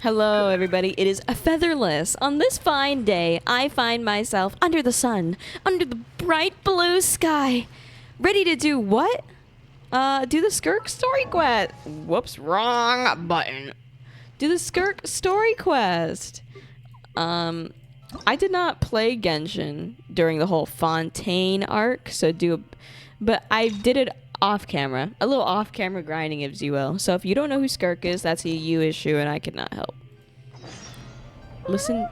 Hello, everybody. It is FeatherLes. On this fine day, I find myself under the sun, under the bright blue sky, ready to do what? Do the Skirk Story Quest. Whoops, wrong button. Do the Skirk Story Quest. I did not play Genshin during the whole Fontaine arc, but I did it off camera. A little off camera grinding, if you will. So if you don't know who Skirk is, that's a you issue and I could not help. Listen.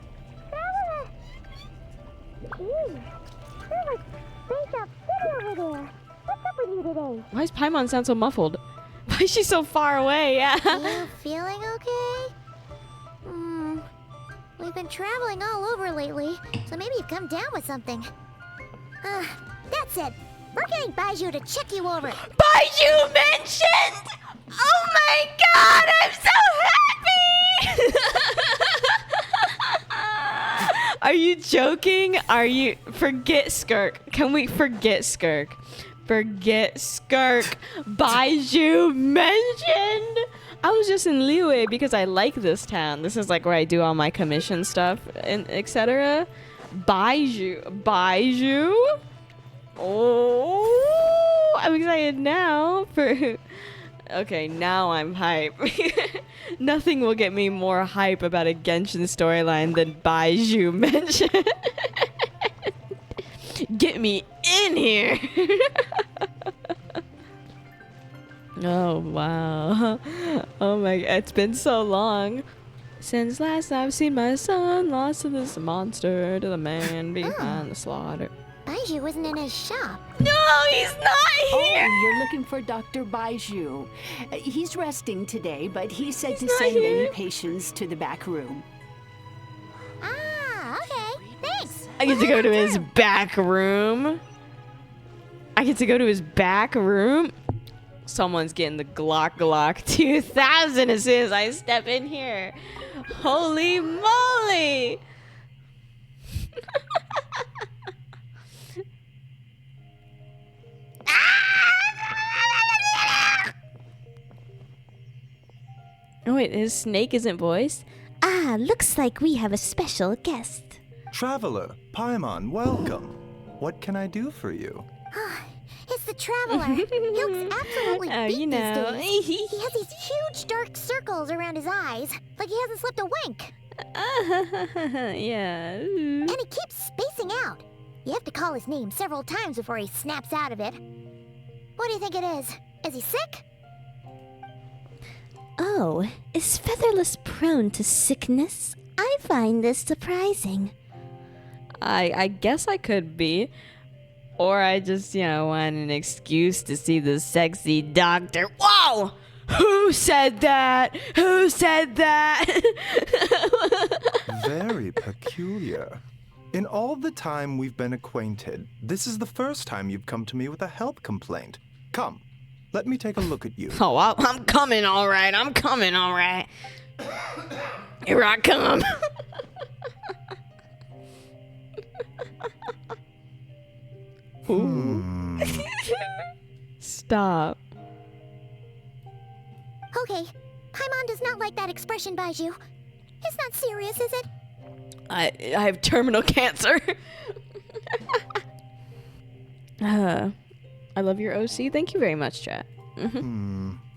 Why does Paimon sound so muffled? Why is she so far away? Yeah. You feeling okay? We've been traveling all over lately, so maybe you've come down with something. That's it. We're getting Baizhu to check you over. Baizhu mentioned! Oh my god, I'm so happy! Are you joking? Forget Skirk. Can we forget Skirk? Forget Skirk. Baizhu mentioned! I was just in Liyue because I like this town. This is like where I do all my commission stuff and etc. Baizhu? Oh, I'm excited now for... Okay, now I'm hype. Nothing will get me more hype about a Genshin storyline than Baizhu mention. Get me in here. Oh, wow. Oh my god, it's been so long. Since last I've seen my son, lost to this monster, to the man behind the slaughter. Baizhu isn't in his shop. No, he's not here! Oh, you're looking for Dr. Baizhu. He's resting today, but he said to not send here. any patients to the back room. Ah, okay. Thanks. I get to go to his back room. Someone's getting the Glock 2000 as soon as I step in here. Holy moly! Oh wait, his snake isn't voiced? Ah, looks like we have a special guest. Traveler, Paimon, welcome. What can I do for you? It's the Traveler. He looks absolutely beat you know. these days. He has these huge dark circles around his eyes, like he hasn't slept a wink. Yeah. And he keeps spacing out. You have to call his name several times before he snaps out of it. What do you think it is? Is he sick? Oh, is FeatherLes prone to sickness? I find this surprising. I guess I could be. Or I just, want an excuse to see the sexy doctor. Whoa! Who said that? Who said that? Very peculiar. In all the time we've been acquainted, this is the first time you've come to me with a health complaint. Come, let me take a look at you. Oh, I'm coming all right. I'm coming all right. Here I come. Stop. Okay. Paimon does not like that expression, Baizhu. It's not serious, is it? I have terminal cancer. I love your OC. Thank you very much, chat.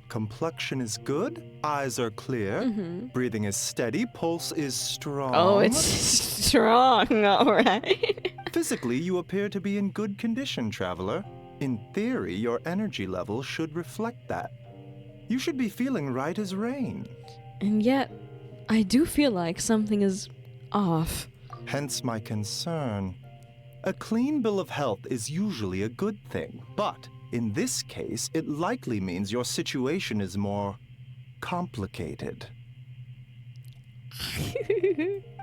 Complexion is good, eyes are clear, breathing is steady, pulse is strong. Oh, it's strong. All right. Physically, you appear to be in good condition, Traveler. In theory, your energy level should reflect that. You should be feeling right as rain. And yet, I do feel like something is off. Hence my concern. A clean bill of health is usually a good thing, but in this case, it likely means your situation is more complicated.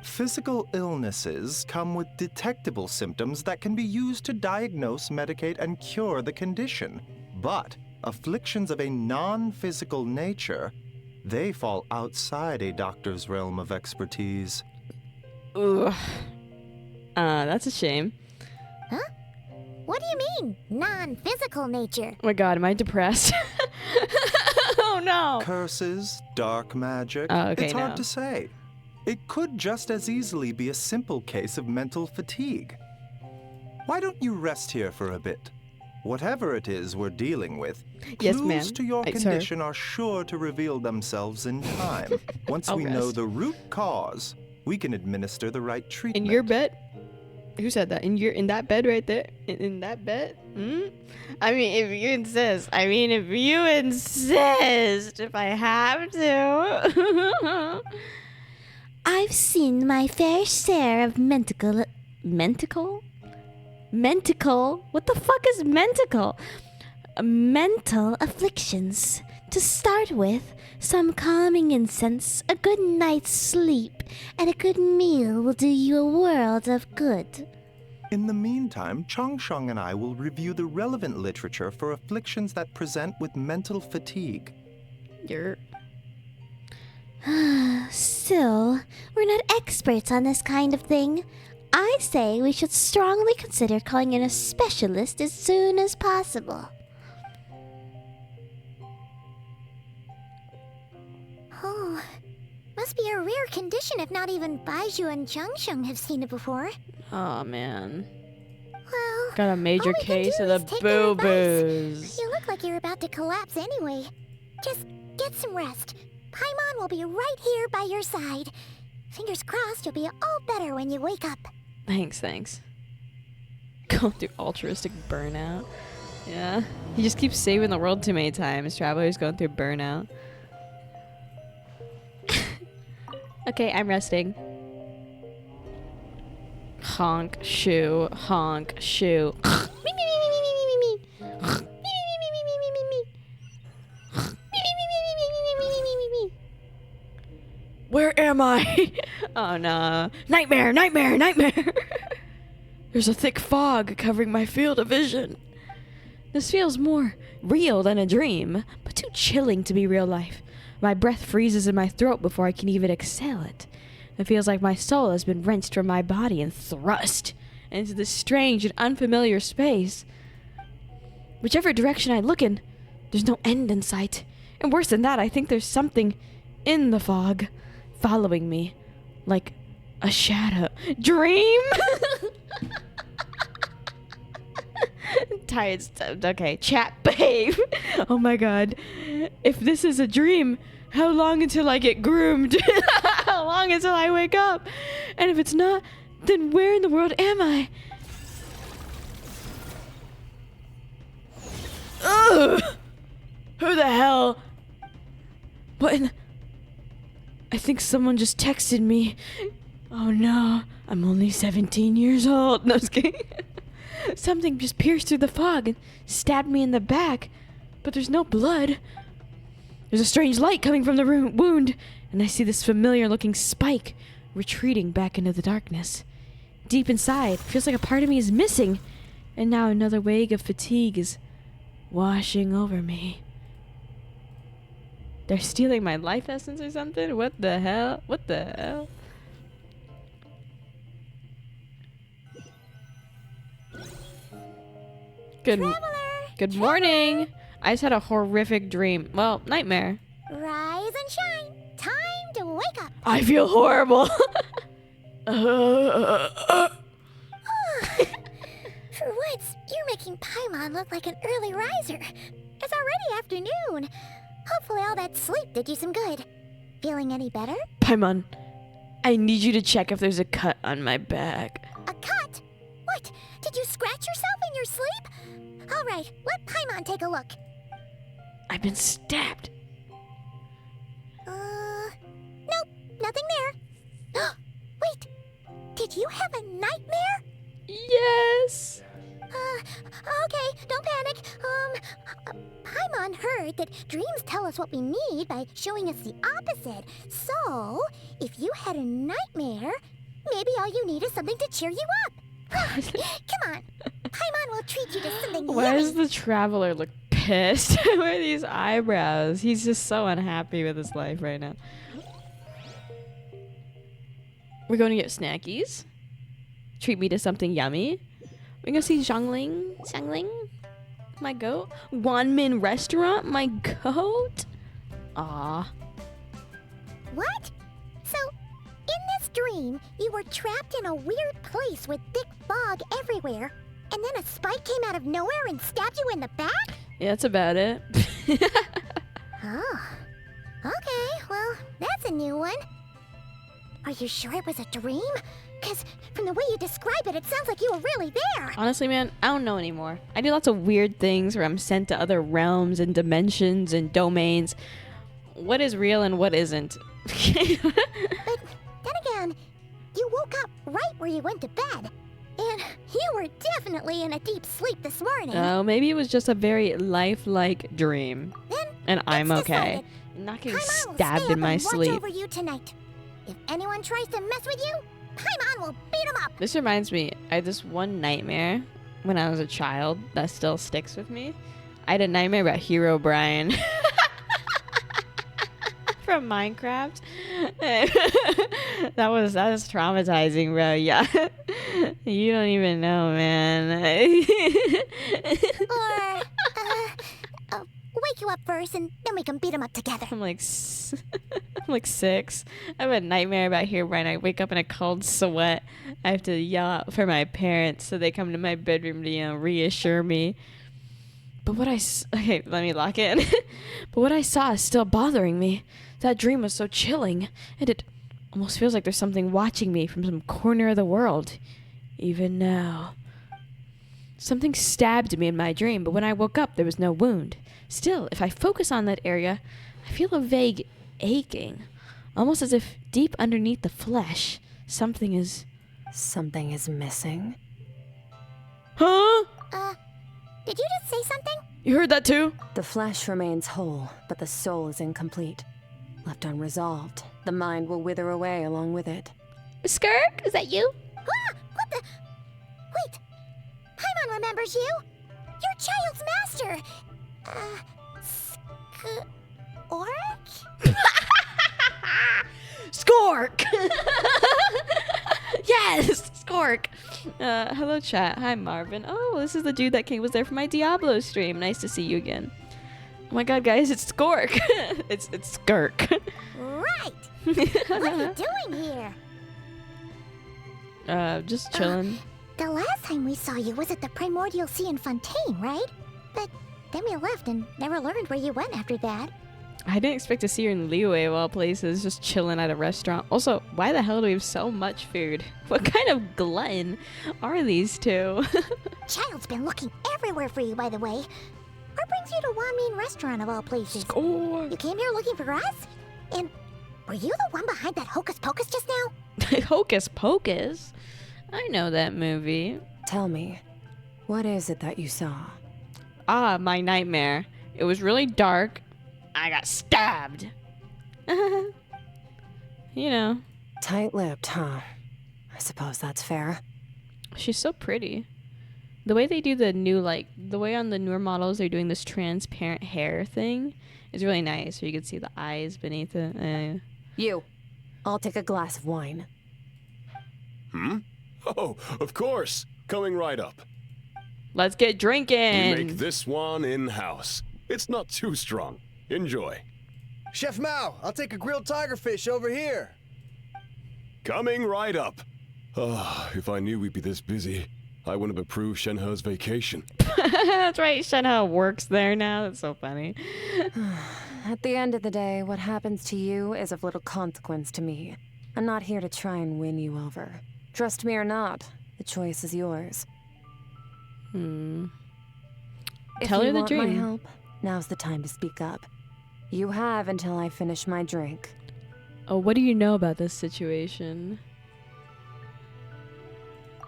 Physical illnesses come with detectable symptoms that can be used to diagnose, medicate, and cure the condition. But afflictions of a non-physical nature, they fall outside a doctor's realm of expertise. Ugh. That's a shame. Huh? What do you mean, non-physical nature? Oh my god, am I depressed? Oh no. Curses, dark magic. Oh, okay, it's hard no. to say. It could just as easily be a simple case of mental fatigue. Why don't you rest here for a bit? Whatever it is we're dealing with, Yes, clues ma'am. to your Sir. condition are sure to reveal themselves in time. Once I'll we know rest. the root cause, we can administer the right treatment. In your bed? Who said that? In that bed right there? In that bed? I mean, if you insist. If I have to. I've seen my fair share of menticle? What the fuck is menticle? Mental afflictions. To start with, some calming incense, a good night's sleep, and a good meal will do you a world of good. In the meantime, Changsheng and I will review the relevant literature for afflictions that present with mental fatigue. You're... Still, we're not experts on this kind of thing. I say we should strongly consider calling in a specialist as soon as possible. Oh, must be a rare condition if not even Baizhu and Changsheng have seen it before. Oh, man. Well, Got a major all we can case do of is the take their advice. boo-boos. You look like you're about to collapse anyway. Just get some rest. Paimon will be right here by your side. Fingers crossed you'll be all better when you wake up. Thanks. Going through altruistic burnout. Yeah. He just keeps saving the world too many times. Traveler's going through burnout. Okay, I'm resting. Honk, shoe, honk, shoe. Where am I? Oh no. Nightmare! There's a thick fog covering my field of vision. This feels more real than a dream, but too chilling to be real life. My breath freezes in my throat before I can even exhale it. It feels like my soul has been wrenched from my body and thrust into this strange and unfamiliar space. Whichever direction I look in, there's no end in sight. And worse than that, I think there's something in the fog following me like a shadow. Dream? Tired stuff. Okay, chat babe. Oh my god. If this is a dream, how long until I get groomed? How long until I wake up? And if it's not, then where in the world am I? Ugh! Who the hell? What in... I think someone just texted me. Oh no, I'm only 17 years old. No, I was kidding. Something just pierced through the fog and stabbed me in the back, but there's no blood. There's a strange light coming from the wound, and I see this familiar-looking spike retreating back into the darkness. Deep inside, feels like a part of me is missing, and now another wave of fatigue is washing over me. They're stealing my life essence or something? What the hell? What the hell? Good morning. I just had a horrific dream. Well, nightmare. Rise and shine. Time to wake up. I feel horrible. For once, you're making Paimon look like an early riser. It's already afternoon. Hopefully all that sleep did you some good. Feeling any better? Paimon, I need you to check if there's a cut on my back. A cut? What? Did you scratch yourself in your sleep? All right, let Paimon take a look. I've been stabbed. Nope, nothing there. Wait, did you have a nightmare? Yes. Okay, don't panic. Paimon heard that dreams tell us what we need by showing us the opposite. So, if you had a nightmare, maybe all you need is something to cheer you up. Come on, Paimon will treat you to something Why yummy. does the traveler look pissed? Why are these eyebrows? He's just so unhappy with his life right now. We're going to get snackies. Treat me to something yummy. We're going to see Xiangling, my goat. Wanmin restaurant, my goat. Aw. What? So, in this dream, you were trapped in a weird place with thick fog everywhere, and then a spike came out of nowhere and stabbed you in the back? Yeah, that's about it. Oh. Okay, well, that's a new one. Are you sure it was a dream? Because from the way you describe it, it sounds like you were really there. Honestly, man, I don't know anymore. I do lots of weird things where I'm sent to other realms and dimensions and domains. What is real and what isn't? But then again, you woke up right where you went to bed. And you were definitely in a deep sleep this morning. Oh, maybe it was just a very lifelike dream. Then And I'm it's okay. decided. I'm not getting Paimon will stabbed stay in up my and watch sleep. over you tonight. If anyone tries to mess with you, Paimon will beat him up. This reminds me, I had this one nightmare when I was a child that still sticks with me. I had a nightmare about Hero Brian from Minecraft. that was traumatizing, bro. Yeah, you don't even know, man. Or, wake you up first, and then we can beat him up together. I'm like 6. I have a nightmare about Hero Brian. I wake up in a cold sweat. I have to yell out for my parents so they come to my bedroom to, reassure me. But okay, let me lock in. But what I saw is still bothering me. That dream was so chilling, and it almost feels like there's something watching me from some corner of the world. Even now. Something stabbed me in my dream, but when I woke up, there was no wound. Still, if I focus on that area, I feel a vague aching. Almost as if deep underneath the flesh, something is... Something is missing. Huh? Did you just say something? You heard that too? The flesh remains whole, but the soul is incomplete. Left unresolved, the mind will wither away along with it. Skirk, is that you? Ah, what the? Wait. Paimon remembers you. Your child's master. Skirk! Yes, Skirk. Hello, chat. Hi, Marvin. Oh, this is the dude that was there for my Diablo stream. Nice to see you again. Oh my god, guys, it's Skirk. it's Skirk. Right. What are you doing here? Just chilling. The last time we saw you was at the Primordial Sea in Fontaine, right? But then we left and never learned where you went after that. I didn't expect to see her in Leeway of all places, just chilling at a restaurant. Also, why the hell do we have so much food? What kind of glutton are these two? Child's been looking everywhere for you, by the way. What brings you to Wanmin Restaurant of all places? Score! You came here looking for us? And were you the one behind that hocus pocus just now? Hocus Pocus? I know that movie. Tell me, what is it that you saw? Ah, my nightmare. It was really dark. I got stabbed. You know. Tight-lipped, huh? I suppose that's fair. She's so pretty. The way they do the way on the newer models they're doing this transparent hair thing is really nice. So you can see the eyes beneath it. You. I'll take a glass of wine. Oh, of course. Coming right up. Let's get We drinking. make this one in-house. It's not too strong. Enjoy. Chef Mao, I'll take a grilled tigerfish over here. Coming right up. If I knew we'd be this busy, I wouldn't have approved Shenhe's vacation. That's right. Shenhe works there now. That's so funny. At the end of the day, what happens to you is of little consequence to me. I'm not here to try and win you over. Trust me or not, the choice is yours. Tell If her you the want dream. my help, now's the time to speak up. You have until I finish my drink. Oh, what do you know about this situation?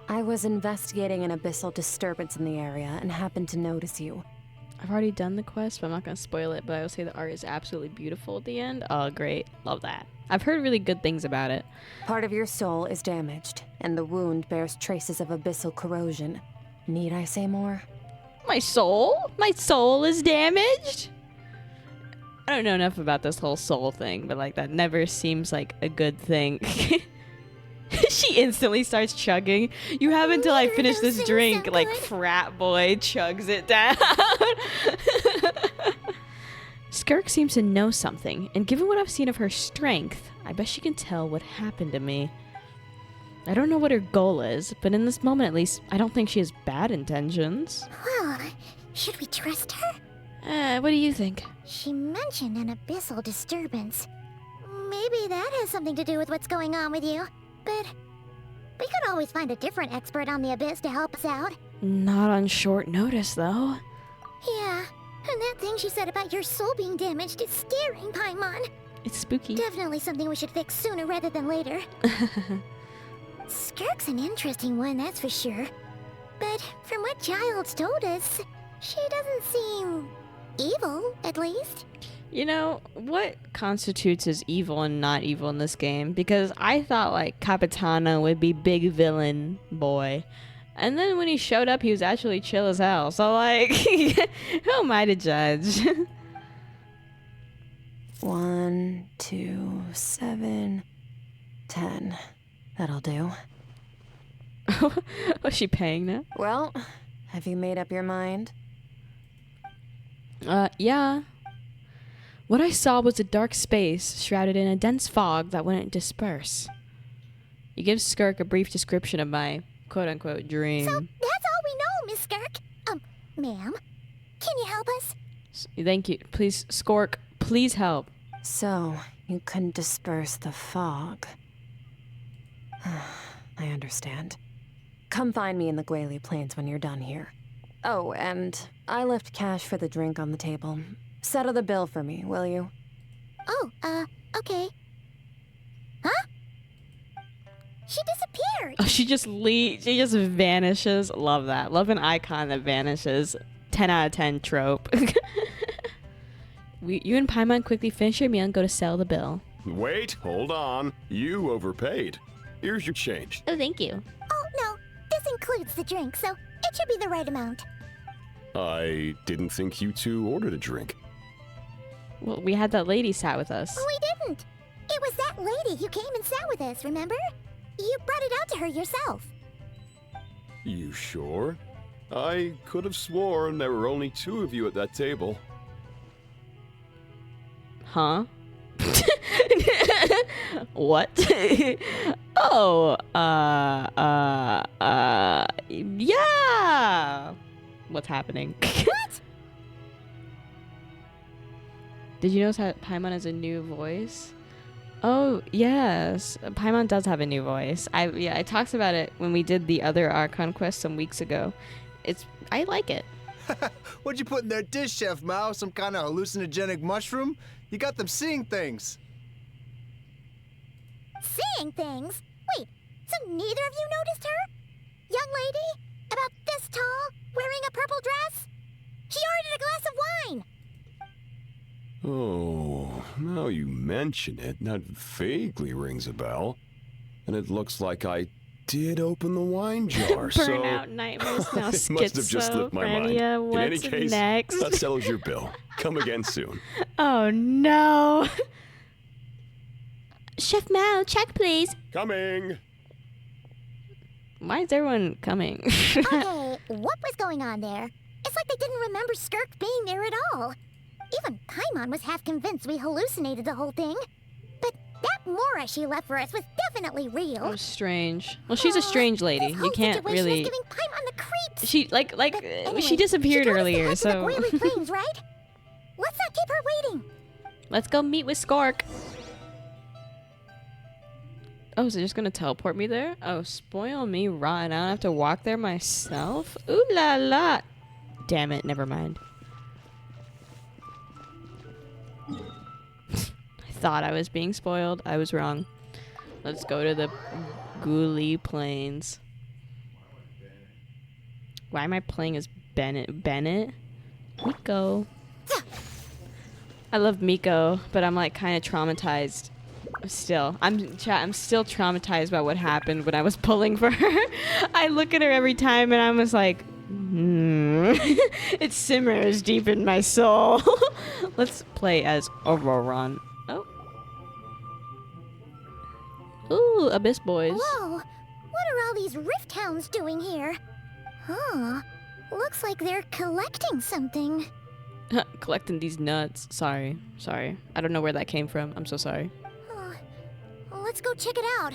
I was investigating an abyssal disturbance in the area and happened to notice you. I've already done the quest, but I'm not going to spoil it, but I will say the art is absolutely beautiful at the end. Oh, great. Love that. I've heard really good things about it. Part of your soul is damaged, and the wound bears traces of abyssal corrosion. Need I say more? My soul? My soul is damaged? I don't know enough about this whole soul thing, but that never seems like a good thing. She instantly starts chugging. You have until I finish this drink, frat boy chugs it down. Skirk seems to know something, and given what I've seen of her strength, I bet she can tell what happened to me. I don't know what her goal is, but in this moment at least, I don't think she has bad intentions. Well, should we trust her? What do you think? She mentioned an abyssal disturbance. Maybe that has something to do with what's going on with you. But we could always find a different expert on the abyss to help us out. Not on short notice, though. Yeah, and that thing she said about your soul being damaged is scaring, Paimon. It's spooky. Definitely something we should fix sooner rather than later. Skirk's an interesting one, that's for sure. But from what Childs told us, she doesn't seem evil, at least. You know, what constitutes as evil and not evil in this game? Because I thought, like, Capitano would be big villain boy. And then when he showed up, he was actually chill as hell. So, like, who am I to judge? 1, 2, 7, 10. That'll do. Was she paying now? Well, have you made up your mind? Yeah. What I saw was a dark space shrouded in a dense fog that wouldn't disperse. You give Skirk a brief description of my quote-unquote dream. So that's all we know, Miss Skirk. Ma'am, can you help us? Thank you. Please, Skirk, please help. So, you couldn't disperse the fog. I understand. Come find me in the Guili Plains when you're done here. Oh, and I left cash for the drink on the table. Settle the bill for me, will you? Oh, okay. Huh? She disappeared! Oh, she just vanishes. Love that. Love an icon that vanishes. 10 out of 10 trope. You and Paimon quickly finish your meal and go to settle the bill. Wait, hold on. You overpaid. Here's your change. Oh, thank you. Oh, no. This includes the drink, so it should be the right amount. I didn't think you two ordered a drink. Well, we had that lady sat with us. We didn't. It was that lady who came and sat with us, remember? You brought it out to her yourself. You sure? I could have sworn there were only 2 of you at that table. Huh? What? Oh, yeah! What's happening? What? Did you notice that Paimon has a new voice? Oh, yes. Paimon does have a new voice. I talked about it when we did the other Archon quest some weeks ago. I like it. What'd you put in their dish, Chef Mao? Some kind of hallucinogenic mushroom? You got them seeing things. Seeing things? Wait, so neither of you noticed her? Young lady? About this tall, wearing a purple dress? She ordered a glass of wine! Oh, now you mention it, that vaguely rings a bell. And it looks like I did open the wine jar, so... Burnout nightmares, now it must have just slipped my mind. schizophrenia. In any What's case, next? that settles your bill. Come again soon. Oh, no. Chef Mao, check please. Coming! Why is everyone coming? Okay, what was going on there? It's like they didn't remember Skirk being there at all. Even Paimon was half convinced we hallucinated the whole thing. But that Mora she left for us was definitely real. Oh, strange. Well, she's a strange lady. This You whole can't situation really... is giving Paimon the creeps. She, But anyway, she disappeared she told us to earlier, head so... to the Guili Plains, right? Let's not keep her waiting. Let's go meet with Skirk. Oh, is it just gonna teleport me there? Oh, spoil me rotten. I don't have to walk there myself? Ooh la la. Damn it, never mind. I thought I was being spoiled. I was wrong. Let's go to the Guili Plains. Why am I playing as Bennett? Miko. I love Miko, but I'm like kind of traumatized. Still, I'm still traumatized by what happened when I was pulling for her. I look at her every time and I'm just like, it simmers deep in my soul. Let's play as Auroron. Oh. Ooh, Abyss Boys. Whoa, what are all these rift hounds doing here? Huh, looks like they're collecting something. Collecting these nuts. Sorry. I don't know where that came from. I'm so sorry. Well, let's go check it out.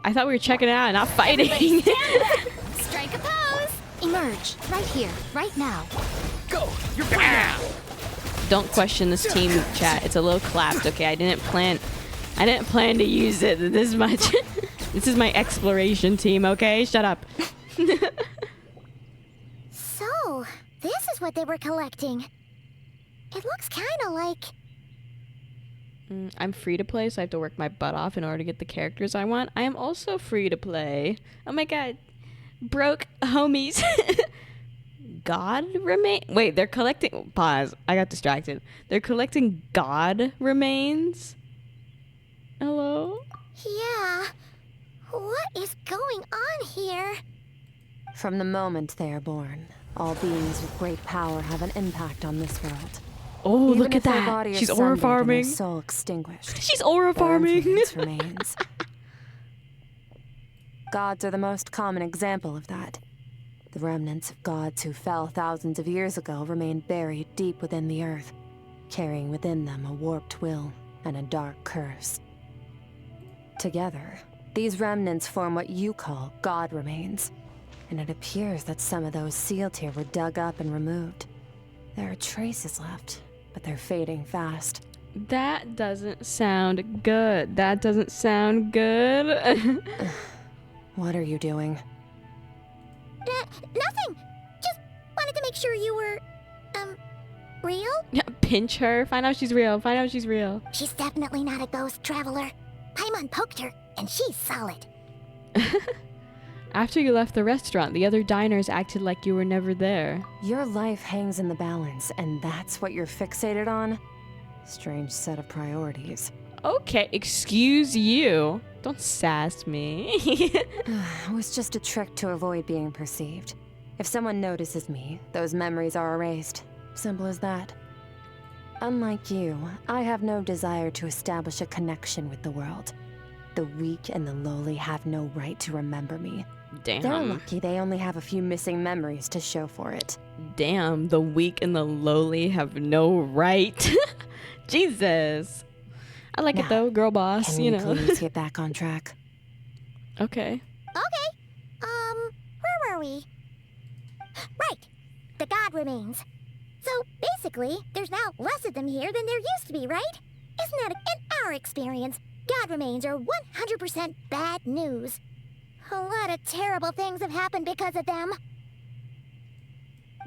I thought we were checking it out, not fighting. Strike a pose. Emerge right here, right now. Don't question this team chat. It's a little clapped. Okay, I didn't plan to use it this much. This is my exploration team. Okay, shut up. So, this is what they were collecting. It looks kind of like... I'm free to play, so I have to work my butt off in order to get the characters I want. I am also free to play. Oh my god. Broke homies. God remain. Wait, they're collecting. Pause. I got distracted. They're collecting God remains? Hello? Yeah. What is going on here? From the moment they are born, all beings with great power have an impact on this world. Oh, Even look if at their that. body is She's aura sundered and their farming. soul extinguished. She's aura their farming. influence remains. Gods are the most common example of that. The remnants of gods who fell thousands of years ago remain buried deep within the earth, carrying within them a warped will and a dark curse. Together, these remnants form what you call God remains, and it appears that some of those sealed here were dug up and removed. There are traces left, but they're fading fast. That doesn't sound good. That doesn't sound good. What are you doing? Nothing. Just wanted to make sure you were, real? Yeah, pinch her. Find out she's real. Find out she's real. She's definitely not a ghost traveler. Paimon poked her, and she's solid. After you left the restaurant, the other diners acted like you were never there. Your life hangs in the balance, and that's what you're fixated on? Strange set of priorities. Okay, excuse you. Don't sass me. It was just a trick to avoid being perceived. If someone notices me, those memories are erased. Simple as that. Unlike you, I have no desire to establish a connection with the world. The weak and the lowly have no right to remember me. Damn. They're lucky they only have a few missing memories to show for it. Damn, the weak and the lowly have no right. Jesus. I like it Now, though, girl boss, Can you we know. please get back on track? Okay. Okay. Where were we? Right. The God remains. So, basically, there's now less of them here than there used to be, right? Isn't that in our experience, God remains are 100% bad news. A lot of terrible things have happened because of them.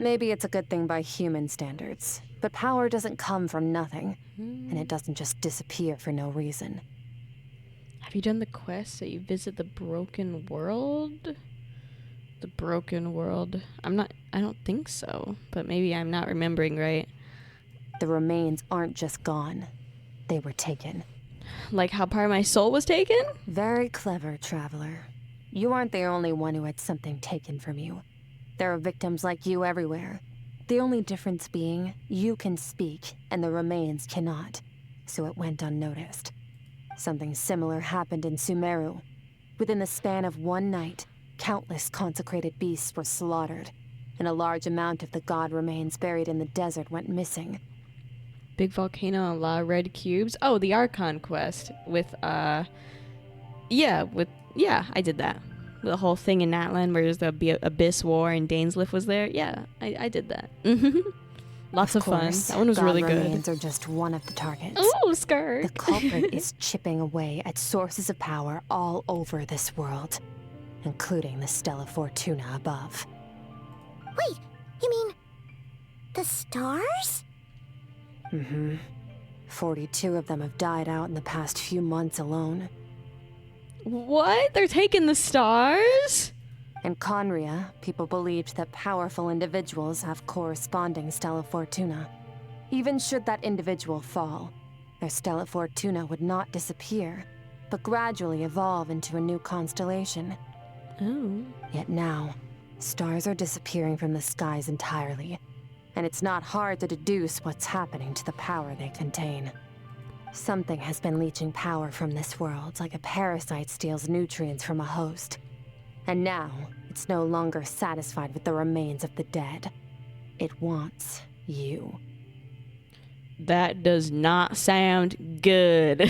Maybe it's a good thing by human standards, but power doesn't come from nothing, and it doesn't just disappear for no reason. Have you done the quest that you visit the broken world? The broken world. I don't think so, but maybe I'm not remembering right. The remains aren't just gone. They were taken. Like how part of my soul was taken? Very clever, traveler. You aren't the only one who had something taken from you. There are victims like you everywhere. The only difference being, you can speak, and the remains cannot. So it went unnoticed. Something similar happened in Sumeru. Within the span of one night, countless consecrated beasts were slaughtered, and a large amount of the god remains buried in the desert went missing. Big volcano and a lot of red cubes. Oh, the Archon quest with I did that. The whole thing in Natlan where there's the Abyss War and Dainsliff was there. Yeah, I did that. Lots of fun. course, That one was god really remains good. are just one of the targets. Ooh, Skirk. The culprit is chipping away at sources of power all over this world, including the Stella Fortuna above. Wait, you mean the stars? 42 of them have died out in the past few months alone. What? They're taking the stars? In Conria, people believed that powerful individuals have corresponding Stella Fortuna. Even should that individual fall, their Stella Fortuna would not disappear, but gradually evolve into a new constellation. Oh. Yet now, stars are disappearing from the skies entirely, and it's not hard to deduce what's happening to the power they contain. Something has been leeching power from this world like a parasite steals nutrients from a host. And now, It's no longer satisfied with the remains of the dead. It wants you. That does not sound good.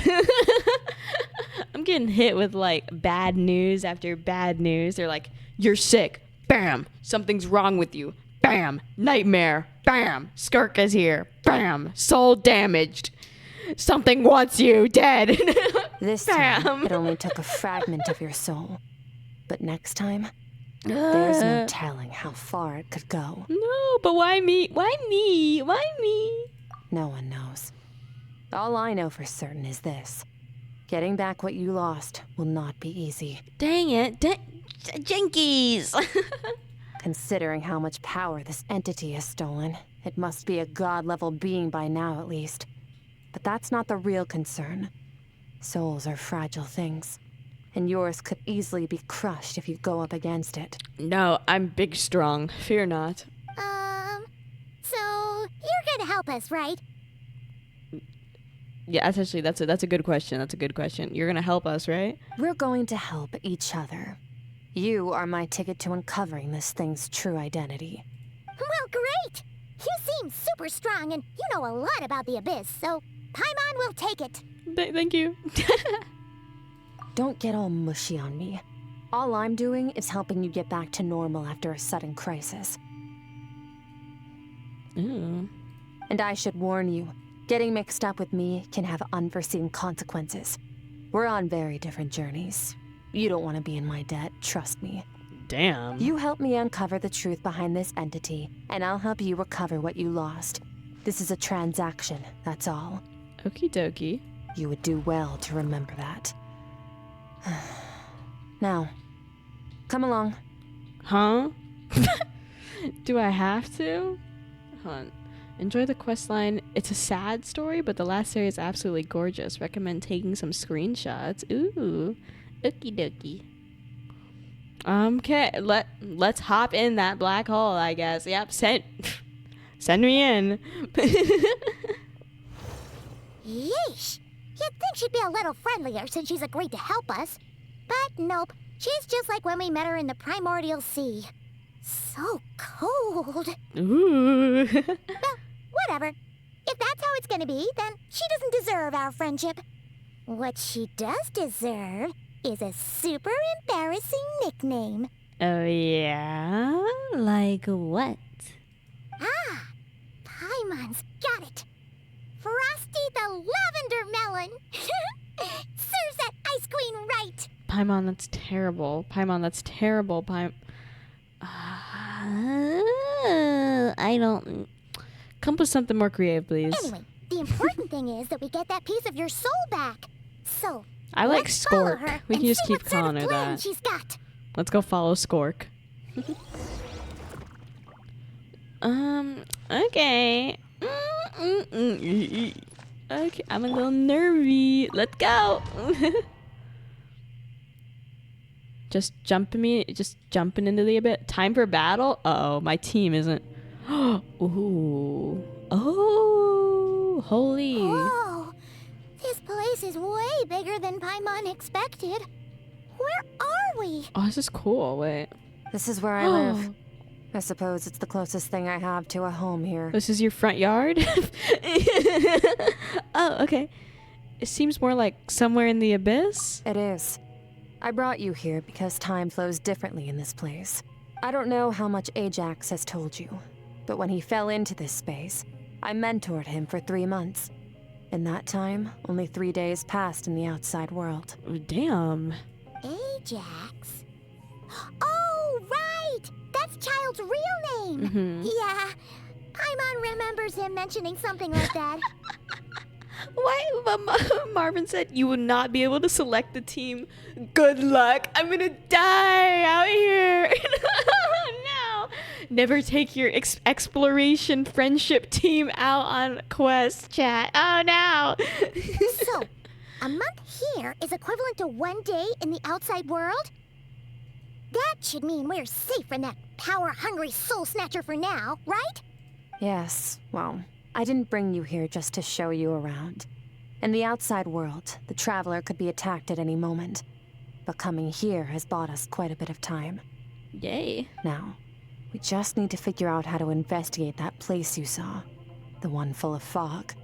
I'm getting hit with like bad news after bad news. They're like, you're sick. Bam. Something's wrong with you. Bam. Nightmare. Bam. Skirk is here. Bam. Soul damaged. Something wants you dead. This time, it only took a fragment of your soul. But next time, there's no telling how far it could go. No, but why me? Why me? Why me? No one knows. All I know for certain is this. Getting back what you lost will not be easy. Dang it. Jinkies. Considering how much power this entity has stolen, it must be a god-level being by now at least. But that's not the real concern. Souls are fragile things, and yours could easily be crushed if you go up against it. No, I'm big strong. Fear not. So you're gonna help us, right? Yeah, that's a good question. That's a good question. You're gonna help us, right? We're going to help each other. You are my ticket to uncovering this thing's true identity. Well, great! You seem super strong, and you know a lot about the Abyss, so Paimon will take it. Thank you. Don't get all mushy on me. All I'm doing is helping you get back to normal after a sudden crisis. Ooh. And I should warn you, getting mixed up with me can have unforeseen consequences. We're on very different journeys. You don't want to be in my debt, trust me. Damn. You help me uncover the truth behind this entity, and I'll help you recover what you lost. This is a transaction, that's all. Okie dokie. You would do well to remember that. Now, come along. Huh? Do I have to? Hold on. Enjoy the quest line. It's a sad story, but the last area is absolutely gorgeous. Recommend taking some screenshots. Ooh. Okie dokie. Okay, let's hop in that black hole, I guess. Yep, send me in. Yeesh! You'd think she'd be a little friendlier since she's agreed to help us. But nope, she's just like when we met her in the primordial sea. So cold. Ooh. Well, whatever. If that's how it's gonna be, then she doesn't deserve our friendship. What she does deserve is a super embarrassing nickname. Oh, yeah? Like what? Ah, Paimon's got it. Frosty the Lavender Melon. Serves that ice queen right. Paimon, that's terrible. Paimon, that's terrible. I don't... Come up with something more creative, please. Anyway, the important thing is that we get that piece of your soul back. So, I like let's follow Skirk. her We and can just see keep what sort calling of her plan that. she's got. Let's go follow Skirk. Okay. Okay, I'm a little nervy. Let's go. Just jumping into the abyss. Time for battle? Uh-oh, my team isn't. Ooh. Oh, holy. Whoa, this place is way bigger than Paimon expected. Where are we? Oh, this is cool. Wait. This is where I live. I suppose it's the closest thing I have to a home here. This is your front yard? Oh, okay. It seems more like somewhere in the abyss. It is. I brought you here because time flows differently in this place. I don't know how much Ajax has told you, but when he fell into this space, I mentored him for 3 months. In that time, only 3 days passed in the outside world. Oh, damn. Ajax? Oh, right! That's Child's real name! Mm-hmm. Yeah, Paimon remembers him mentioning something like that. Why? Marvin said you would not be able to select the team. Good luck. I'm gonna die out here. No. Never take your exploration friendship team out on quest, chat. Oh, no. So, a month here is equivalent to 1 day in the outside world? That should mean we're safe from that power-hungry soul snatcher for now, right? Yes, well, I didn't bring you here just to show you around. In the outside world, the traveler could be attacked at any moment. But coming here has bought us quite a bit of time. Yay. Now, we just need to figure out how to investigate that place you saw. The one full of fog.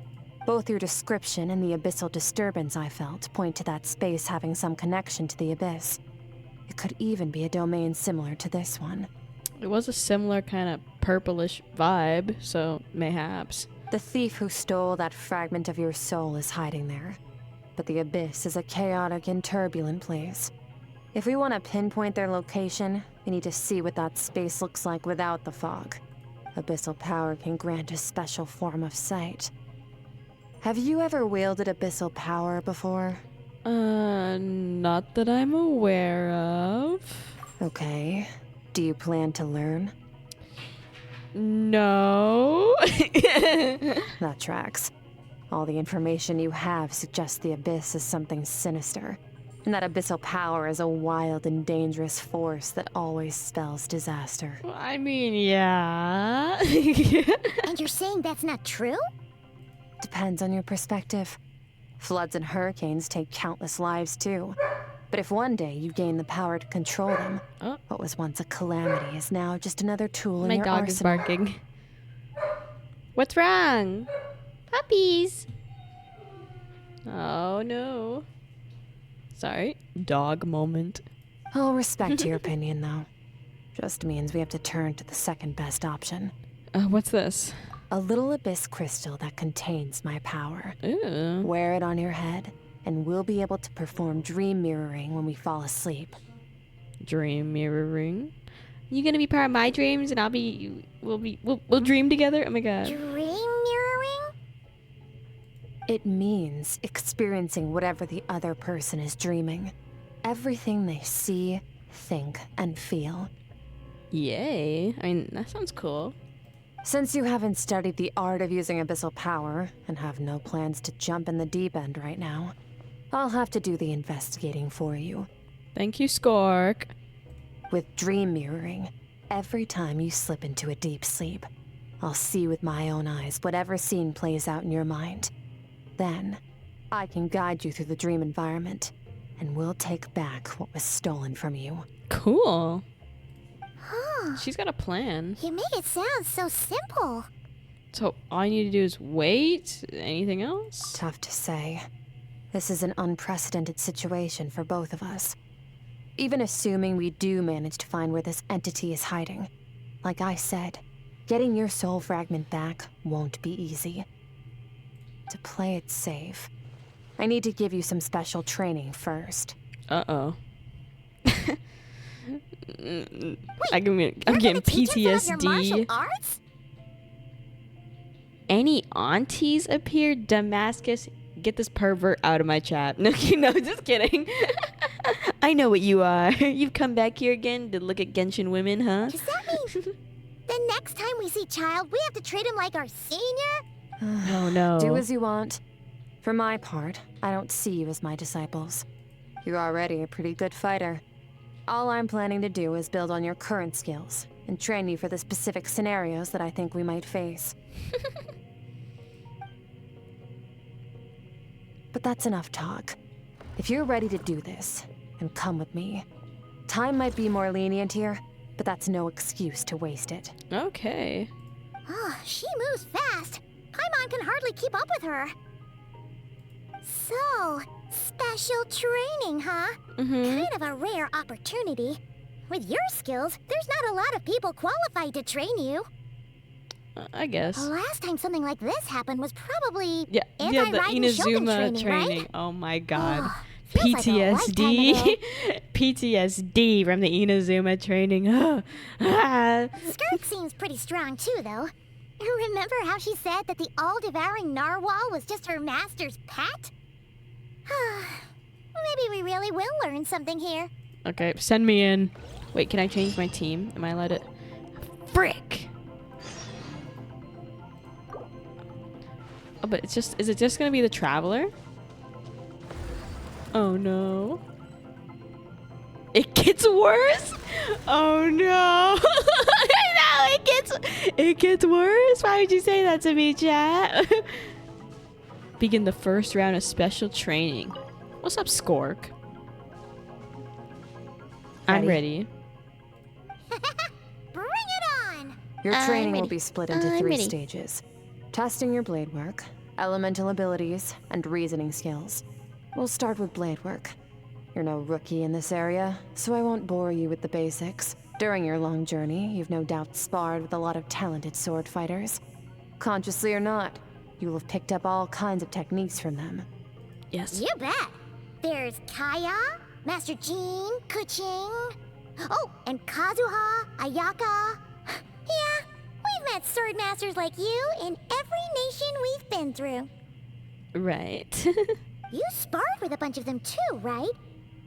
Both your description and the abyssal disturbance I felt point to that space having some connection to the abyss. It could even be a domain similar to this one. It was a similar kind of purplish vibe, so mayhaps. The thief who stole that fragment of your soul is hiding there. But the abyss is a chaotic and turbulent place. If we want to pinpoint their location, we need to see what that space looks like without the fog. Abyssal power can grant a special form of sight. Have you ever wielded abyssal power before? Not that I'm aware of. Okay. Do you plan to learn? No. That tracks. All the information you have suggests the abyss is something sinister, and that abyssal power is a wild and dangerous force that always spells disaster. I mean, yeah. And you're saying that's not true? Depends on your perspective. Floods and hurricanes take countless lives too. But if one day you gain the power to control them, what was once a calamity is now just another tool in My your dog arsenal. is barking. What's wrong? Puppies. Oh no. Sorry. Dog moment. I'll respect your opinion though. Just means we have to turn to the second best option. What's this? A little abyss crystal that contains my power. Ooh. Wear it on your head, and we'll be able to perform dream mirroring when we fall asleep. Dream mirroring. You gonna be part of my dreams, and we'll dream together. Oh my god. Dream mirroring? It means experiencing whatever the other person is dreaming. Everything they see, think, and feel. Yay. I mean, that sounds cool. Since you haven't studied the art of using abyssal power and have no plans to jump in the deep end right now, I'll have to do the investigating for you. Thank you, Skirk. With dream mirroring, every time you slip into a deep sleep, I'll see with my own eyes whatever scene plays out in your mind. Then, I can guide you through the dream environment, and we'll take back what was stolen from you. Cool. Huh. She's got a plan. You make it sound so simple. So all I need to do is wait? Anything else? Tough to say. This is an unprecedented situation for both of us. Even assuming we do manage to find where this entity is hiding. Like I said, getting your soul fragment back won't be easy. To play it safe, I need to give you some special training first. Uh-oh. I'm You're getting gonna teach us about your martial PTSD. arts? Any aunties appear? Damascus, get this pervert out of my chat. No, just kidding. I know what you are. You've come back here again to look at Genshin women, huh? Does that mean the next time we see Child, we have to treat him like our senior? Oh no. Do as you want. For my part, I don't see you as my disciples. You're already a pretty good fighter. All I'm planning to do is build on your current skills and train you for the specific scenarios that I think we might face. But that's enough talk. If you're ready to do this, then come with me. Time might be more lenient here, but that's no excuse to waste it. Okay. Oh, she moves fast. Paimon can hardly keep up with her. So, special training, huh? Mm-hmm. Kind of a rare opportunity. With your skills, there's not a lot of people qualified to train you. I guess. The last time something like this happened was probably Yeah, the anti-riding Shogun Inazuma training, right? Oh my god. Oh, feels like a PTSD. lifetime PTSD from the Inazuma training. Skirk seems pretty strong too, though. Remember how she said that the all-devouring narwhal was just her master's pet? Maybe we really will learn something here. Okay, send me in. Wait, can I change my team? Am I allowed to? Frick! Oh, but it's just, is it just gonna be the Traveler? Oh no. It gets worse? Oh no. No, it gets worse? Why would you say that to me, chat? Begin the first round of special training. What's up, Skirk? I'm ready. Your I'm training will ready. be split into I'm 3 ready. stages. Testing your blade work, elemental abilities, and reasoning skills. We'll start with blade work. You're no rookie in this area, so I won't bore you with the basics. During your long journey, you've no doubt sparred with a lot of talented sword fighters. Consciously or not, you'll have picked up all kinds of techniques from them. Yes. You bet. There's Kaya, Master Jean, Kuching. Oh, and Kazuha, Ayaka. Yeah, we've met sword masters like you in every nation we've been through. Right. You sparred with a bunch of them too, right?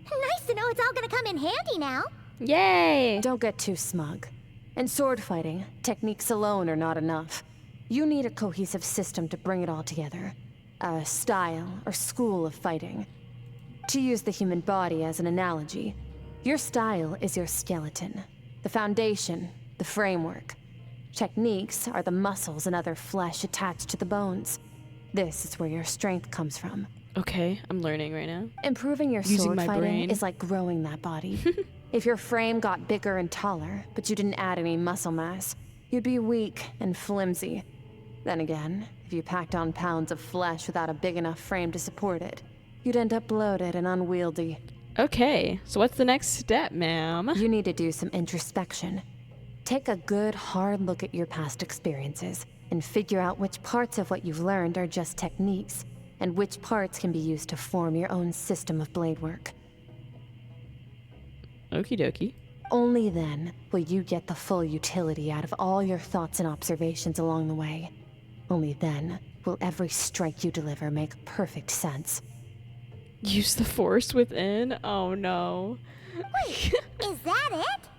Nice to know it's all gonna come in handy now. Yay! Don't get too smug. In sword fighting, techniques alone are not enough. You need a cohesive system to bring it all together. A style or school of fighting. To use the human body as an analogy, your style is your skeleton, the foundation, the framework. Techniques are the muscles and other flesh attached to the bones. This is where your strength comes from. Okay, I'm learning right now. Improving your Using sword my fighting brain. is like growing that body. If your frame got bigger and taller, but you didn't add any muscle mass, you'd be weak and flimsy. Then again, if you packed on pounds of flesh without a big enough frame to support it, you'd end up bloated and unwieldy. Okay, so what's the next step, ma'am? You need to do some introspection. Take a good, hard look at your past experiences and figure out which parts of what you've learned are just techniques, and which parts can be used to form your own system of blade work. Okie dokie. Only then will you get the full utility out of all your thoughts and observations along the way. Only then will every strike you deliver make perfect sense. Use the force within? Oh no. Wait, is that it?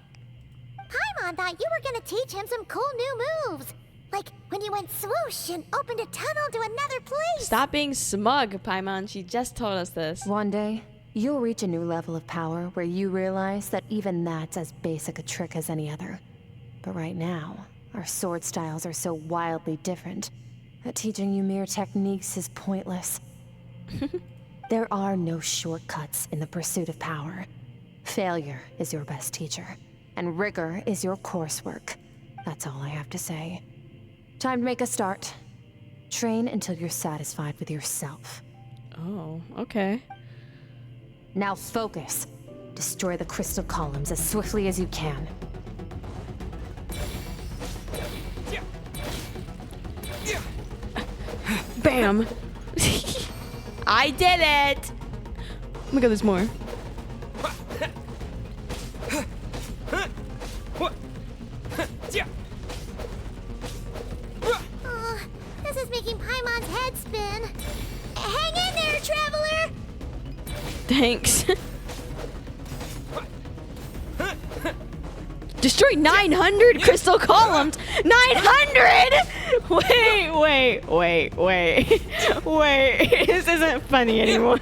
Paimon thought you were gonna teach him some cool new moves. Like when you went swoosh and opened a tunnel to another place. Stop being smug, Paimon. She just told us this. One day, you'll reach a new level of power where you realize that even that's as basic a trick as any other. But right now, our sword styles are so wildly different that teaching you mere techniques is pointless. There are no shortcuts in the pursuit of power. Failure is your best teacher, and rigor is your coursework. That's all I have to say. Time to make a start. Train until you're satisfied with yourself. Oh, okay. Now focus. Destroy the crystal columns as swiftly as you can. Bam! I did it! Oh my god, there's more. Oh, this is making Paimon's head spin. Hang in there, traveler! Thanks. Destroy 900 crystal columns! 900! Wait. This isn't funny anymore.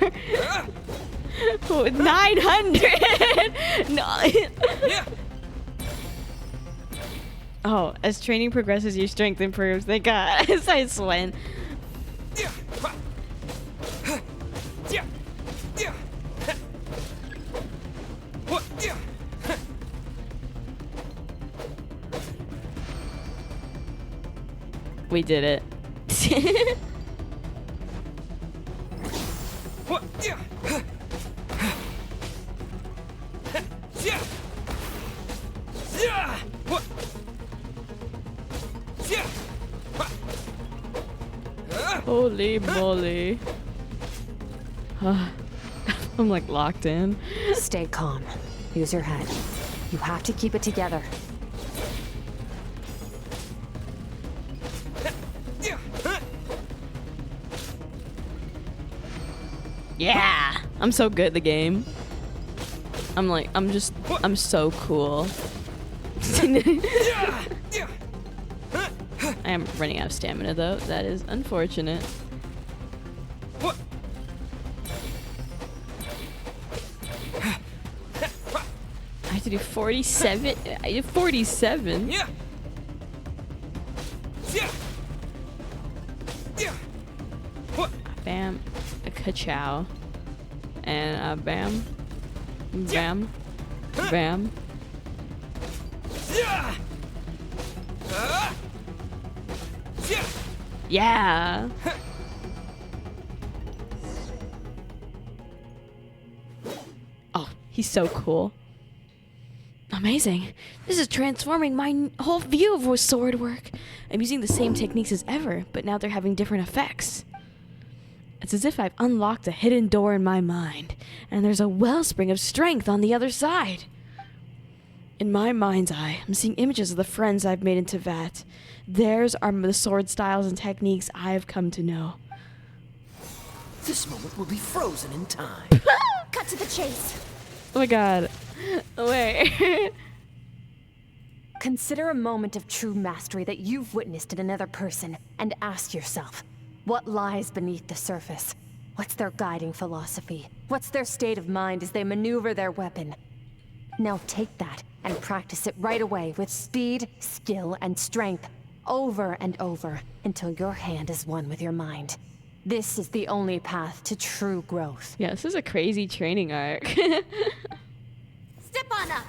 900! No. Oh, as training progresses, your strength improves. Thank God. I sweat. We did it. Holy moly. I'm like locked in. Stay calm. Use your head. You have to keep it together. Yeah! I'm so good at the game. I'm so cool. I am running out of stamina though. That is unfortunate. I have to do 47. I did 47. Bam, a ka-chow, and a bam, bam, bam. Yeah. Oh, he's so cool. Amazing. This is transforming my whole view of sword work. I'm using the same techniques as ever, but now they're having different effects. It's as if I've unlocked a hidden door in my mind, and there's a wellspring of strength on the other side. In my mind's eye, I'm seeing images of the friends I've made in Teyvat. Theirs are the sword styles and techniques I have come to know. This moment will be frozen in time. Cut to the chase. Oh my god. Wait. Consider a moment of true mastery that you've witnessed in another person and ask yourself, what lies beneath the surface? What's their guiding philosophy? What's their state of mind as they maneuver their weapon? Now take that and practice it right away with speed, skill, and strength, over and over, until your hand is one with your mind. This is the only path to true growth. Yeah, this is a crazy training arc. Step on up.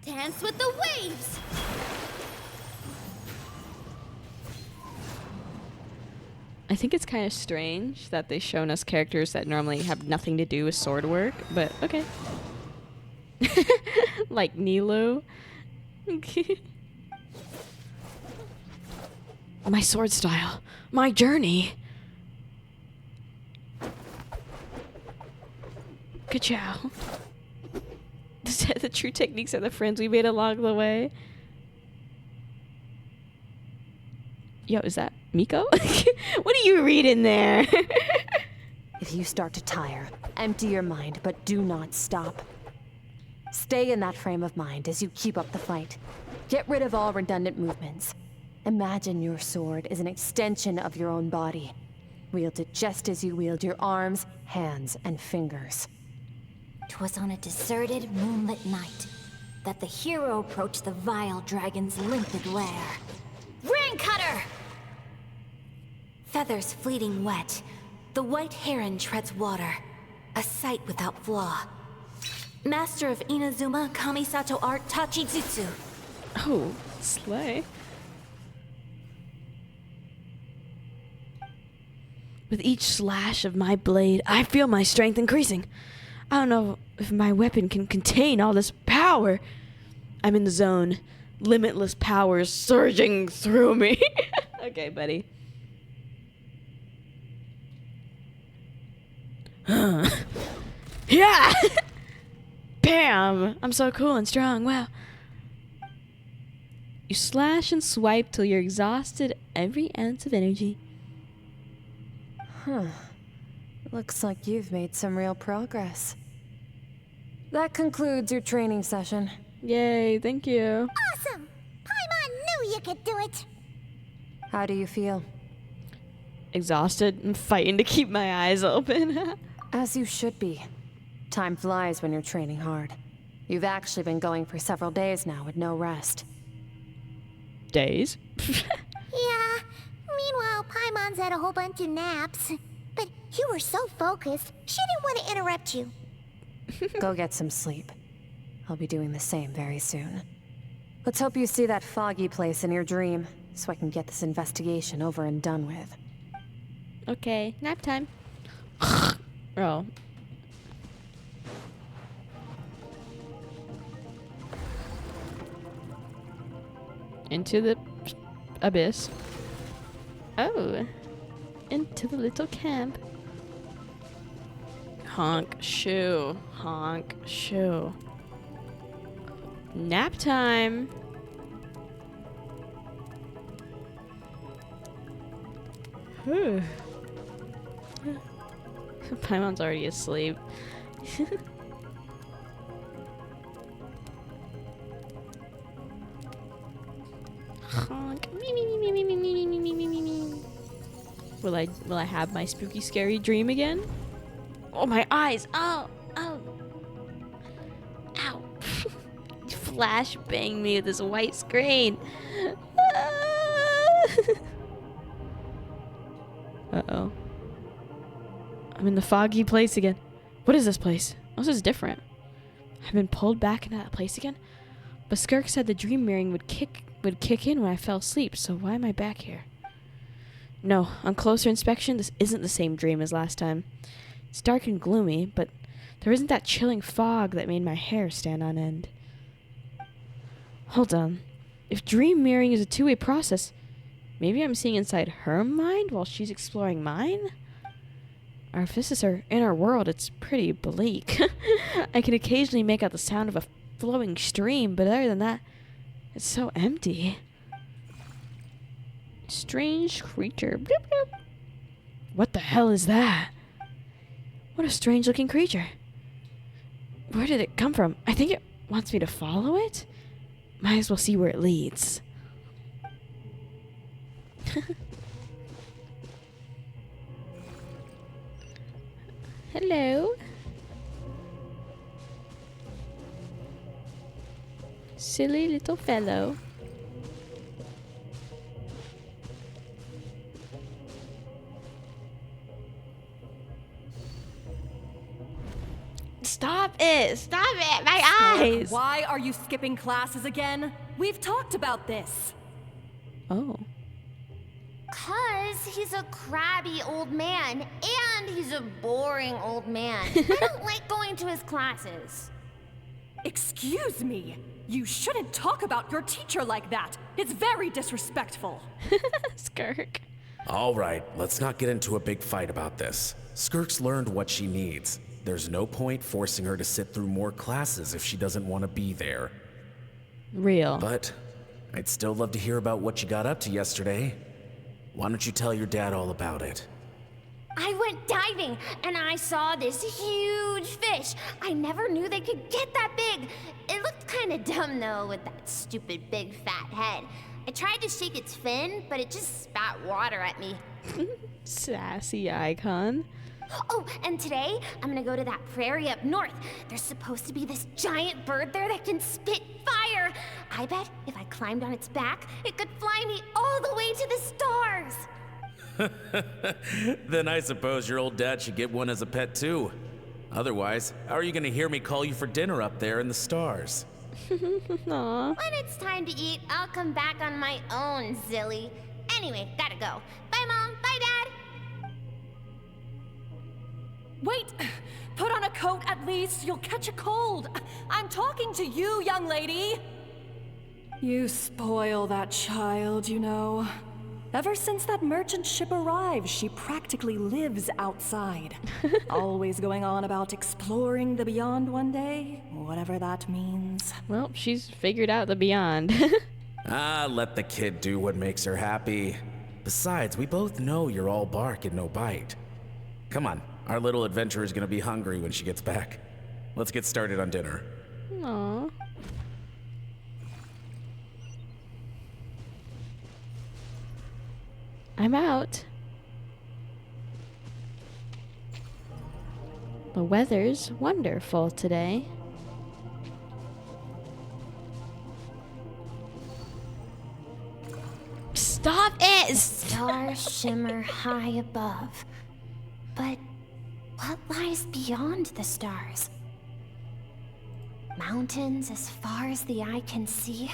Dance with the waves. I think it's kind of strange that they've shown us characters that normally have nothing to do with sword work, but okay. Like Nilo. My sword style. My journey. Good job. The true techniques are the friends we made along the way. Yo, is that Miko? What are you reading there? If you start to tire, empty your mind, but do not stop. Stay in that frame of mind as you keep up the fight. Get rid of all redundant movements. Imagine your sword is an extension of your own body. Wield it just as you wield your arms, hands, and fingers. 'Twas on a deserted, moonlit night that the hero approached the vile dragon's limpid lair. Ring cutter! Feathers fleeting wet, the white heron treads water, a sight without flaw. Master of Inazuma Kamisato art Tachijutsu. Oh, slay. With each slash of my blade, I feel my strength increasing. I don't know if my weapon can contain all this power. I'm in the zone. Limitless powers surging through me. Okay, buddy. Yeah! Bam! I'm so cool and strong. Wow. You slash and swipe till you're exhausted every ounce of energy. Huh. Looks like you've made some real progress. That concludes your training session. Yay, thank you. Awesome! Paimon knew you could do it! How do you feel? Exhausted and fighting to keep my eyes open. As you should be. Time flies when you're training hard. You've actually been going for several days now with no rest. Days? Yeah. Meanwhile, Paimon's had a whole bunch of naps. But you were so focused, she didn't want to interrupt you. Go get some sleep. I'll be doing the same very soon. Let's hope you see that foggy place in your dream, so I can get this investigation over and done with. Okay, nap time. Oh. Into the abyss. Oh. Into the little camp. Honk shoe. Honk shoe. Nap time. Whew. Paimon's already asleep. Honk. Me, me, me, me, me, me, me, me, me, me, me. Will I have my spooky scary dream again? Oh, my eyes. Oh, oh. Ow. Flash bang me with this white screen. Uh-oh. I'm in the foggy place again. What is this place? Oh, this is different. I've been pulled back into that place again? But Skirk said the dream mirroring would kick in when I fell asleep, so why am I back here? No, on closer inspection, this isn't the same dream as last time. It's dark and gloomy, but there isn't that chilling fog that made my hair stand on end. Hold on. If dream mirroring is a two-way process, maybe I'm seeing inside her mind while she's exploring mine? Or if this is her inner world, it's pretty bleak. I can occasionally make out the sound of a flowing stream, but other than that, it's so empty. Strange creature. Bloop, bloop. What the hell is that? What a strange looking creature. Where did it come from? I think it wants me to follow it? Might as well see where it leads. Hello. Silly little fellow. Stop it! Stop it! My eyes! Why are you skipping classes again? We've talked about this. Oh. 'Cause he's a crabby old man, and he's a boring old man. I don't like going to his classes. Excuse me. You shouldn't talk about your teacher like that. It's very disrespectful. Skirk. All right, let's not get into a big fight about this. Skirks learned what she needs. There's no point forcing her to sit through more classes if she doesn't want to be there. Real. But I'd still love to hear about what you got up to yesterday. Why don't you tell your dad all about it? I went diving, and I saw this huge fish. I never knew they could get that big. It looked kind of dumb, though, with that stupid big fat head. I tried to shake its fin, but it just spat water at me. Sassy icon. Oh, and today, I'm gonna go to that prairie up north. There's supposed to be this giant bird there that can spit fire. I bet if I climbed on its back, it could fly me all the way to the stars. Then I suppose your old dad should get one as a pet too. Otherwise, how are you gonna hear me call you for dinner up there in the stars? Aww. When it's time to eat, I'll come back on my own, Zilly. Anyway, gotta go. Bye, Mom. Bye, Dad. Wait! Put on a coat at least. You'll catch a cold. I'm talking to you, young lady. You spoil that child, you know. Ever since that merchant ship arrived, she practically lives outside. Always going on about exploring the beyond one day, whatever that means. Well, she's figured out the beyond. Let the kid do what makes her happy. Besides, we both know you're all bark and no bite. Come on, our little adventurer is gonna be hungry when she gets back. Let's get started on dinner. Aww. I'm out. The weather's wonderful today. Stop it! Stars shimmer high above. But what lies beyond the stars? Mountains as far as the eye can see?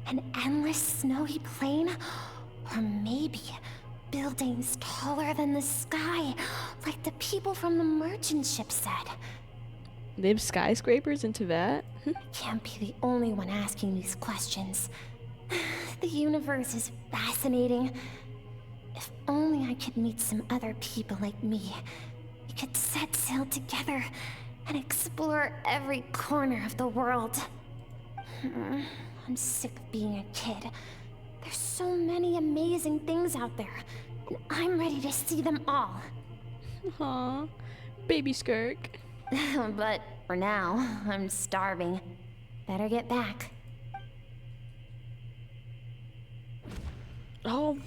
An endless snowy plain? Or maybe buildings taller than the sky, like the people from the merchant ship said. They have skyscrapers in Teyvat? Can't be the only one asking these questions. The universe is fascinating. If only I could meet some other people like me. We could set sail together and explore every corner of the world. I'm sick of being a kid. There's so many amazing things out there, and I'm ready to see them all. Aw, baby Skirk. But for now, I'm starving. Better get back. Oh.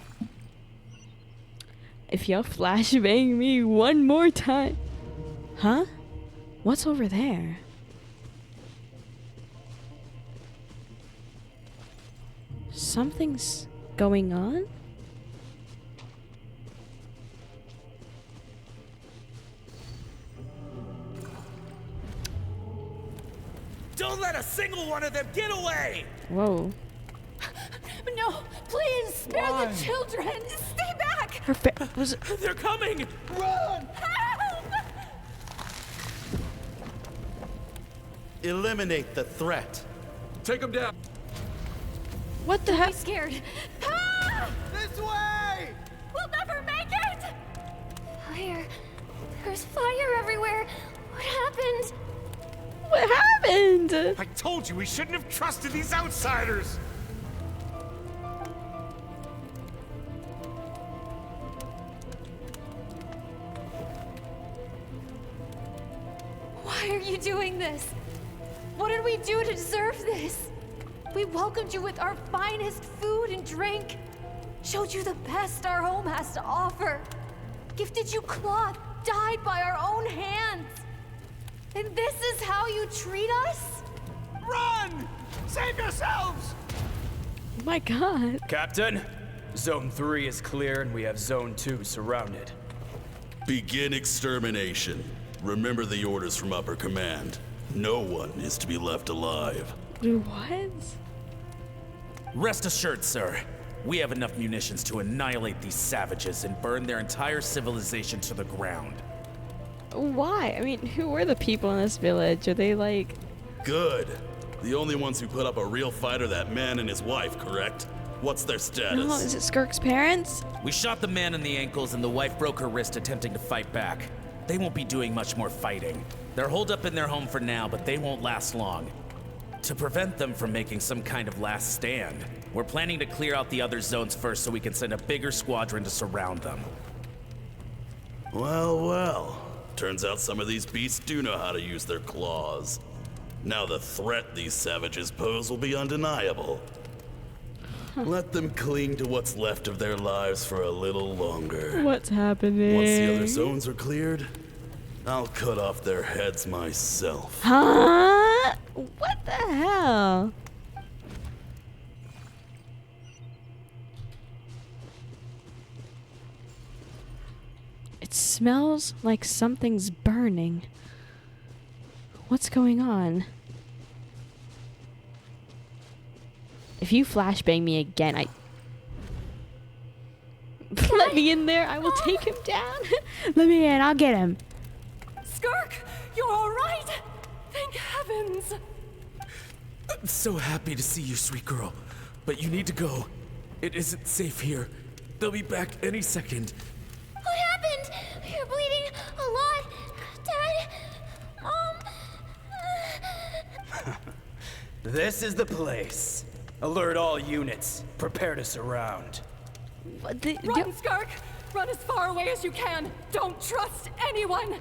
If you'll flashbang me one more time. Huh? What's over there? Something's going on? Don't let a single one of them get away! Whoa. No, please spare Why? the children. Stay back. Her was. They're coming! Run! Eliminate the threat. Take them down. What the heck? I'm scared. Ah! This way! We'll never make it! Fire. There's fire everywhere. What happened? What happened? I told you we shouldn't have trusted these outsiders. Why are you doing this? What did we do to deserve this? We welcomed you with our finest food and drink, showed you the best our home has to offer, gifted you cloth dyed by our own hands. And this is how you treat us? Run! Save yourselves! Oh my god. Captain, Zone 3 is clear and we have Zone 2 surrounded. Begin extermination. Remember the orders from upper command. No one is to be left alive. What? Rest assured, sir. We have enough munitions to annihilate these savages and burn their entire civilization to the ground. Why? I mean, who were the people in this village? Are they like... Good. The only ones who put up a real fight are that man and his wife, correct? What's their status? No, is it Skirks' parents? We shot the man in the ankles and the wife broke her wrist attempting to fight back. They won't be doing much more fighting. They're holed up in their home for now, but they won't last long. To prevent them from making some kind of last stand, we're planning to clear out the other zones first so we can send a bigger squadron to surround them. Well, well. Turns out some of these beasts do know how to use their claws. Now the threat these savages pose will be undeniable. Let them cling to what's left of their lives for a little longer. What's happening? Once the other zones are cleared, I'll cut off their heads myself. Huh? What the hell? It smells like something's burning. What's going on? If you flashbang me again, let me in there. I will take him down. Let me in. I'll get him. Skirk, you're all right? Thank heavens. I'm so happy to see you, sweet girl. But you need to go. It isn't safe here. They'll be back any second. What happened? You're bleeding a lot. Dad? This is the place. Alert all units. Prepare to surround. Run, Skirk! Run as far away as you can. Don't trust anyone.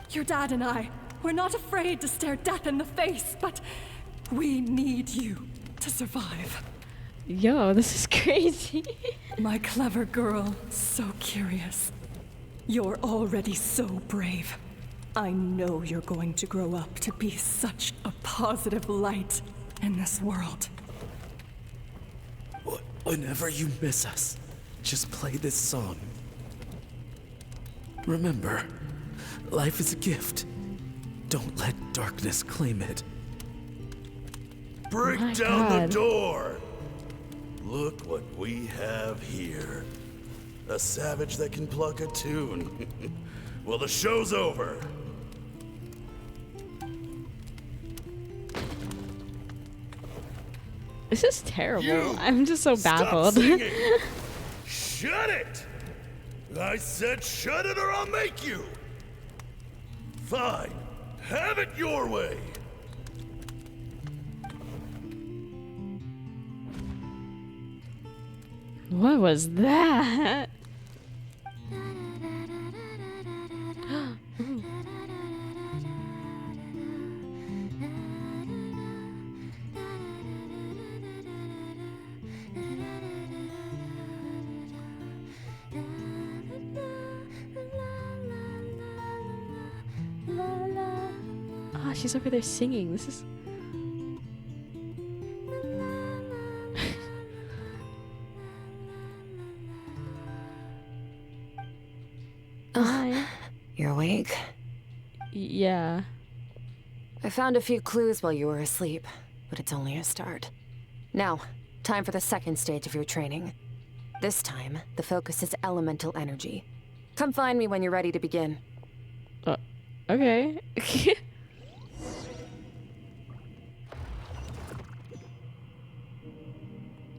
Your dad and I, we're not afraid to stare death in the face, but we need you to survive. Yo, this is crazy. My clever girl, so curious. You're already so brave. I know you're going to grow up to be such a positive light in this world. Whenever you miss us, just play this song. Remember, life is a gift. Don't let darkness claim it. Break down the door! Look what we have here. A savage that can pluck a tune. Well, the show's over. This is terrible. I'm just so baffled. Stop singing. Shut it! I said shut it or I'll make you! Fine. Have it your way. What was that? Oh, she's over there singing. This is... Hi. You're awake? Yeah. I found a few clues while you were asleep, but it's only a start. Now, time for the second stage of your training. This time, the focus is elemental energy. Come find me when you're ready to begin. Okay.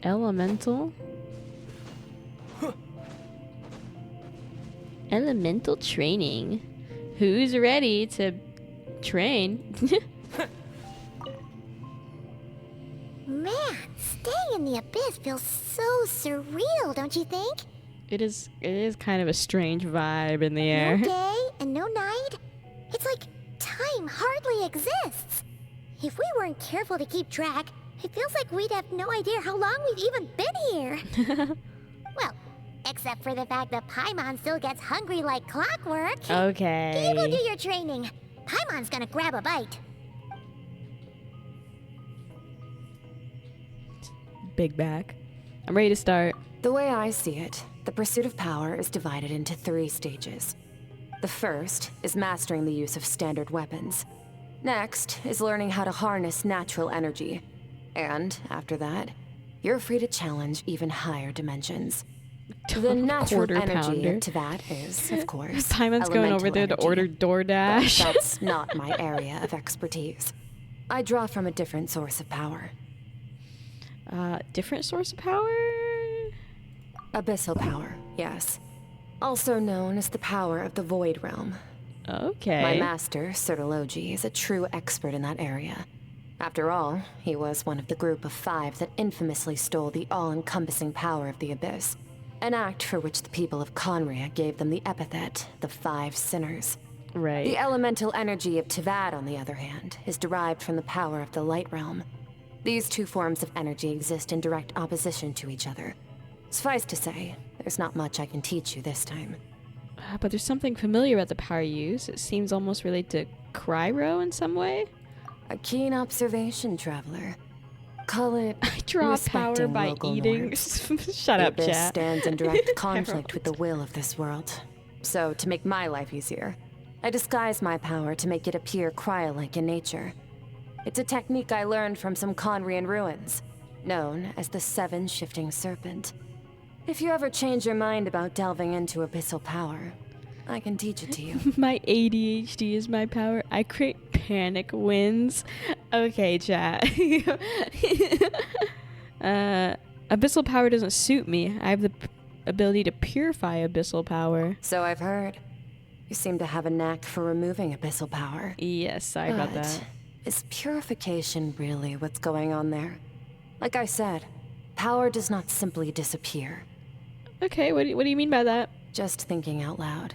Elemental? Elemental training. Who's ready to train? Man, staying in the abyss feels so surreal, don't you think? It is kind of a strange vibe in the air. No day and no night. It's like time hardly exists. If we weren't careful to keep track, it feels like we'd have no idea how long we've even been here. Well, except for the fact that Paimon still gets hungry like clockwork. Okay. You go do your training. Paimon's gonna grab a bite. Big back. I'm ready to start. The way I see it, the pursuit of power is divided into 3 stages. The first is mastering the use of standard weapons. Next is learning how to harness natural energy. And after that, you're free to challenge even higher dimensions. The natural energy of Teyvat is, of course, Paimon's going over there to order DoorDash. But that's not my area of expertise. I draw from a different source of power. Different source of power? Abyssal power, yes. Also known as the power of the Void Realm. Okay. My master, Sertologi, is a true expert in that area. After all, he was one of the group of 5 that infamously stole the all-encompassing power of the Abyss. An act for which the people of Conria gave them the epithet, the 5 Sinners. Right. The elemental energy of Teyvat, on the other hand, is derived from the power of the Light Realm. These 2 forms of energy exist in direct opposition to each other. Suffice to say, there's not much I can teach you this time. But there's something familiar about the power use. It seems almost related to Cryo in some way. A keen observation, traveler. Call it I draw power by eating. Shut up, the Abyss chat. stands in direct conflict with the will of this world. So, to make my life easier, I disguise my power to make it appear cryo-like in nature. It's a technique I learned from some Conrian ruins, known as the 7 Shifting Serpent. If you ever change your mind about delving into abyssal power, I can teach it to you. My ADHD is my power. I create panic winds. Okay, chat. Abyssal power doesn't suit me. I have the ability to purify abyssal power. So I've heard. You seem to have a knack for removing abyssal power. Yes, sorry about that. Is purification really what's going on there? Like I said, power does not simply disappear. Okay, what do you mean by that? Just thinking out loud.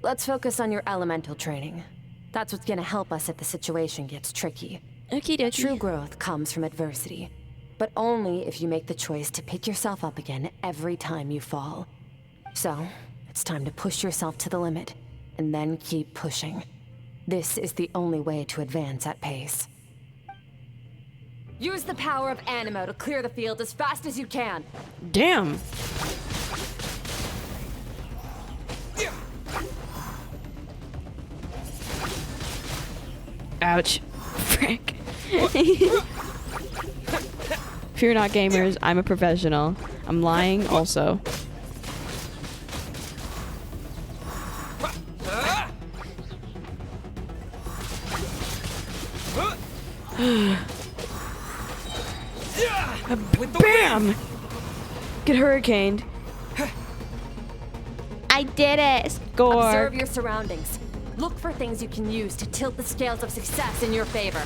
Let's focus on your elemental training. That's what's gonna help us if the situation gets tricky. Okie dokie. True growth comes from adversity, but only if you make the choice to pick yourself up again every time you fall. So, it's time to push yourself to the limit, and then keep pushing. This is the only way to advance at pace. Use the power of Animo to clear the field as fast as you can. Damn. Ouch. Frick. If you're not gamers, I'm a professional. I'm lying also. Bam! Get hurricaned. I did it! Score! Observe your surroundings. Look for things you can use to tilt the scales of success in your favor.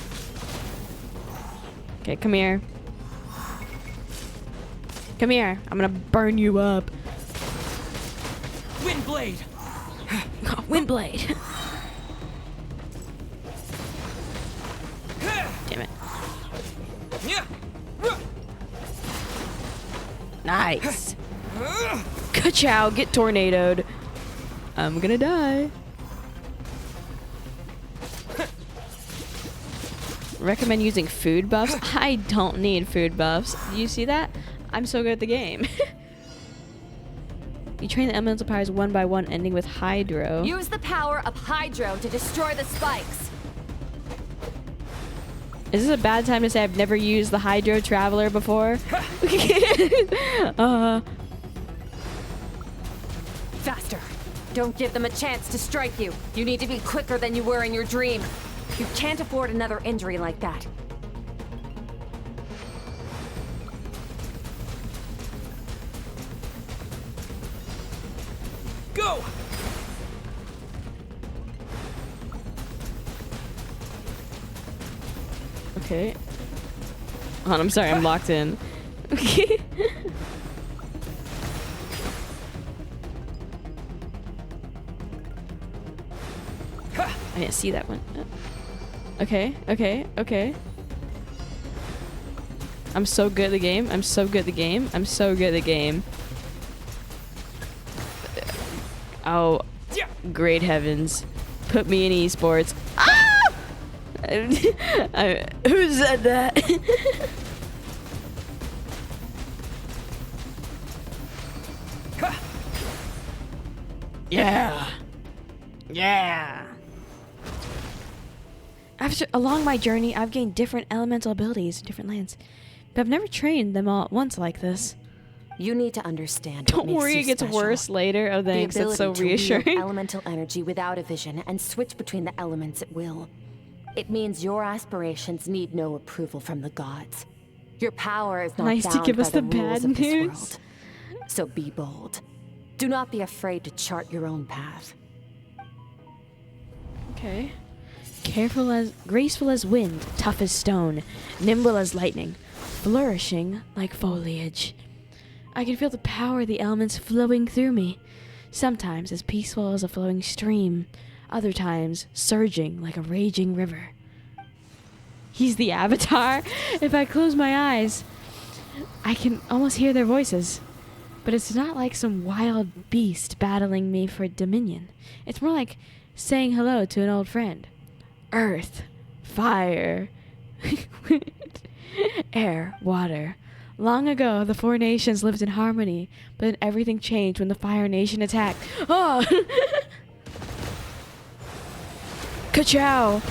Okay, come here. Come here. I'm gonna burn you up. Windblade! Oh, Windblade. Damn it. Nice. Ka-chow, get tornadoed. I'm gonna die. Recommend using food buffs? I don't need food buffs. Do you see that? I'm so good at the game. You train the elemental powers one by one, ending with Hydro. Use the power of Hydro to destroy the spikes. Is this a bad time to say I've never used the Hydro Traveler before? Don't give them a chance to strike you. You need to be quicker than you were in your dream. You can't afford another injury like that. Go! Okay. Hold on, I'm sorry, I'm locked in. Okay. I didn't see that one. Okay, okay, okay. I'm so good at the game. I'm so good at the game. I'm so good at the game. Oh, great heavens. Put me in esports. Ah! Who said that? Yeah. Yeah. Along my journey, I've gained different elemental abilities in different lands, but I've never trained them all at once like this. You need to understand. Don't worry, it gets worse later. Oh, thanks. That's so reassuring. To wield elemental energy without a vision and switch between the elements at will. It means your aspirations need no approval from the gods. Your power is not nice bound to give us by the the rules bad of this news. world. So be bold. Do not be afraid to chart your own path. Okay. Graceful as wind, tough as stone, nimble as lightning, flourishing like foliage. I can feel the power of the elements flowing through me. Sometimes as peaceful as a flowing stream, other times surging like a raging river. He's the avatar. If I close my eyes, I can almost hear their voices. But it's not like some wild beast battling me for dominion. It's more like saying hello to an old friend. Earth, fire, air, water. Long ago, the four nations lived in harmony, but then everything changed when the Fire Nation attacked. Oh! Ka-chow!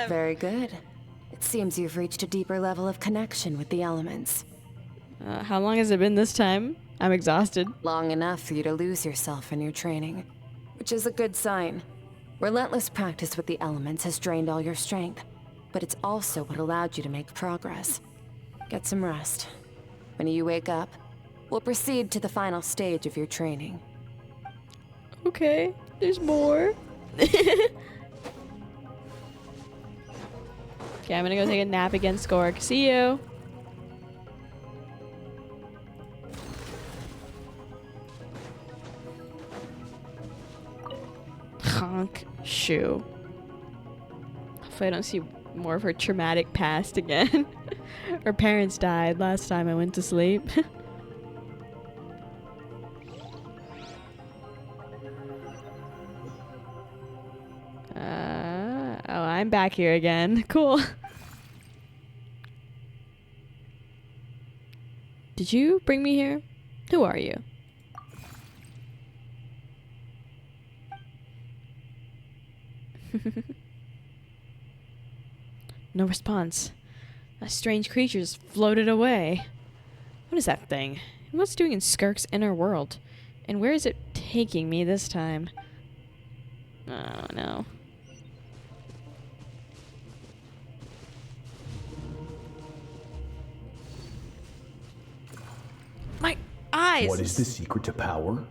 Very good. It seems you've reached a deeper level of connection with the elements. How long has it been this time? I'm exhausted. Long enough for you to lose yourself in your training, which is a good sign. Relentless practice with the elements has drained all your strength, but it's also what allowed you to make progress. Get some rest. When you wake up, we'll proceed to the final stage of your training. Okay, there's more. Okay, I'm gonna go take a nap again, Skirk. See you. Honk shoe. Hopefully I don't see more of her traumatic past again. Her parents died last time I went to sleep. Oh, I'm back here again. Cool. Did you bring me here? Who are you? No response. That strange creature's floated away. What is that thing? What's it doing in Skirk's inner world? And where is it taking me this time? Oh no. My eyes! What is the secret to power?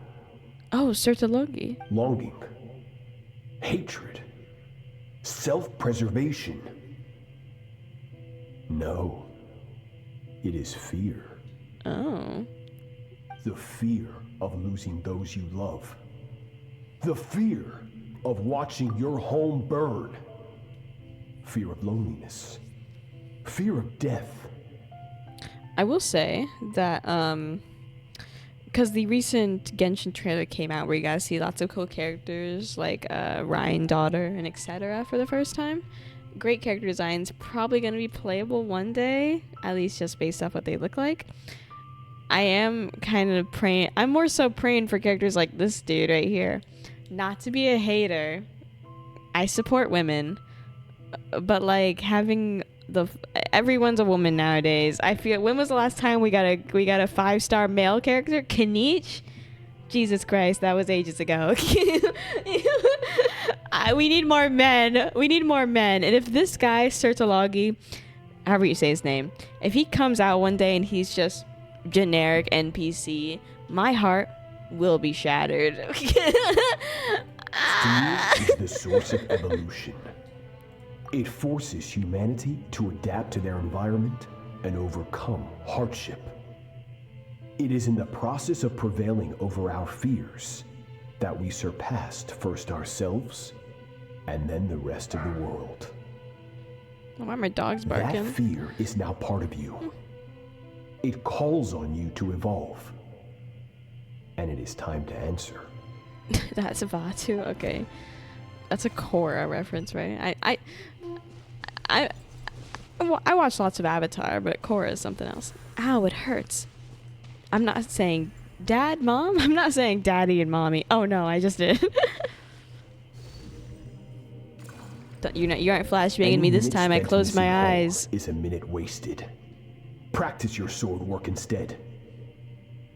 Oh, Sertologi. Longing. Hatred. Self-preservation. No. It is fear. Oh. The fear of losing those you love. The fear of watching your home burn. Fear of loneliness. Fear of death. I will say that, because the recent Genshin trailer came out where you guys see lots of cool characters like Ryan daughter and etc. for the first time. Great character designs, probably going to be playable one day, at least just based off what they look like. I am kind of praying, I'm more so praying for characters like this dude right here. Not to be a hater, I support women, but like having everyone's a woman nowadays. I feel, when was the last time we got a 5-star male character? Kanich? Jesus Christ, that was ages ago. We need more men. We need more men. And if this guy, Sertologi, however you say his name, if he comes out one day and he's just generic NPC, my heart will be shattered. Fear is the source of evolution. It forces humanity to adapt to their environment and overcome hardship. It is in the process of prevailing over our fears that we surpassed first ourselves and then the rest of the world. Why are my dogs barking? That fear is now part of you. It calls on you to evolve. And it is time to answer. That's a Vaatu, okay. That's a Korra reference, right? I watch lots of Avatar, but Korra is something else. Ow, it hurts. I'm not saying dad, mom. I'm not saying daddy and mommy. Oh no, I just did. You aren't flashbanging me this time. I closed my eyes. Is a minute wasted. Practice your sword work instead.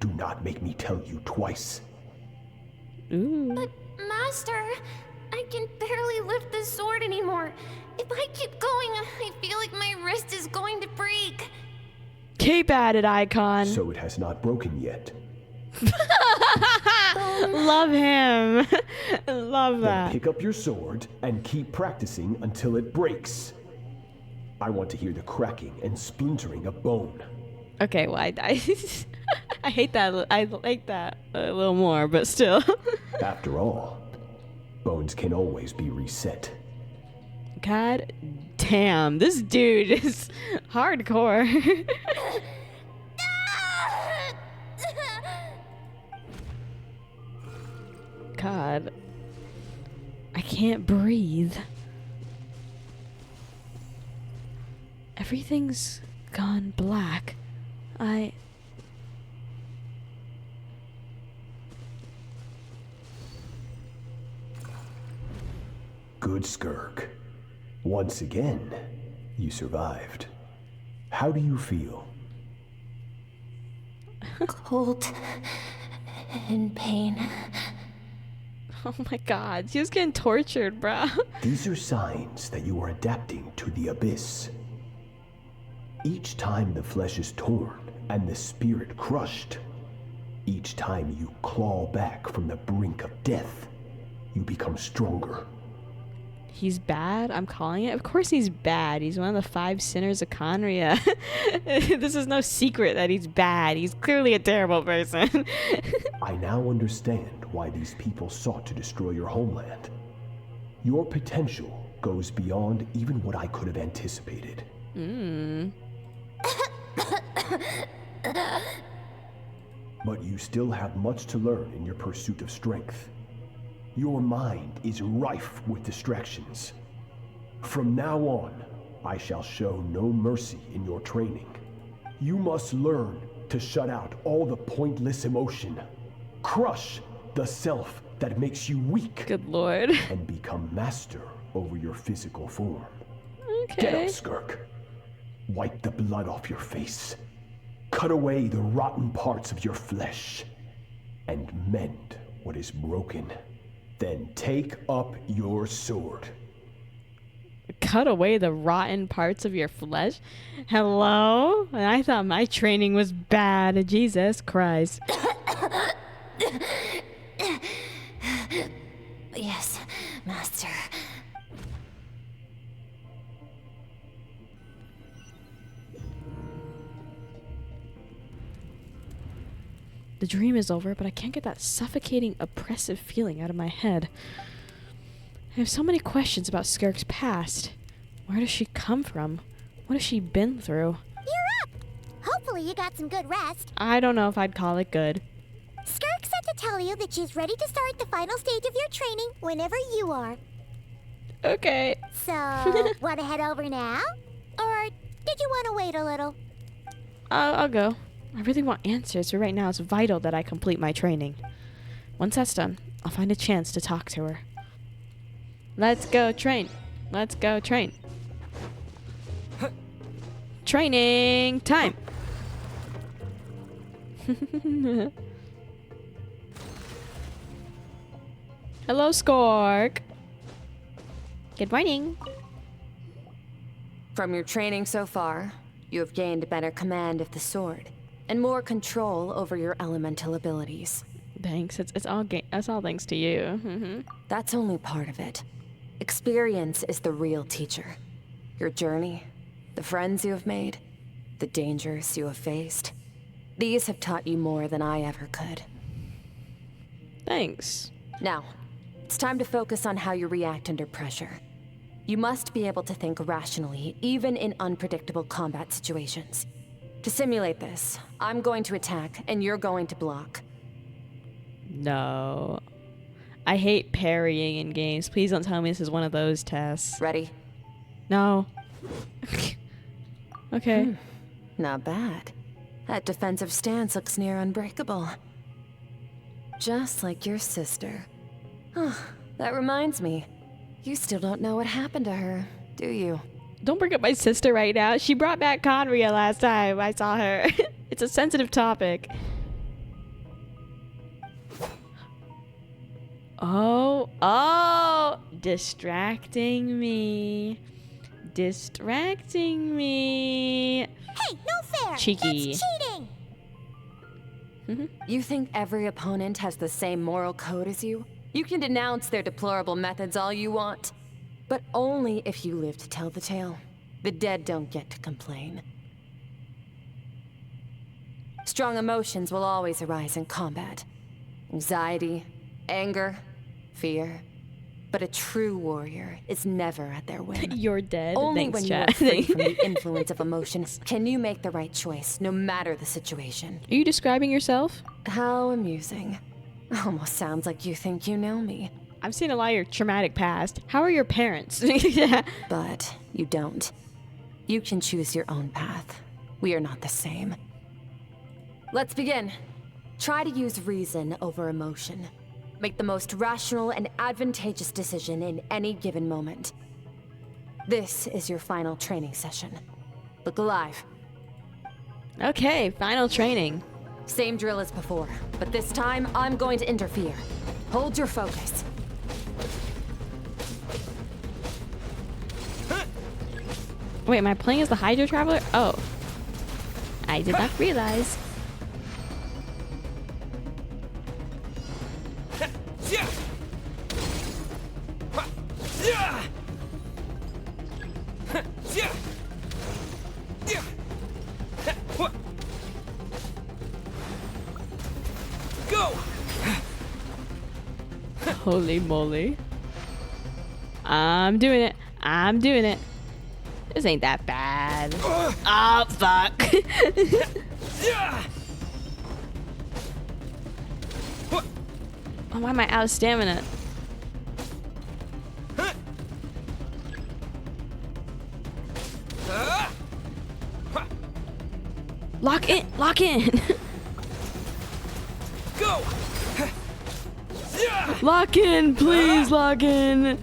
Do not make me tell you twice. Ooh. But, Master, I can barely lift the sword anymore. If I keep going, I feel like my wrist is going to break. Keep at it, Icon. So it has not broken yet. Love him. Love that. Then pick up your sword and keep practicing until it breaks. I want to hear the cracking and splintering of bone. Okay, well, I hate that. I like that a little more, but still. After all, bones can always be reset. God damn, this dude is hardcore. God, I can't breathe. Everything's gone black. Good, Skirk. Once again, you survived. How do you feel? Cold and pain. Oh my god, she was getting tortured, bruh. These are signs that you are adapting to the abyss. Each time the flesh is torn and the spirit crushed, each time you claw back from the brink of death, you become stronger. He's bad? I'm calling it? Of course he's bad. He's one of the 5 sinners of Conria. This is no secret that he's bad. He's clearly a terrible person. I now understand why these people sought to destroy your homeland. Your potential goes beyond even what I could have anticipated. But you still have much to learn in your pursuit of strength. Your mind is rife with distractions. From now on, I shall show no mercy in your training. You must learn to shut out all the pointless emotion. Crush the self that makes you weak. Good lord. And become master over your physical form. Okay. Get up, Skirk. Wipe the blood off your face. Cut away the rotten parts of your flesh. And mend what is broken. Then take up your sword. Cut away the rotten parts of your flesh? Hello? And I thought my training was bad. Jesus Christ. Yes, Master. The dream is over, but I can't get that suffocating, oppressive feeling out of my head. I have so many questions about Skirk's past. Where does she come from? What has she been through? You're up! Hopefully you got some good rest. I don't know if I'd call it good. Skirk said to tell you that she's ready to start the final stage of your training whenever you are. Okay. So, want to head over now? Or did you want to wait a little? I'll go. I really want answers, so right now it's vital that I complete my training. Once that's done, I'll find a chance to talk to her. Let's go train. Let's go train. Training time. Hello, Skirk. Good morning. From your training so far, you have gained better command of the sword and more control over your elemental abilities. Thanks. It's all thanks to you. That's only part of it. Experience is the real teacher. Your journey, the friends you have made, the dangers you have faced. These have taught you more than I ever could. Thanks. Now, it's time to focus on how you react under pressure. You must be able to think rationally, even in unpredictable combat situations. To simulate this, I'm going to attack, and you're going to block. No. I hate parrying in games. Please don't tell me this is one of those tests. Ready? No. Okay. Not bad. That defensive stance looks near unbreakable. Just like your sister. Oh, that reminds me. You still don't know what happened to her, do you? Don't bring up my sister right now. She brought back Conria last time I saw her. It's a sensitive topic. Oh, distracting me. Distracting me. Hey, no fair. Cheeky. That's cheating. You think every opponent has the same moral code as you? You can denounce their deplorable methods all you want, but only if you live to tell the tale. The dead don't get to complain. Strong emotions will always arise in combat. Anxiety, anger, fear. But a true warrior is never at their whim. You're dead. Only Thanks, when chat. you are free from the influence of emotions can you make the right choice, no matter the situation. Are you describing yourself? How amusing. Almost sounds like you think you know me. I've seen a lot of your traumatic past. How are your parents? But you don't. You can choose your own path. We are not the same. Let's begin. Try to use reason over emotion. Make the most rational and advantageous decision in any given moment. This is your final training session. Look alive. Okay, final training. Same drill as before, but this time I'm going to interfere. Hold your focus. Wait, am I playing as the Hydro Traveler? Oh. I did not realize. Go! Holy moly. I'm doing it. I'm doing it. This ain't that bad. Oh, fuck. Oh, why am I out of stamina? Lock in. Lock in. Go! Lock in, please. Lock in.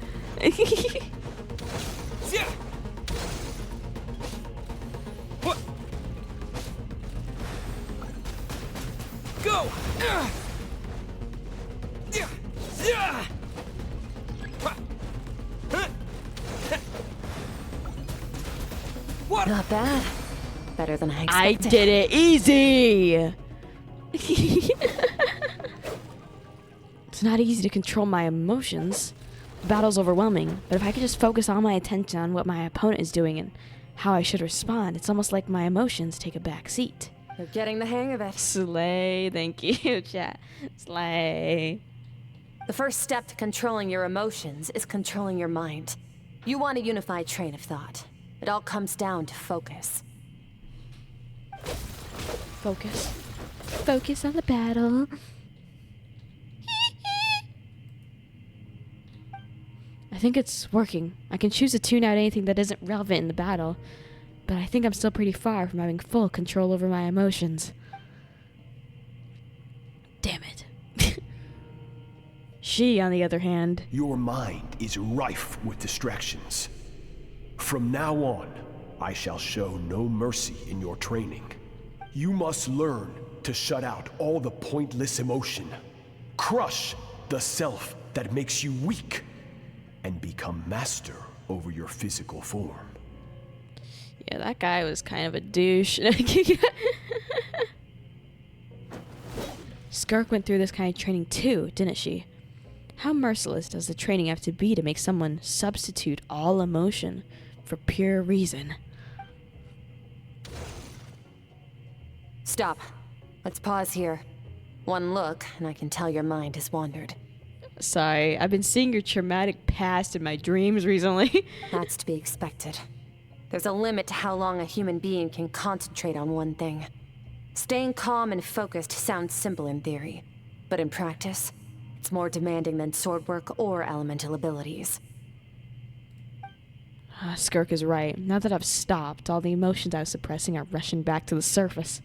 Go! What? Not bad. Better than I expected. I did it easy. It's not easy to control my emotions. The battle's overwhelming, but if I could just focus all my attention on what my opponent is doing and how I should respond, it's almost like my emotions take a back seat. You're getting the hang of it. Slay, thank you, chat. Slay. The first step to controlling your emotions is controlling your mind. You want a unified train of thought. It all comes down to focus. Focus. Focus on the battle. I think it's working. I can choose to tune out anything that isn't relevant in the battle, but I think I'm still pretty far from having full control over my emotions. Damn it. She, on the other hand... Your mind is rife with distractions. From now on, I shall show no mercy in your training. You must learn to shut out all the pointless emotion. Crush the self that makes you weak and become master over your physical form. Yeah, that guy was kind of a douche. Skirk went through this kind of training too, didn't she? How merciless does the training have to be to make someone substitute all emotion for pure reason? Stop. Let's pause here. One look, and I can tell your mind has wandered. Sorry, I've been seeing your traumatic past in my dreams recently. That's to be expected. There's a limit to how long a human being can concentrate on one thing. Staying calm and focused sounds simple in theory, but in practice, it's more demanding than sword work or elemental abilities. Skirk is right. Now that I've stopped, all the emotions I was suppressing are rushing back to the surface.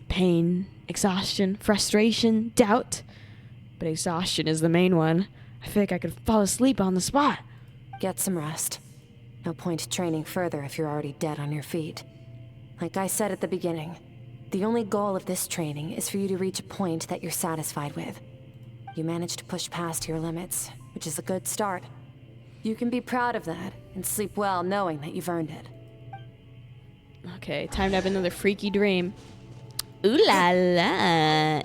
Pain, exhaustion, frustration, doubt. But exhaustion is the main one. I feel like I could fall asleep on the spot. Get some rest. No point training further if you're already dead on your feet. Like I said at the beginning, the only goal of this training is for you to reach a point that you're satisfied with. You managed to push past your limits, which is a good start. You can be proud of that and sleep well knowing that you've earned it. Okay, time to have another freaky dream. Ooh la la.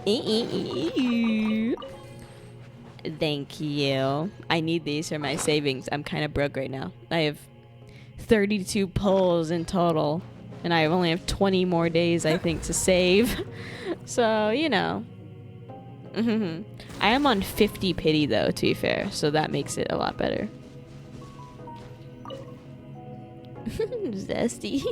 Thank you. I need these for my savings. I'm kind of broke right now. I have 32 pulls in total, and I only have 20 more days, I think, to save. So, you know. I am on 50 pity, though, to be fair, so that makes it a lot better. Zesty.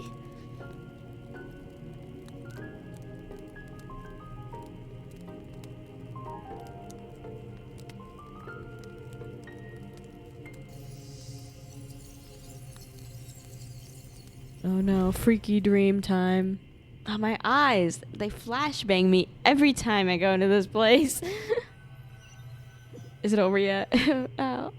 Oh no, freaky dream time. Oh, my eyes, they flashbang me every time I go into this place. Is it over yet? Ow.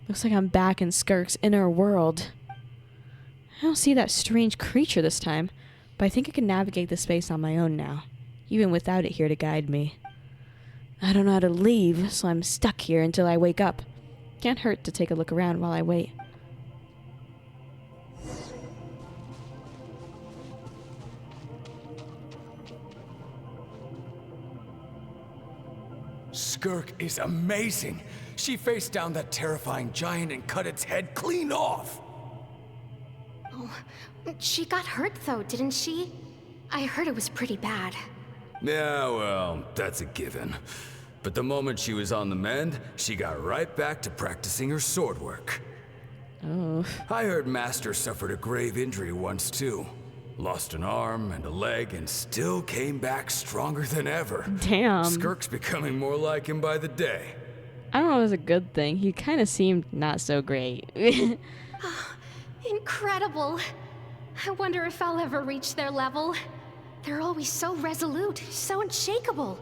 Looks like I'm back in Skirk's inner world. I don't see that strange creature this time, but I think I can navigate the space on my own now, even without it here to guide me. I don't know how to leave, so I'm stuck here until I wake up. Can't hurt to take a look around while I wait. Skirk is amazing. She faced down that terrifying giant and cut its head clean off. Oh, she got hurt though, didn't she? I heard it was pretty bad. Yeah, well, that's a given. But the moment she was on the mend, she got right back to practicing her sword work. Oh. I heard Master suffered a grave injury once too. Lost an arm and a leg and still came back stronger than ever. Damn. Skirk's becoming more like him by the day. I don't know if it was a good thing. He kind of seemed not so great. Incredible. I wonder if I'll ever reach their level. They're always so resolute, so unshakable.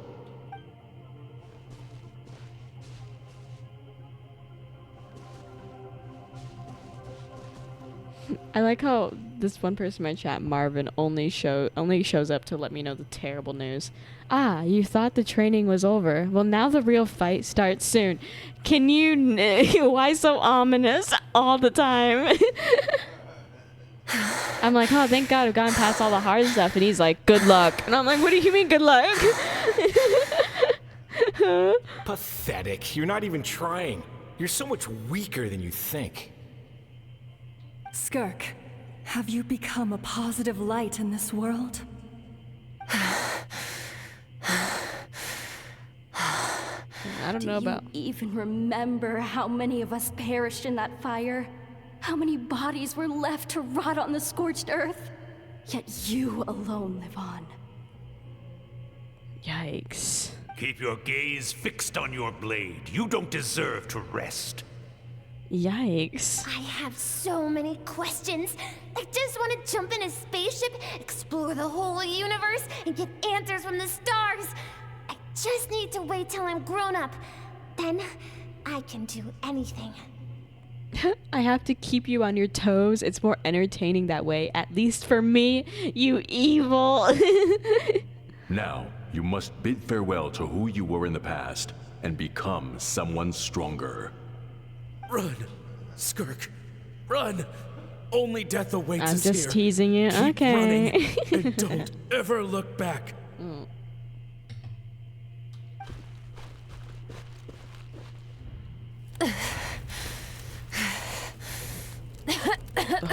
I like how this one person in my chat, Marvin, only shows up to let me know the terrible news. Ah, you thought the training was over. Well, now the real fight starts soon. Can you... Why so ominous all the time? I'm like, oh, thank God I've gotten past all the hard stuff. And he's like, good luck. And I'm like, what do you mean good luck? Pathetic. You're not even trying. You're so much weaker than you think. Skirk, have you become a positive light in this world? I don't know about... Do you even remember how many of us perished in that fire? How many bodies were left to rot on the scorched earth? Yet you alone live on. Yikes. Keep your gaze fixed on your blade. You don't deserve to rest. Yikes. I have so many questions. I just want to jump in a spaceship, explore the whole universe, and get answers from the stars. I just need to wait till I'm grown up. Then I can do anything. I have to keep you on your toes. It's more entertaining that way, at least for me, you evil. Now, You must bid farewell to who you were in the past and become someone stronger. Run, Skirk, run! Only death awaits us here. I'm just teasing you. Keep Okay. running and don't ever look back.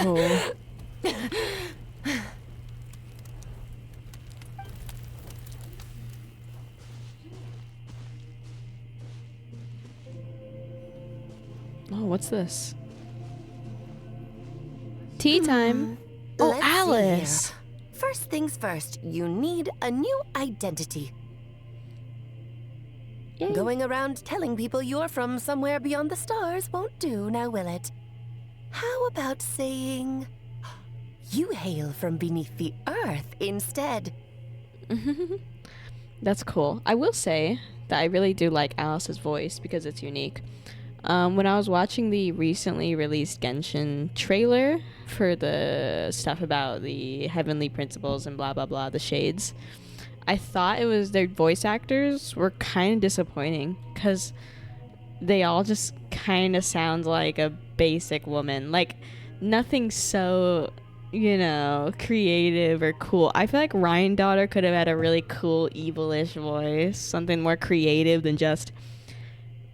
Oh. Oh, what's this? Tea time. Oh, Let's see Alice. here. First things first, you need a new identity. Going around telling people you're from somewhere beyond the stars won't do, now will it? How about saying you hail from beneath the earth instead? That's cool. I will say that I really do like Alice's voice because it's unique. When I was watching the recently released Genshin trailer for the stuff about the heavenly principles and blah blah blah, the shades, I thought it was their voice actors were kind of disappointing because they all just kind of sound like a basic woman. Like nothing so, you know, creative or cool. I feel like Ryan Daughter could have had a really cool evilish voice, something more creative than just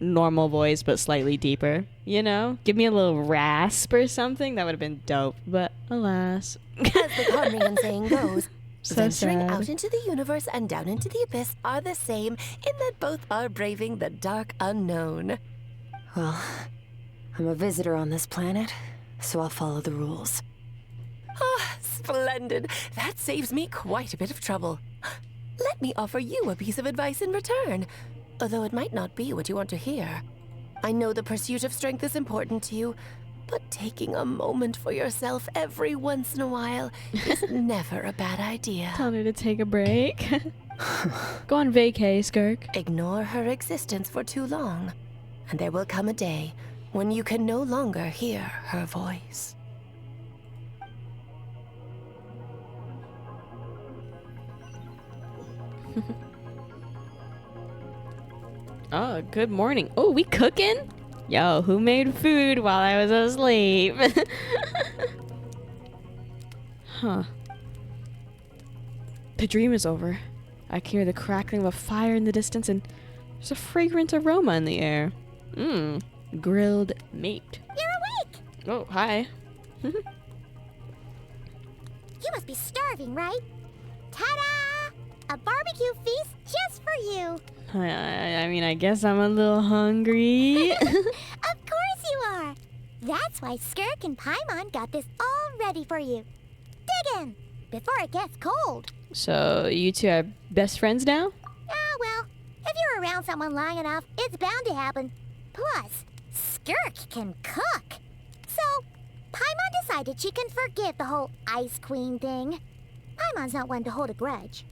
normal voice but slightly deeper, you know? Give me a little rasp or something, that would have been dope, but alas. As the Conrian saying goes, So venturing sad. out into the universe and down into the abyss are the same in that both are braving the dark unknown. Well, I'm a visitor on this planet, so I'll follow the rules. Ah, splendid. That saves me quite a bit of trouble. Let me offer you a piece of advice in return, although it might not be what you want to hear. I know the pursuit of strength is important to you, but taking a moment for yourself every once in a while is never a bad idea. Tell her to take a break. Go on vacay, Skirk. Ignore her existence for too long, and there will come a day when you can no longer hear her voice. Oh, good morning. Oh, we cooking? Yo, who made food while I was asleep? Huh. The dream is over. I can hear the crackling of a fire in the distance and there's a fragrant aroma in the air. Mmm, grilled meat. You're awake! Oh, hi. You must be starving, right? Ta-da! A barbecue feast just for you. I mean, I guess I'm a little hungry. Of course you are. That's why Skirk and Paimon got this all ready for you. Dig in before it gets cold. So, you two are best friends now? Ah, well, if you're around someone long enough, it's bound to happen. Plus, Skirk can cook. So, Paimon decided she can forgive the whole Ice Queen thing. Paimon's not one to hold a grudge.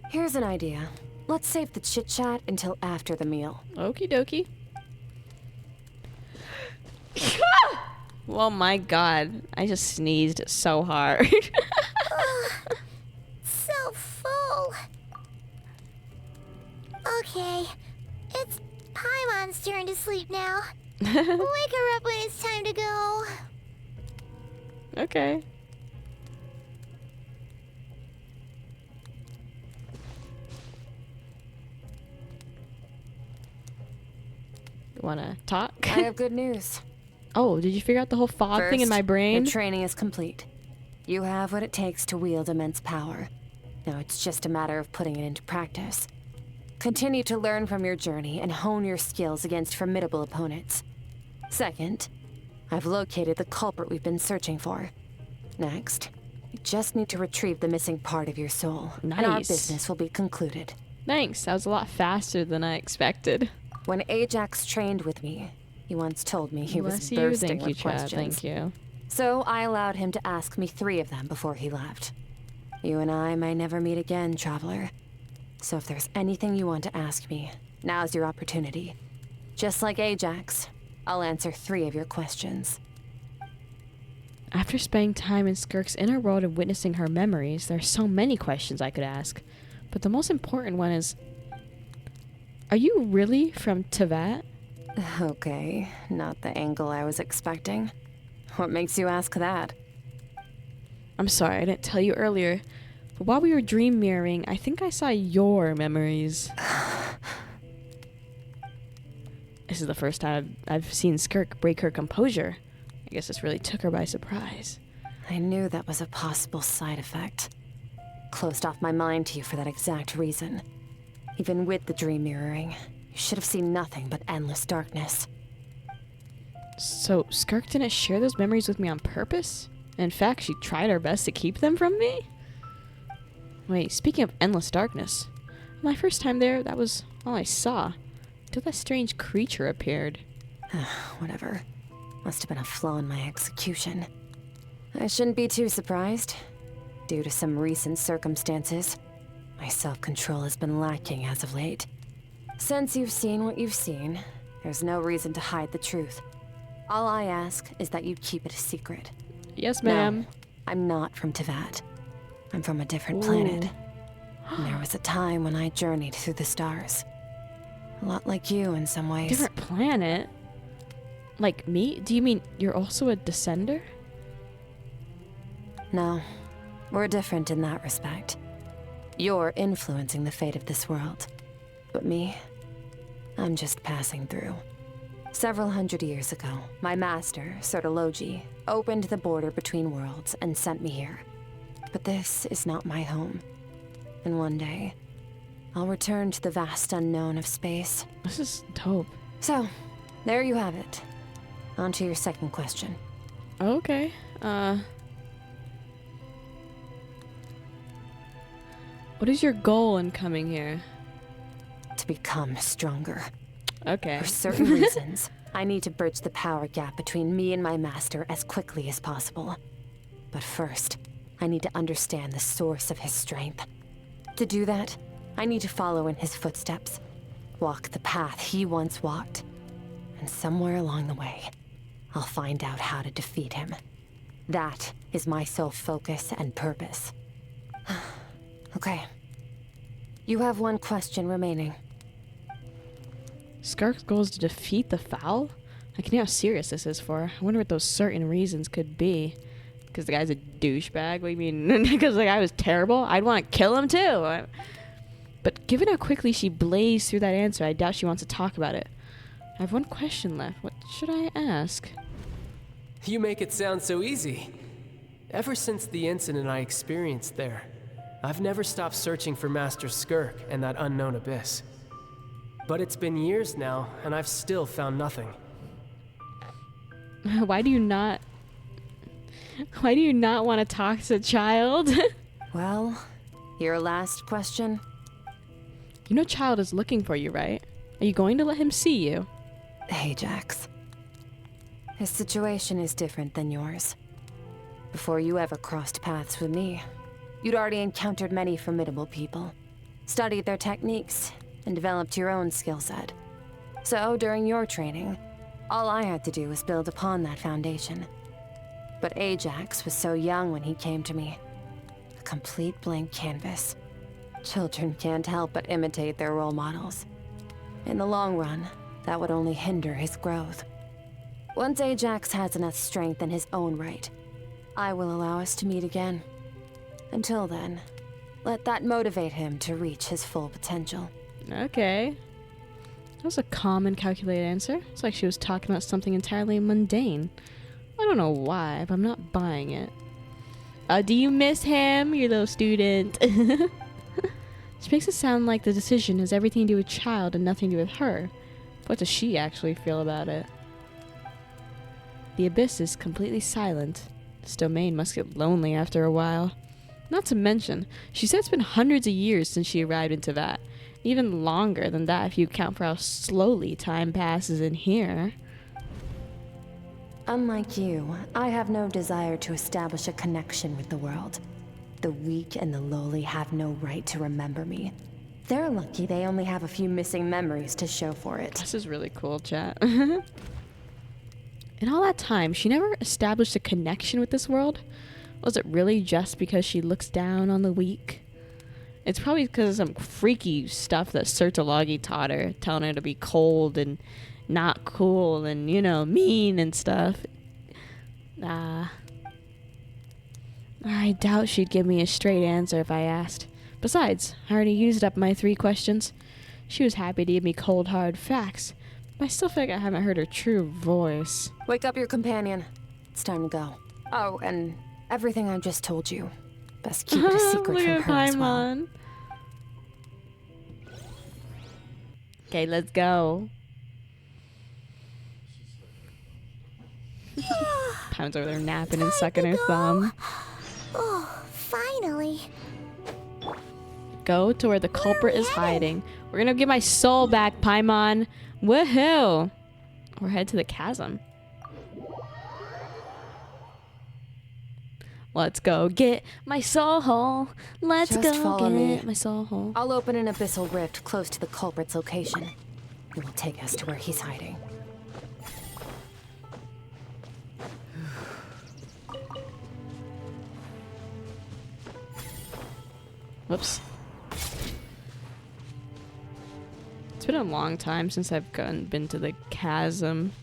Here's an idea. Let's save the chit-chat until after the meal. Okie dokie. Oh my god. I just sneezed so hard. So full. Okay, it's Paimon's turn to sleep now. Wake her up when it's time to go. Okay. Wanna talk? I have good news. Oh, did you figure out the whole fog thing in my brain? Your training is complete. You have what it takes to wield immense power. Now it's just a matter of putting it into practice. Continue to learn from your journey and hone your skills against formidable opponents. Second, I've located the culprit we've been searching for. Next, you just need to retrieve the missing part of your soul. Nice. And our business will be concluded. Thanks, that was a lot faster than I expected. When Ajax trained with me, he once told me he was Bless you. bursting Thank you, with Chad. questions. Thank you. So I allowed him to ask me 3 of them before he left. You and I may never meet again, traveler. So if there's anything you want to ask me, now's your opportunity. Just like Ajax, I'll answer 3 of your questions. After spending time in Skirk's inner world and witnessing her memories, there are so many questions I could ask. But the most important one is, are you really from Teyvat? Okay, not the angle I was expecting. What makes you ask that? I'm sorry, I didn't tell you earlier, but while we were dream mirroring, I think I saw your memories. This is the first time I've seen Skirk break her composure. I guess this really took her by surprise. I knew that was a possible side effect. Closed off my mind to you for that exact reason. Even with the dream mirroring, you should have seen nothing but endless darkness. So, Skirk didn't share those memories with me on purpose? In fact, she tried her best to keep them from me? Wait, speaking of endless darkness, my first time there, that was all I saw. Until that strange creature appeared. Whatever. Must have been a flaw in my execution. I shouldn't be too surprised. Due to some recent circumstances, my self-control has been lacking as of late. Since you've seen what you've seen, there's no reason to hide the truth. All I ask is that you keep it a secret. Yes, ma'am. No, I'm not from Teyvat. I'm from a different planet. And there was a time when I journeyed through the stars. A lot like you in some ways. Different planet? Like me? Do you mean you're also a descender? No, we're different in that respect. You're influencing the fate of this world. But me, I'm just passing through. Several hundred years ago, my master, Sertologi, opened the border between worlds and sent me here. But this is not my home. And one day, I'll return to the vast unknown of space. This is dope. So, there you have it. On to your second question. Okay. What is your goal in coming here? To become stronger. Okay. For certain reasons, I need to bridge the power gap between me and my master as quickly as possible. But first, I need to understand the source of his strength. To do that, I need to follow in his footsteps, walk the path he once walked, and somewhere along the way, I'll find out how to defeat him. That is my sole focus and purpose. Okay. You have one question remaining. Skirk's goal is to defeat the foul? I can hear how serious this is for. I wonder what those certain reasons could be. Because the guy's a douchebag? What do you mean? Because the guy was terrible? I'd want to kill him too. But given how quickly she blazed through that answer, I doubt she wants to talk about it. I have one question left. What should I ask? You make it sound so easy. Ever since the incident I experienced there, I've never stopped searching for Master Skirk and that unknown abyss. But it's been years now, and I've still found nothing. Why do you not want to talk to a child? Well, your last question? You know Child is looking for you, right? Are you going to let him see you? Ajax. His situation is different than yours. Before you ever crossed paths with me, you'd already encountered many formidable people, studied their techniques, and developed your own skill set. So, during your training, all I had to do was build upon that foundation. But Ajax was so young when he came to me. A complete blank canvas. Children can't help but imitate their role models. In the long run, that would only hinder his growth. Once Ajax has enough strength in his own right, I will allow us to meet again. Until then, let that motivate him to reach his full potential. Okay. That was a calm and calculated answer. It's like she was talking about something entirely mundane. I don't know why, but I'm not buying it. Do you miss him, your little student? She makes it sound like the decision has everything to do with Child and nothing to do with her. What does she actually feel about it? The abyss is completely silent. This domain must get lonely after a while. Not to mention, she said it's been hundreds of years since she arrived in Teyvat. Even longer than that if you account for how slowly time passes in here. Unlike you, I have no desire to establish a connection with the world. The weak and the lowly have no right to remember me. They're lucky they only have a few missing memories to show for it. This is really cool, chat. In all that time, she never established a connection with this world? Was it really just because she looks down on the weak? It's probably because of some freaky stuff that Sertologi taught her, telling her to be cold and not cool and, you know, mean and stuff. I doubt she'd give me a straight answer if I asked. Besides, I already used up my 3 questions. She was happy to give me cold, hard facts, but I still feel like I haven't heard her true voice. Wake up your companion. It's time to go. Oh, and everything I just told you. Best keep it a secret from her as well. Okay, let's go. Paimon's over there napping and sucking her thumb. Oh, finally. Go to where the culprit is hiding. We're gonna get my soul back, Paimon. Woohoo! We're headed to the chasm. Let's go get my soul hole. Let's Just go follow get me. my soul hole. I'll open an abyssal rift close to the culprit's location. It will take us to where he's hiding. Whoops. It's been a long time since I've been to the chasm.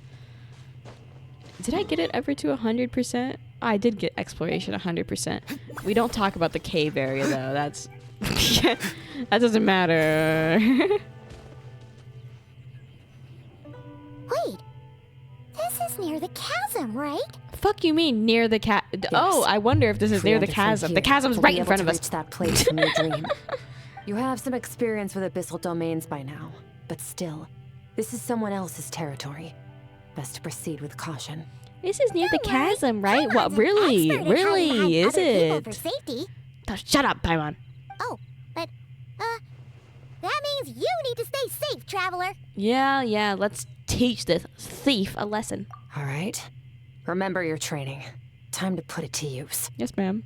Did I get it ever to 100%? I did get exploration 100%. We don't talk about the cave area though. That's that doesn't matter. Wait, this is near the chasm, right? Fuck you mean near the cat? Yes. Oh, I wonder if this is near the chasm. The chasm's right in front of us. Reach that place from your dream. You have some experience with abyssal domains by now, but still, this is someone else's territory. Best to proceed with caution. This is near the chasm, right? What, really? Really? Is it? For safety. Shut up, Paimon. Oh, but, that means you need to stay safe, traveler. Yeah, let's teach this thief a lesson. All right. Remember your training. Time to put it to use. Yes, ma'am.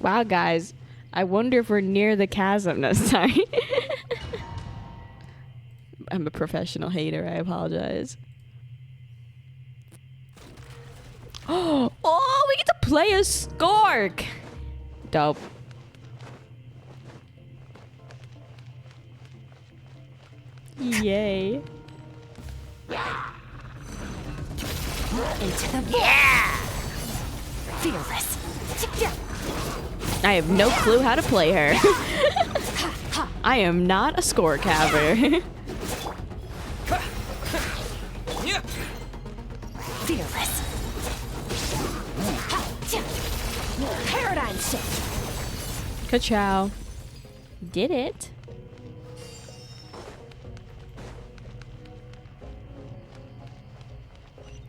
Wow, guys. I wonder if we're near the chasm. No, sorry. I'm a professional hater. I apologize. Oh, we get to play a Skirk. Dope. Yay. Into the FeatherLes. I have no clue how to play her. I am not a score caver. FeatherLes. Paradigm shift. Ka-chow. Did it.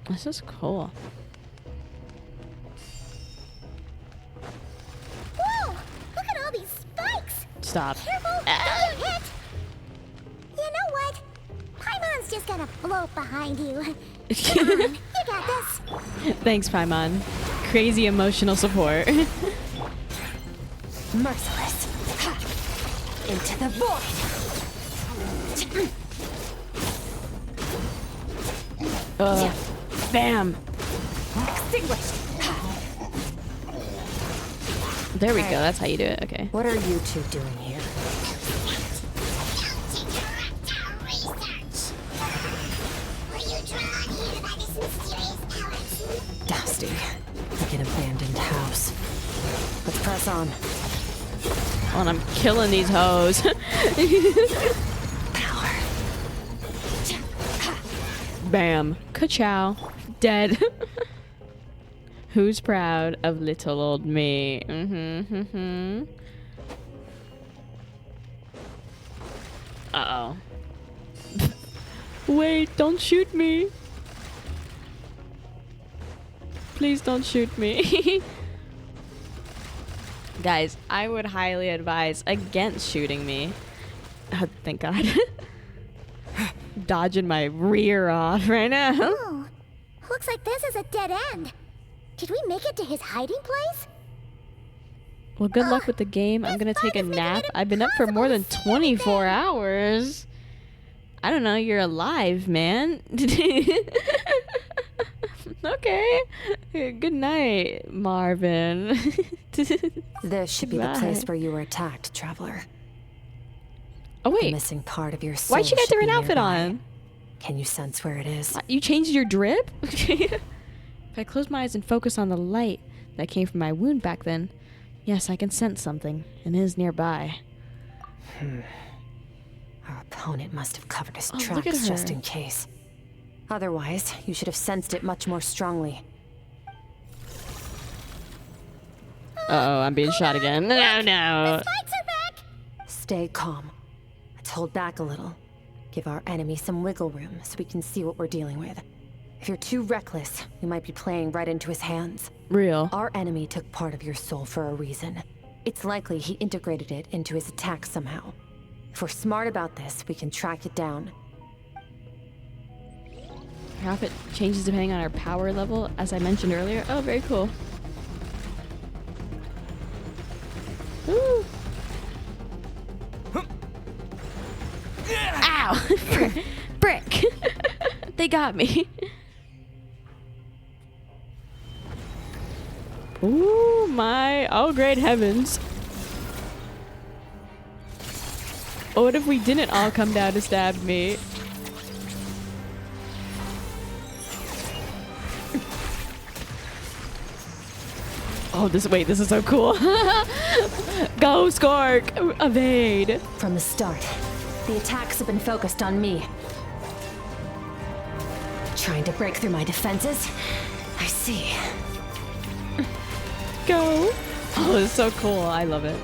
This is cool. Whoa! Look at all these spikes! Stop. Careful! Don't get hit! You know what? Paimon's just gonna float behind you. Come on, you got this. Thanks, Paimon. Crazy emotional support. Merciless. Into the void. Bam. Extinguished. There we go. That's how you do it. Okay. What are you two doing here? Dusty. Like an abandoned house. Let's press on. Oh, and I'm killing these hoes. Power. Bam. Ka-chow. Dead. Who's proud of little old me? Uh-oh. Wait, don't shoot me. Please don't shoot me. Guys, I would highly advise against shooting me. Oh, thank God. Dodging my rear off right now. Oh, looks like this is a dead end. Did we make it to his hiding place? Well, good luck with the game. I'm gonna take a nap. I've been up for more than 24 hours. I don't know, you're alive, man. Okay. Good night, Marvin. This should be the Bye. place where you were attacked, Traveler. Oh wait. The missing part of your soul. Why'd she get a should be different outfit nearby. on? Can you sense where it is? You changed your drip? If I close my eyes and focus on the light that came from my wound back then, yes, I can sense something, and it is nearby. Our opponent must have covered his Oh, look at tracks just her. in case. Otherwise, you should have sensed it much more strongly. Uh-oh, I'm being shot again. No. Stay calm. Let's hold back a little. Give our enemy some wiggle room so we can see what we're dealing with. If you're too reckless, we might be playing right into his hands. Real. Our enemy took part of your soul for a reason. It's likely he integrated it into his attack somehow. If we're smart about this, we can track it down. Her outfit changes depending on our power level, as I mentioned earlier. Oh, very cool. Ooh. Ow! Brick! They got me. Ooh, my... Oh, great heavens. Oh, what if we didn't all come down to stab me? Oh, this is so cool. Go, Skirk! Evade! From the start, the attacks have been focused on me. Trying to break through my defenses? I see. Go! Oh, it's so cool. I love it.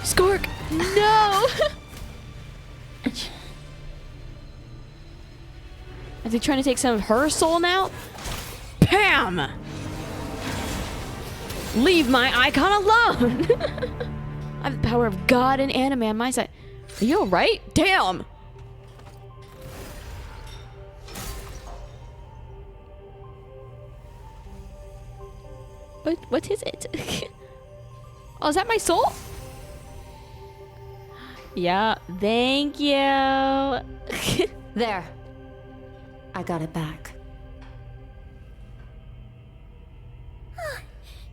Skirk! No! Is he trying to take some of her soul now? Pam! Leave my icon alone! I have the power of God and anime on my side. Are you alright? Damn! What is it? Oh, is that my soul? Yeah, thank you. There. I got it back.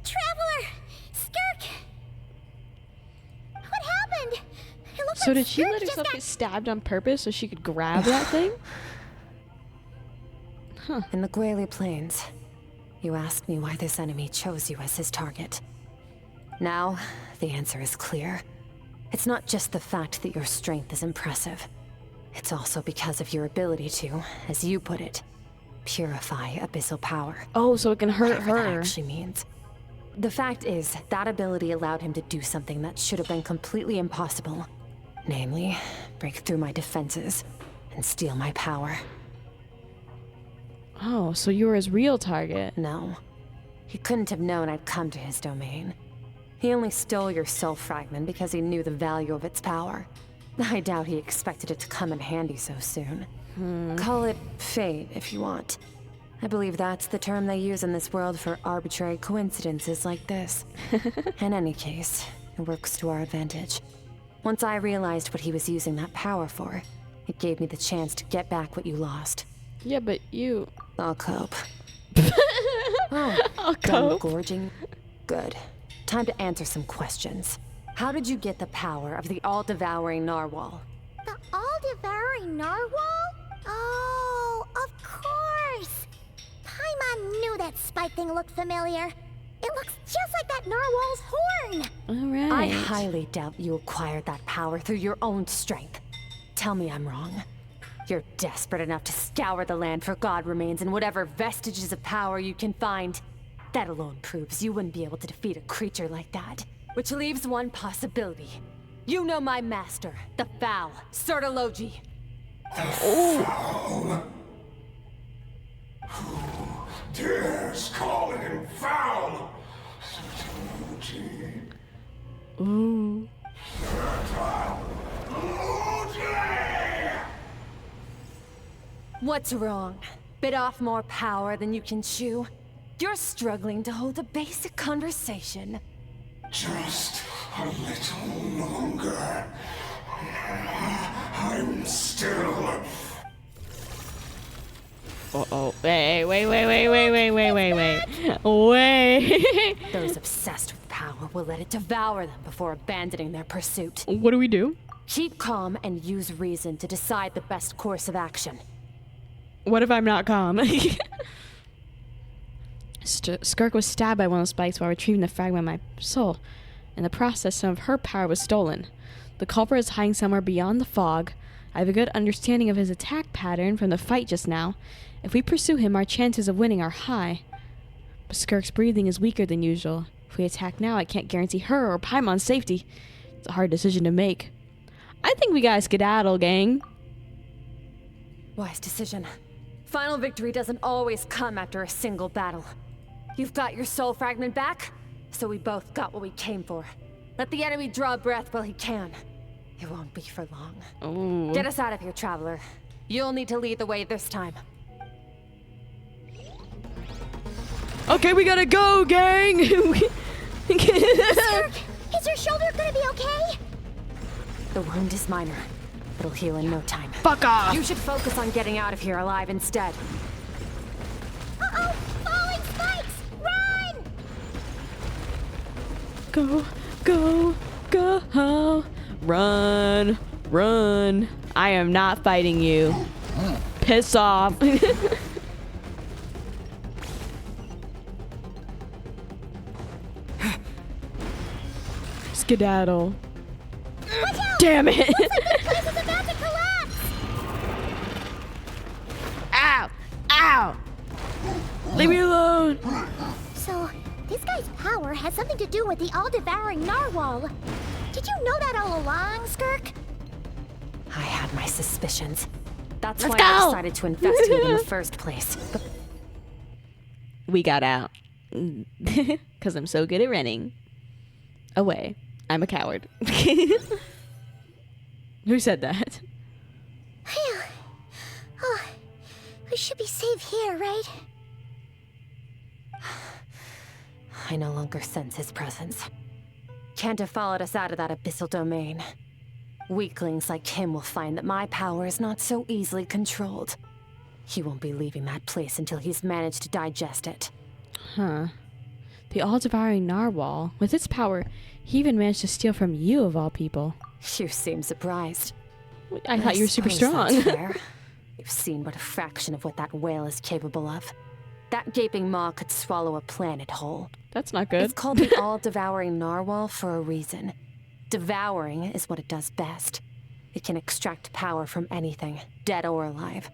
Traveler! Skirk! What happened? It looks So like did she Skirk let just herself got... get stabbed on purpose so she could grab that thing? Huh. In the Guili Plains, you asked me why this enemy chose you as his target. Now, the answer is clear. It's not just the fact that your strength is impressive. It's also because of your ability to, as you put it, purify abyssal power. Oh, so it can hurt Whatever that her. actually means. The fact is, that ability allowed him to do something that should have been completely impossible. Namely, break through my defenses and steal my power. Oh, so you were his real target. No. He couldn't have known I'd come to his domain. He only stole your soul fragment because he knew the value of its power. I doubt he expected it to come in handy so soon. Call it fate if you want. I believe that's the term they use in this world for arbitrary coincidences like this. In any case, it works to our advantage. Once I realized what he was using that power for, it gave me the chance to get back what you lost. Yeah, but you... I'll cope. I'll Done cope. gorging? Good. Time to answer some questions. How did you get the power of the all-devouring narwhal? The all-devouring narwhal? Oh, of course! Paimon knew that spike thing looked familiar. It looks just like that narwhal's horn! Alright. I highly doubt you acquired that power through your own strength. Tell me I'm wrong. You're desperate enough to scour the land for god remains and whatever vestiges of power you can find. That alone proves you wouldn't be able to defeat a creature like that. Which leaves one possibility. You know my master, the Foul, Sertologi. Foul? Who dares call him foul? Ooh. What's wrong? Bit off more power than you can chew? You're struggling to hold a basic conversation. Just a little longer. I'm still... Uh-oh. Wait. Wait. Those obsessed with power will let it devour them before abandoning their pursuit. What do we do? Keep calm and use reason to decide the best course of action. What if I'm not calm? Skirk was stabbed by one of the spikes while retrieving the fragment of my soul. In the process, some of her power was stolen. The culprit is hiding somewhere beyond the fog. I have a good understanding of his attack pattern from the fight just now. If we pursue him, our chances of winning are high. But Skirk's breathing is weaker than usual. If we attack now, I can't guarantee her or Paimon's safety. It's a hard decision to make. I think we gotta skedaddle, gang. Wise decision. Final victory doesn't always come after a single battle. You've got your soul fragment back, so we both got what we came for. Let the enemy draw breath while he can. It won't be for long. Ooh. Get us out of here, Traveler. You'll need to lead the way this time. Okay, we gotta go, gang! Skirk, is your shoulder gonna be okay? The wound is minor. It'll heal in no time. Fuck off! You should focus on getting out of here alive instead. Uh-oh! Falling spikes! Run! Go! Run! I am not fighting you. Piss off. Skedaddle. Damn it! Looks like this place is about to collapse! Ow! Leave me alone! So, this guy's power has something to do with the all-devouring narwhal. Did you know that all along, Skirk? I had my suspicions. That's Let's why go! I decided to investigate in the first place. But We got out. Because I'm so good at running. Away. I'm a coward. Who said that? Phew. Oh, we should be safe here, right? I no longer sense his presence. Can't have followed us out of that abyssal domain. Weaklings like him will find that my power is not so easily controlled. He won't be leaving that place until he's managed to digest it. Huh. The all-devouring narwhal. With its power, he even managed to steal from you of all people. You seem surprised. I thought you were super suppose strong. that's fair. You've seen but a fraction of what that whale is capable of. That gaping maw could swallow a planet whole. That's not good. It's called the all-devouring narwhal for a reason. Devouring is what it does best. It can extract power from anything, dead or alive,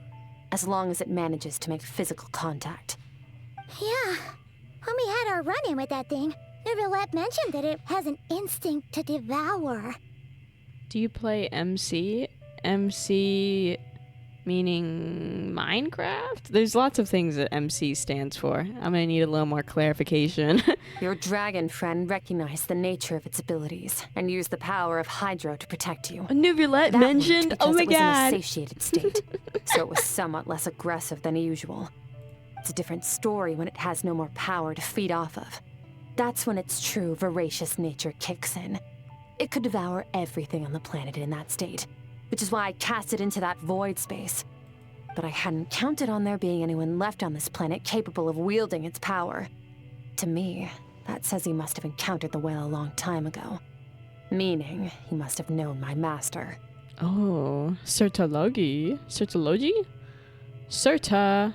as long as it manages to make physical contact. Yeah. When we had our run-in with that thing, Neverlet mentioned that it has an instinct to devour. Do you play MC? MC meaning Minecraft? There's lots of things that MC stands for. I'm gonna need a little more clarification. Your dragon friend recognized the nature of its abilities and used the power of Hydro to protect you. Neverlet mentioned? Oh my god. It was in a satiated state, so it was somewhat less aggressive than usual. It's a different story when it has no more power to feed off of. That's when its true voracious nature kicks in. It could devour everything on the planet in that state, which is why I cast it into that void space. But I hadn't counted on there being anyone left on this planet capable of wielding its power. To me, that says he must have encountered the whale a long time ago. Meaning, he must have known my master. Oh, Sertologi. Sertologi? Sertologi.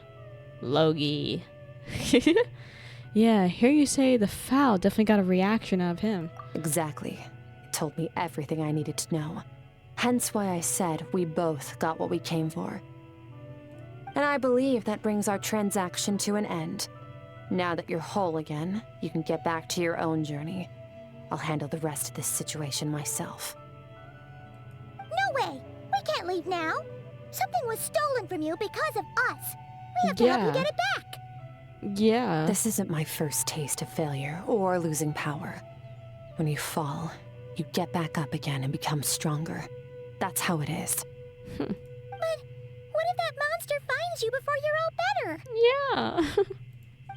Yeah, hear you say the fowl definitely got a reaction out of him. Exactly. It told me everything I needed to know. Hence why I said we both got what we came for. And I believe that brings our transaction to an end. Now that you're whole again, you can get back to your own journey. I'll handle the rest of this situation myself. No way! We can't leave now! Something was stolen from you because of us! We have to help you get it back! Yeah. This isn't my first taste of failure or losing power. When you fall, you get back up again and become stronger. That's how it is. But what if that monster finds you before you're all better? Yeah.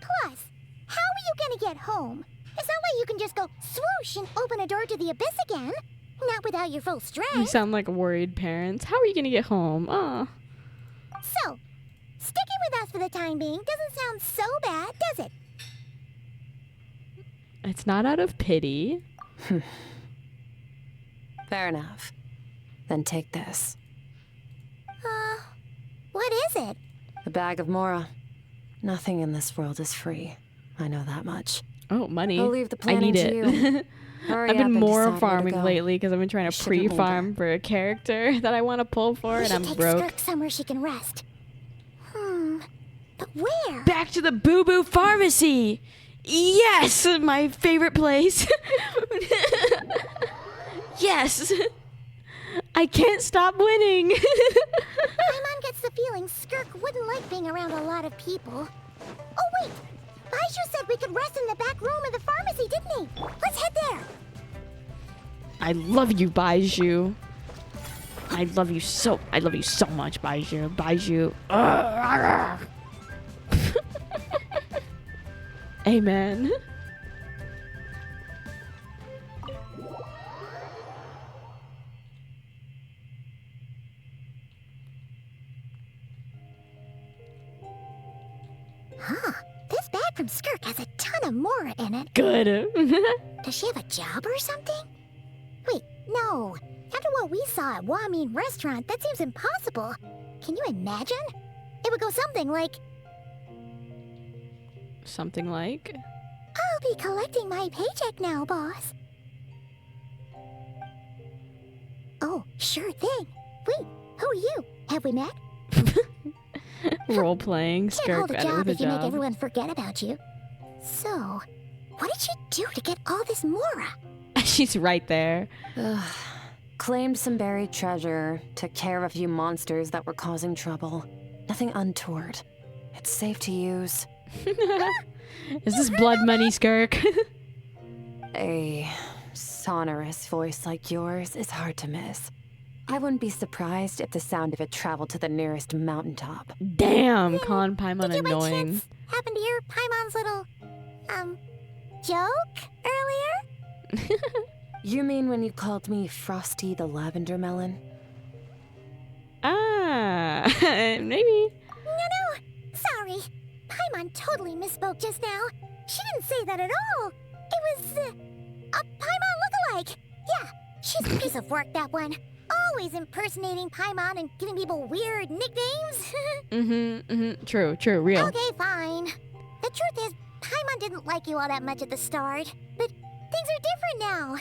Plus, how are you gonna get home? It's not like you can just go swoosh and open a door to the abyss again. Not without your full You strength. sound like worried parents. How are you gonna get home? Oh. So, sticking with us for the time being doesn't sound so bad, does it? It's not out of pity. Fair enough. Then take this. What is it? A bag of Mora. Nothing in this world is free. I know that much. Oh, money. I'll leave the I planning need to it. you. Hurry I've been up and more decide where to farming go. lately because I've been trying to Ship it later. pre-farm for a character that I want to pull for, We and should I'm take broke. Skirk somewhere she can rest. But where? Back to the Boo Boo Pharmacy. Yes, my favorite place. Yes. I can't stop winning. Paimon gets the feeling Skirk wouldn't like being around a lot of people. Oh wait! Baizhu said we could rest in the back room of the pharmacy, didn't he? Let's head there! I love you, Baizhu. I love you so much, Baizhu. Baizhu. Amen. Huh. This bag from Skirk has a ton of Mora in it. Good. Does she have a job or something? Wait, no. After what we saw at Wamin Restaurant, that seems impossible. Can you imagine? It would go something like, Something like? I'll be collecting my paycheck now, boss. Oh, sure thing. Wait, who are you? Have we met? Role playing. Can't Skirk hold a better job with a if you make job. everyone forget about you. So, what did you do to get all this Mora? She's right there. Claimed some buried treasure, took care of a few monsters that were causing trouble. Nothing untoward. It's safe to use. Is this blood money, Skirk? A sonorous voice like yours is hard to miss. I wouldn't be surprised if the sound of it traveled to the nearest mountaintop. Damn, Con Paimon Did you by annoying. chance happen to hear Paimon's little, joke earlier? You mean when you called me Frosty the Lavender Melon? Ah, maybe. No, sorry. Paimon totally misspoke just now. She didn't say that at all. It was, a Paimon lookalike. Yeah, she's a piece of work, that one. Always impersonating Paimon and giving people weird nicknames. True, real. Okay, fine. The truth is, Paimon didn't like you all that much at the start. But things are different now.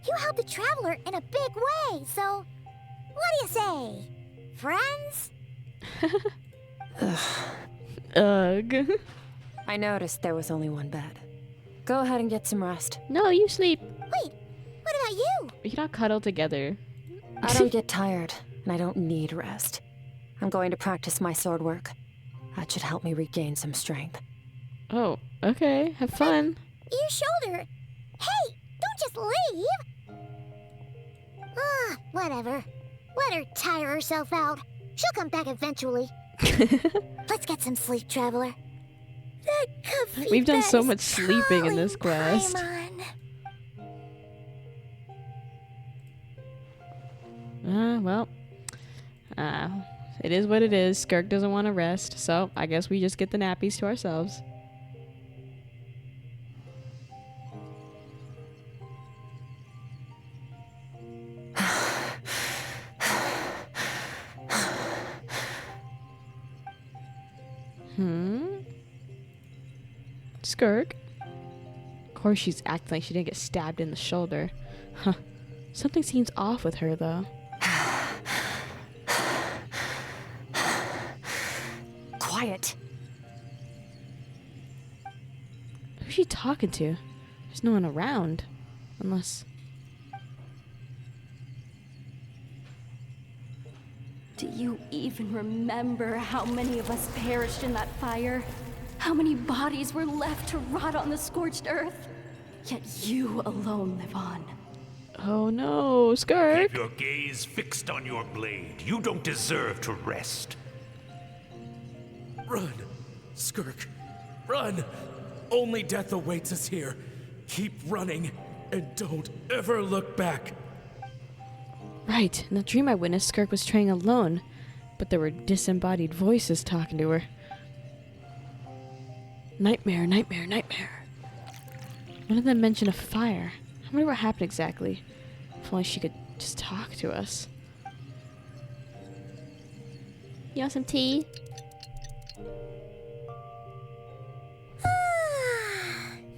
You helped the Traveler in a big way, so... What do you say? Friends? Ugh. I noticed there was only one bed. Go ahead and get some rest. No, you sleep. Wait, what about you? We can all cuddle together. I don't get tired, and I don't need rest. I'm going to practice my sword work. That should help me regain some strength. Oh, okay. Have fun. Your shoulder. Hey, don't just leave. Whatever. Let her tire herself out. She'll come back eventually. Let's get some sleep, Traveler. That comfy We've done bed so is much sleeping in this calling, quest. Paimon. It is what it is. Skirk doesn't want to rest, so I guess we just get the nappies to ourselves. Skirk? Of course she's acting like she didn't get stabbed in the shoulder. Huh. Something seems off with her, though. Quiet. Who's she talking to? There's no one around. Unless... Do you even remember how many of us perished in that fire? How many bodies were left to rot on the scorched earth? Yet you alone live on. Oh no, Skirk! Keep your gaze fixed on your blade. You don't deserve to rest. Run, Skirk, run! Only death awaits us here. Keep running, and don't ever look back. Right, in the dream I witnessed, Skirk was training alone, but there were disembodied voices talking to her. Nightmare, nightmare, nightmare. One of them mentioned a fire. I wonder what happened exactly. If only she could just talk to us. You want some tea?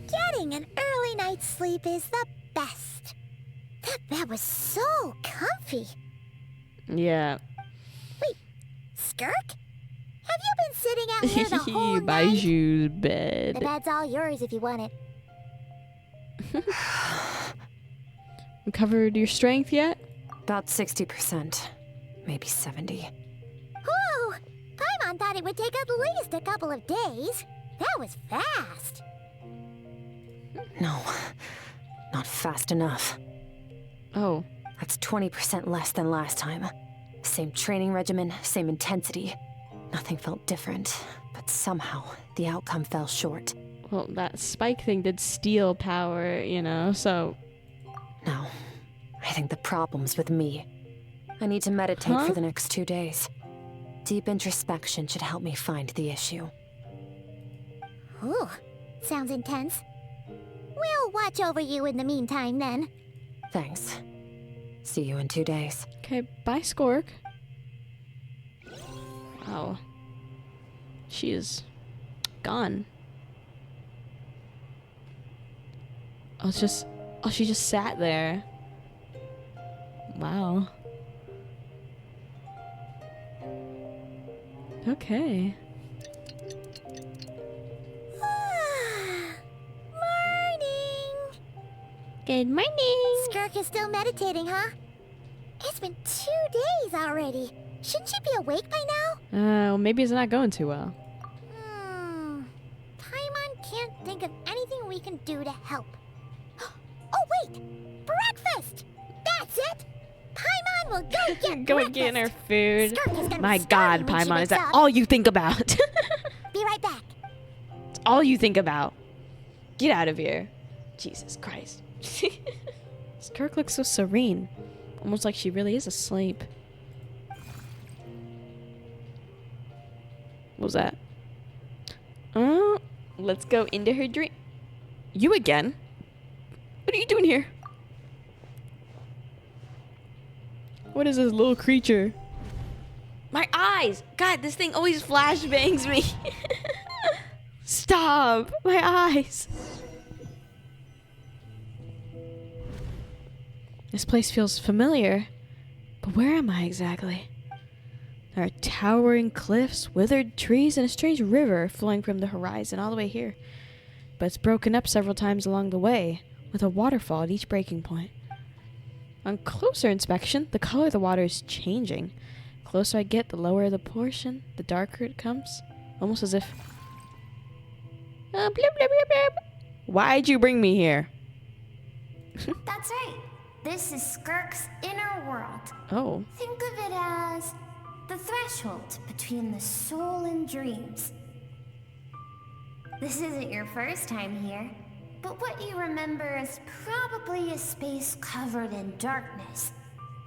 Getting an early night's sleep is the best. That was so comfy. Yeah. Wait, Skirk? Have you been sitting out here the whole night? Baizhu's The bed. bed's all yours if you want it. Recovered your strength yet? About 60%. Maybe 70. Whew! Paimon thought it would take at least a couple of days. That was fast. No, not fast enough. Oh. That's 20% less than last time. Same training regimen, same intensity. Nothing felt different, but somehow the outcome fell short. Well, that spike thing did steal power, you know, so... No, I think the problem's with me. I need to meditate for the next 2 days. Deep introspection should help me find the issue. Ooh, sounds intense. We'll watch over you in the meantime, then. Thanks. See you in 2 days. Okay, bye, Skirk. Wow. She is gone. Oh, it's just... Oh, she just sat there. Wow. Okay. Morning! Good morning! Skirk is still meditating, huh? It's been 2 days already. Shouldn't she be awake by now? Well, maybe it's not going too well. Paimon can't think of anything we can do to help. Oh, wait! Breakfast! That's it! Paimon will go get Go breakfast. get her food. Skirk is gonna My be starving God, when she Paimon, is wakes that up. all you think about? Be right back. It's all you think about. Get out of here. Jesus Christ. Skirk looks so serene. Almost like she really is asleep. What was that? Oh, let's go into her dream. You again? What are you doing here? What is this little creature? My eyes! God, this thing always flashbangs me. Stop! My eyes! This place feels familiar. But where am I exactly? There are towering cliffs, withered trees, and a strange river flowing from the horizon all the way here. But it's broken up several times along the way, with a waterfall at each breaking point. On closer inspection, the color of the water is changing. The closer I get, the lower the portion, the darker it comes. Almost as if... Blub, blub, blub, blub. Why'd you bring me here? That's right. This is Skirk's inner world. Oh. Think of it as the threshold between the soul and dreams. This isn't your first time here, but what you remember is probably a space covered in darkness.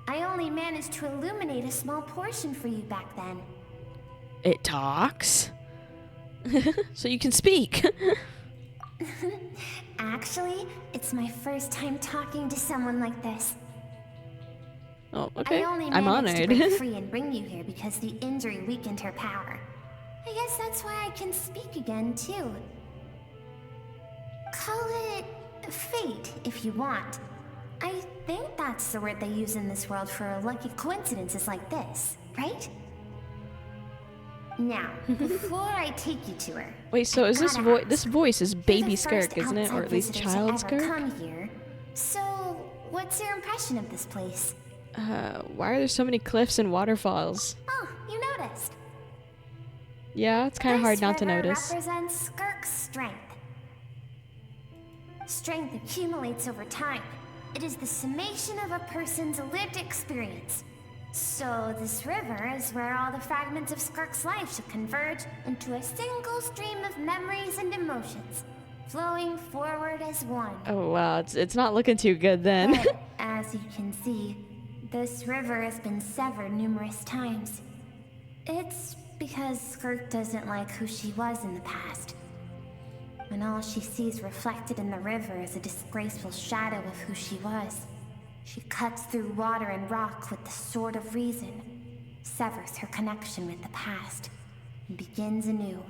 I only managed to illuminate a small portion for you back then. It talks? So you can speak. Actually, it's my first time talking to someone like this. Oh, okay. I only I'm managed to honored. break free and bring you here because the injury weakened her power. I guess that's why I can speak again, too. Call it fate, if you want. I think that's the word they use in this world for lucky coincidences like this, right? Now, before I take you to her... Wait, so is this gotta ask, this voice is baby you're the first Skirk, isn't it? Or outside at least visitor to child ever Skirk? come here. So, what's your impression of this place? Why are there so many cliffs and waterfalls? Oh, you noticed. Yeah, it's kind of hard not to This river notice. represents Skirk's strength. Strength accumulates over time. It is the summation of a person's lived experience. So this river is where all the fragments of Skirk's life should converge into a single stream of memories and emotions, flowing forward as one. Oh wow, it's not looking too good then. But, as you can see, This river has been severed numerous times. It's because Skirk doesn't like who she was in the past. And all she sees reflected in the river is a disgraceful shadow of who she was. She cuts through water and rock with the sword of reason, severs her connection with the past, and begins anew.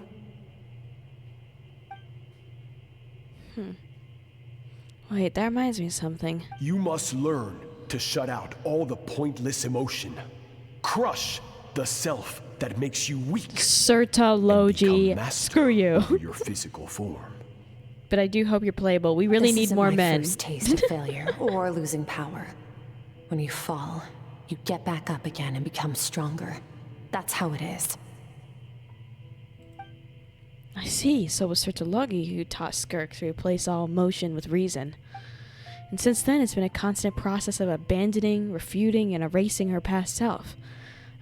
Wait, that reminds me of something. You must learn to shut out all the pointless emotion. Crush the self that makes you weak. Certalogy. Screw you. Over your physical form. But I do hope you're playable. We really need more men. This isn't my first taste of failure or losing power. When you fall, you get back up again and become stronger. That's how it is. I see. So it was Certalogy who taught Skirk to replace all emotion with reason. And since then, it's been a constant process of abandoning, refuting, and erasing her past self.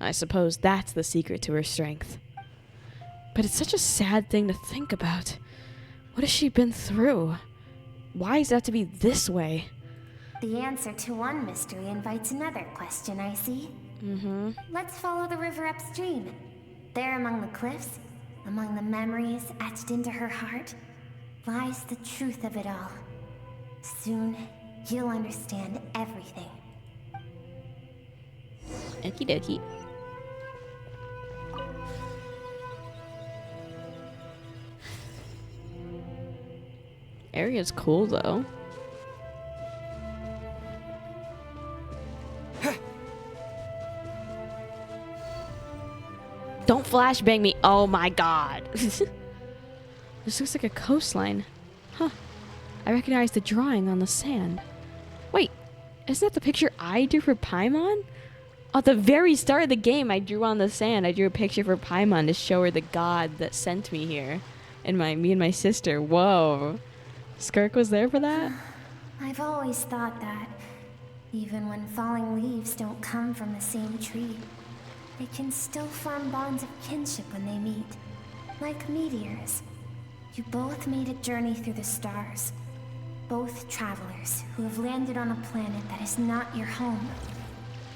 I suppose that's the secret to her strength. But it's such a sad thing to think about. What has she been through? Why does it have to be this way? The answer to one mystery invites another question, I see. Let's follow the river upstream. There among the cliffs, among the memories etched into her heart, lies the truth of it all. Soon, you'll understand everything. Okie dokie. Area's cool though. Don't flashbang me. Oh my god. This looks like a coastline. Huh. I recognize the drawing on the sand. Wait, isn't that the picture I drew for Paimon? At the very start of the game, I drew on the sand. I drew a picture for Paimon to show her the god that sent me here. And me and my sister. Whoa. Skirk was there for that? I've always thought that, even when falling leaves don't come from the same tree, they can still form bonds of kinship when they meet. Like meteors. You both made a journey through the stars. Both travelers who have landed on a planet that is not your home.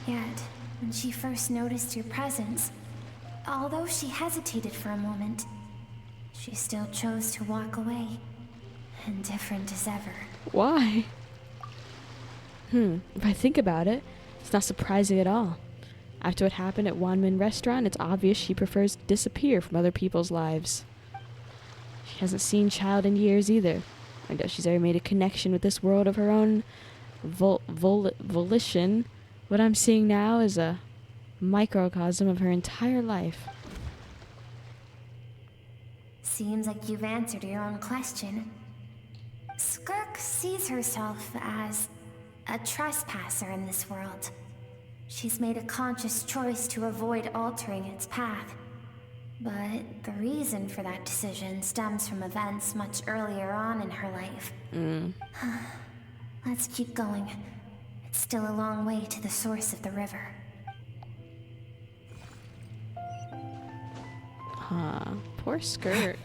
Yet, when she first noticed your presence, although she hesitated for a moment, she still chose to walk away. Indifferent as ever. Why? If I think about it, it's not surprising at all. After what happened at Wanmin Restaurant, it's obvious she prefers to disappear from other people's lives. She hasn't seen Child in years either. I doubt she's ever made a connection with this world of her own volition. What I'm seeing now is a microcosm of her entire life. Seems like you've answered your own question. Skirk sees herself as a trespasser in this world. She's made a conscious choice to avoid altering its path. But the reason for that decision stems from events much earlier on in her life. Let's keep going. It's still a long way to the source of the river. Poor Skirk.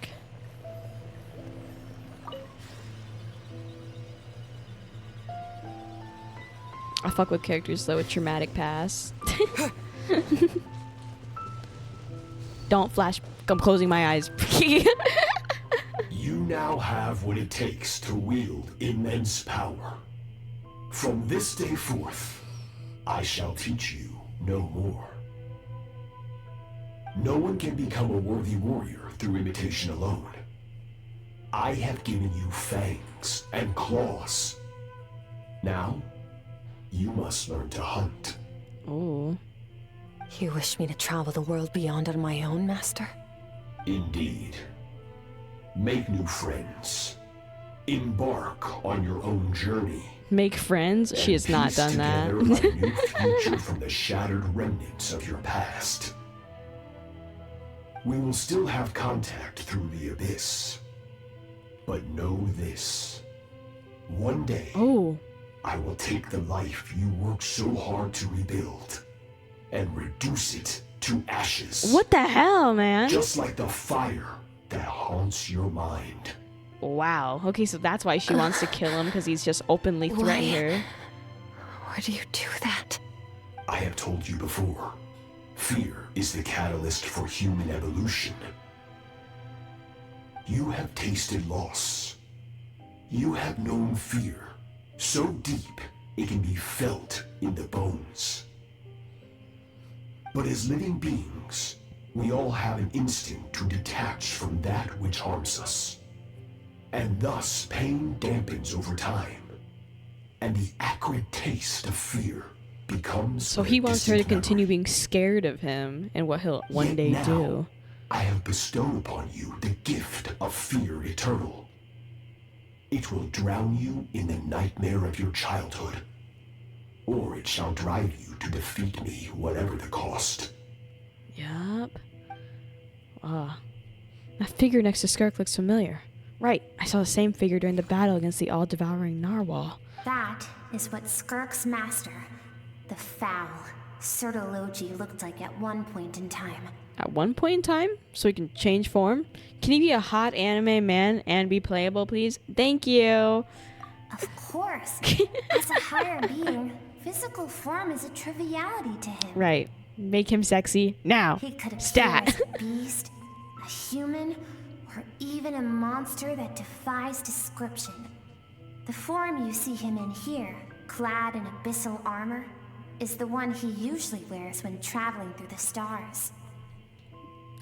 I fuck with characters though with traumatic past. Don't flash. I'm closing my eyes. You now have what it takes to wield immense power. From this day forth, I shall teach you no more. No one can become a worthy warrior through imitation alone. I have given you fangs and claws. Now, you must learn to hunt. Oh. You wish me to travel the world beyond on my own, Master? Indeed. Make new friends. Embark on your own journey. Make friends? She has not done that. A new future from the shattered remnants of your past. We will still have contact through the abyss. But know this. One day, I will take the life you worked so hard to rebuild and reduce it to ashes. What the hell, man? Just like the fire that haunts your mind. Wow. Okay, so that's why she wants to kill him, because he's just openly threatened her. Why do you do that? I have told you before, fear is the catalyst for human evolution. You have tasted loss. You have known fear so deep it can be felt in the bones. But as living beings, we all have an instinct to detach from that which harms us. And thus pain dampens over time. And the acrid taste of fear becomes... So he wants her to continue being scared of him and what he'll one day do. I have bestowed upon you the gift of fear eternal. It will drown you in the nightmare of your childhood. Or it shall drive you to defeat me, whatever the cost. Yup. That figure next to Skirk looks familiar. Right, I saw the same figure during the battle against the all-devouring narwhal. That is what Skirk's master, the foul Sertologi, looked like at one point in time. At one point in time? So he can change form? Can he be a hot anime man and be playable, please? Thank you. Of course. As a higher being, physical form is a triviality to him. Right. Make him sexy now. He could appear Stat. as a beast, a human, or even a monster that defies description. The form you see him in here, clad in abyssal armor, is the one he usually wears when traveling through the stars.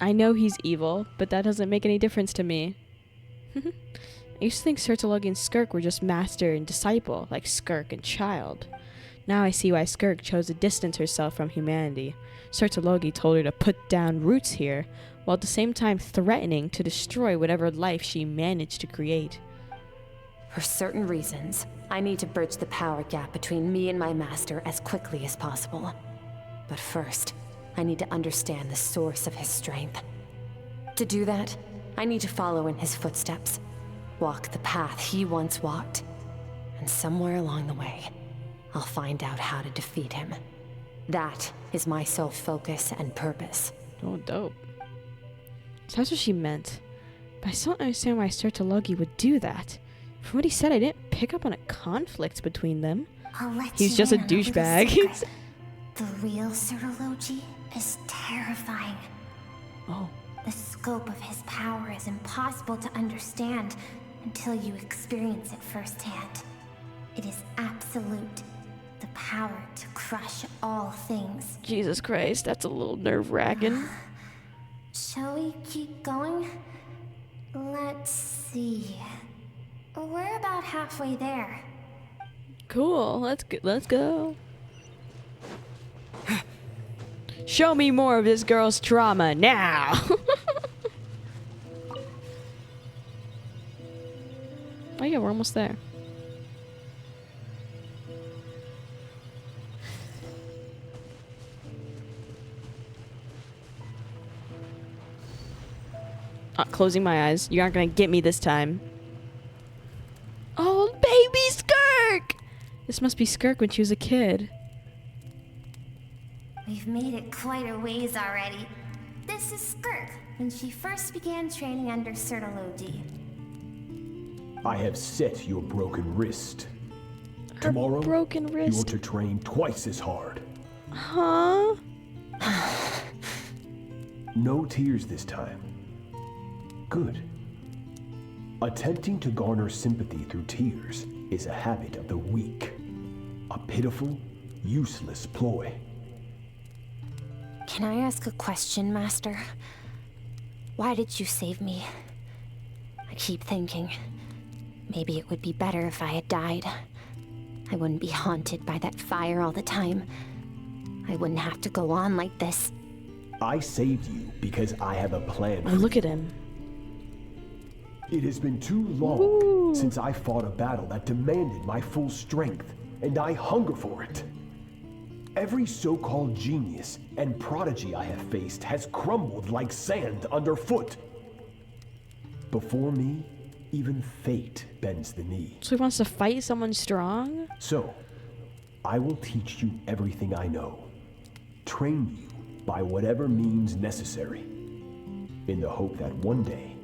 I know he's evil, but that doesn't make any difference to me. I used to think Sertologi and Skirk were just master and disciple, like Skirk and child. Now I see why Skirk chose to distance herself from humanity. Sertologi told her to put down roots here, while at the same time threatening to destroy whatever life she managed to create. For certain reasons, I need to bridge the power gap between me and my master as quickly as possible. But first, I need to understand the source of his strength. To do that, I need to follow in his footsteps, walk the path he once walked, and somewhere along the way, I'll find out how to defeat him. That is my sole focus and purpose. Oh, dope. So that's what she meant. But I still don't understand why Sertologi would do that. From what he said, I didn't pick up on a conflict between them. He's just a douchebag. The real Sertologi is terrifying. Oh. The scope of his power is impossible to understand until you experience it firsthand. It is absolute. The power to crush all things. Jesus Christ, that's a little nerve-wracking. Shall we keep going? Let's see. We're about halfway there. Cool, let's go. Show me more of this girl's trauma now. Oh yeah, we're almost there. Closing my eyes. You aren't gonna get me this time. Oh, baby Skirk! This must be Skirk when she was a kid. We've made it quite a ways already. This is Skirk, when she first began training under Sertologi. I have set your broken wrist. Tomorrow, broken wrist. you're to train twice as hard. Huh? No tears this time. Good. Attempting to garner sympathy through tears is a habit of the weak. A pitiful, useless ploy. Can I ask a question, Master? Why did you save me? I keep thinking, maybe it would be better if I had died. I wouldn't be haunted by that fire all the time. I wouldn't have to go on like this. I saved you because I have a plan. Oh, look at him. It has been too long since I fought a battle that demanded my full strength, and I hunger for it. Every so-called genius and prodigy I have faced has crumbled like sand underfoot. Before me, even fate bends the knee. So he wants to fight someone strong? So, I will teach you everything I know. Train you by whatever means necessary, in the hope that one day,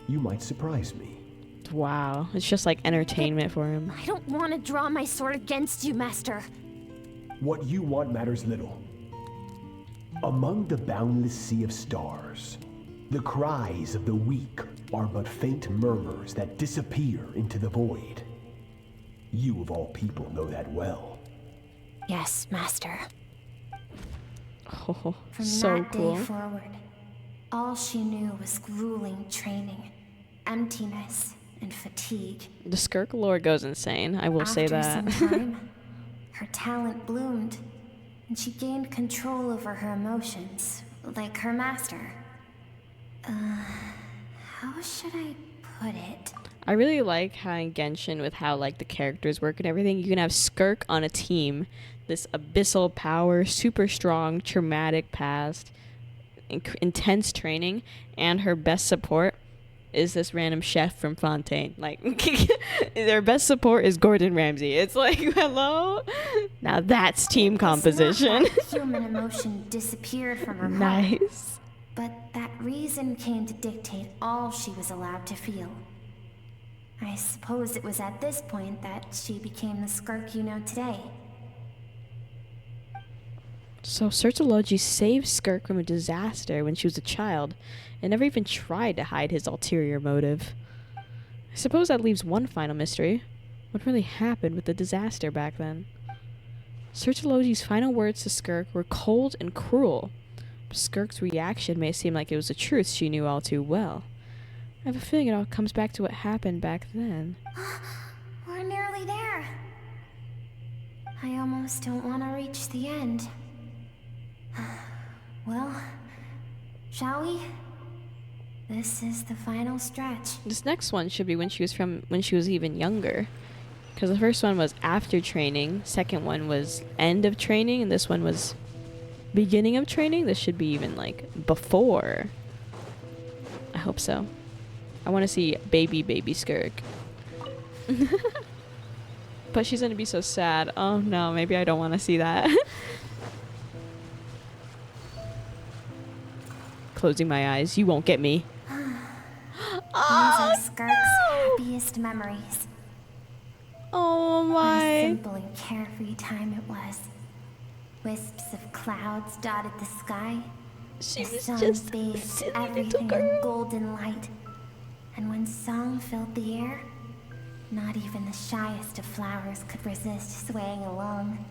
you might surprise me. Wow, it's just like entertainment for him. I don't want to draw my sword against you, Master. what you want matters little. Among the boundless sea of stars, the cries of the weak are but faint murmurs that disappear into the void. You of all people know that well. Yes, Master. Oh, From so that cool. day forward, all she knew was grueling training, emptiness, and fatigue. The Skirk lore goes insane, I will say that. After some time, her talent bloomed, and she gained control over her emotions, like her master. How should I put it? I really like how in Genshin, with how like the characters work and everything, you can have Skirk on a team, this abyssal power, super strong, traumatic past, intense training, and her best support is this random chef from Fontaine. Like, their best support is Gordon Ramsay. It's like, hello? Now that's team composition. It's not that human emotion disappeared from her heart, Nice. but that reason came to dictate all she was allowed to feel. I suppose it was at this point that she became the Skirk you know today. So Sertology saved Skirk from a disaster when she was a child and never even tried to hide his ulterior motive. I suppose that leaves one final mystery. What really happened with the disaster back then? Sertology's final words to Skirk were cold and cruel. But Skirk's reaction may seem like it was a truth she knew all too well. I have a feeling it all comes back to what happened back then. We're nearly there. I almost don't want to reach the end. Well, shall we? This is the final stretch. This next one should be when she was even younger. Because the first one was after training, second one was end of training, and this one was beginning of training. This should be even like before. I hope so. I want to see baby Skirk. But she's gonna be so sad. Oh no, maybe I don't want to see that. Closing my eyes. You won't get me. These are Skirk's happiest memories. Oh What my. a simple and carefree time it was. Wisps of clouds dotted the sky. She the was sun just bathed everything in golden light. And when song filled the air, not even the shyest of flowers could resist swaying along.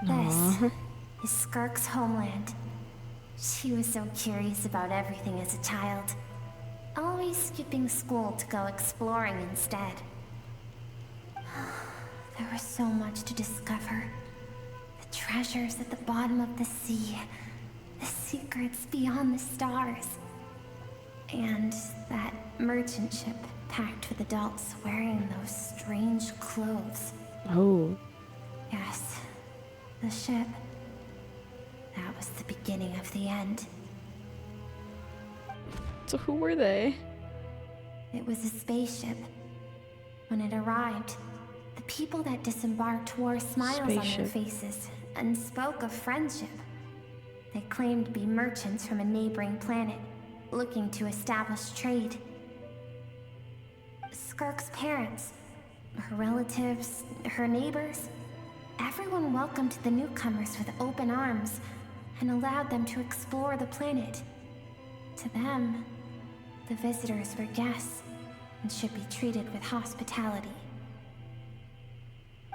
This is Skirk's homeland. She was so curious about everything as a child, always skipping school to go exploring instead. There was so much to discover. The treasures at the bottom of the sea, the secrets beyond the stars, and that merchant ship packed with adults wearing those strange clothes. Oh. Yes, the ship. That was the beginning of the end. So who were they? It was a spaceship. When it arrived, the people that disembarked wore smiles on their Spaceship. faces and spoke of friendship. They claimed to be merchants from a neighboring planet, looking to establish trade. Skirk's parents, her relatives, her neighbors, everyone welcomed the newcomers with open arms and allowed them to explore the planet. To them, the visitors were guests and should be treated with hospitality.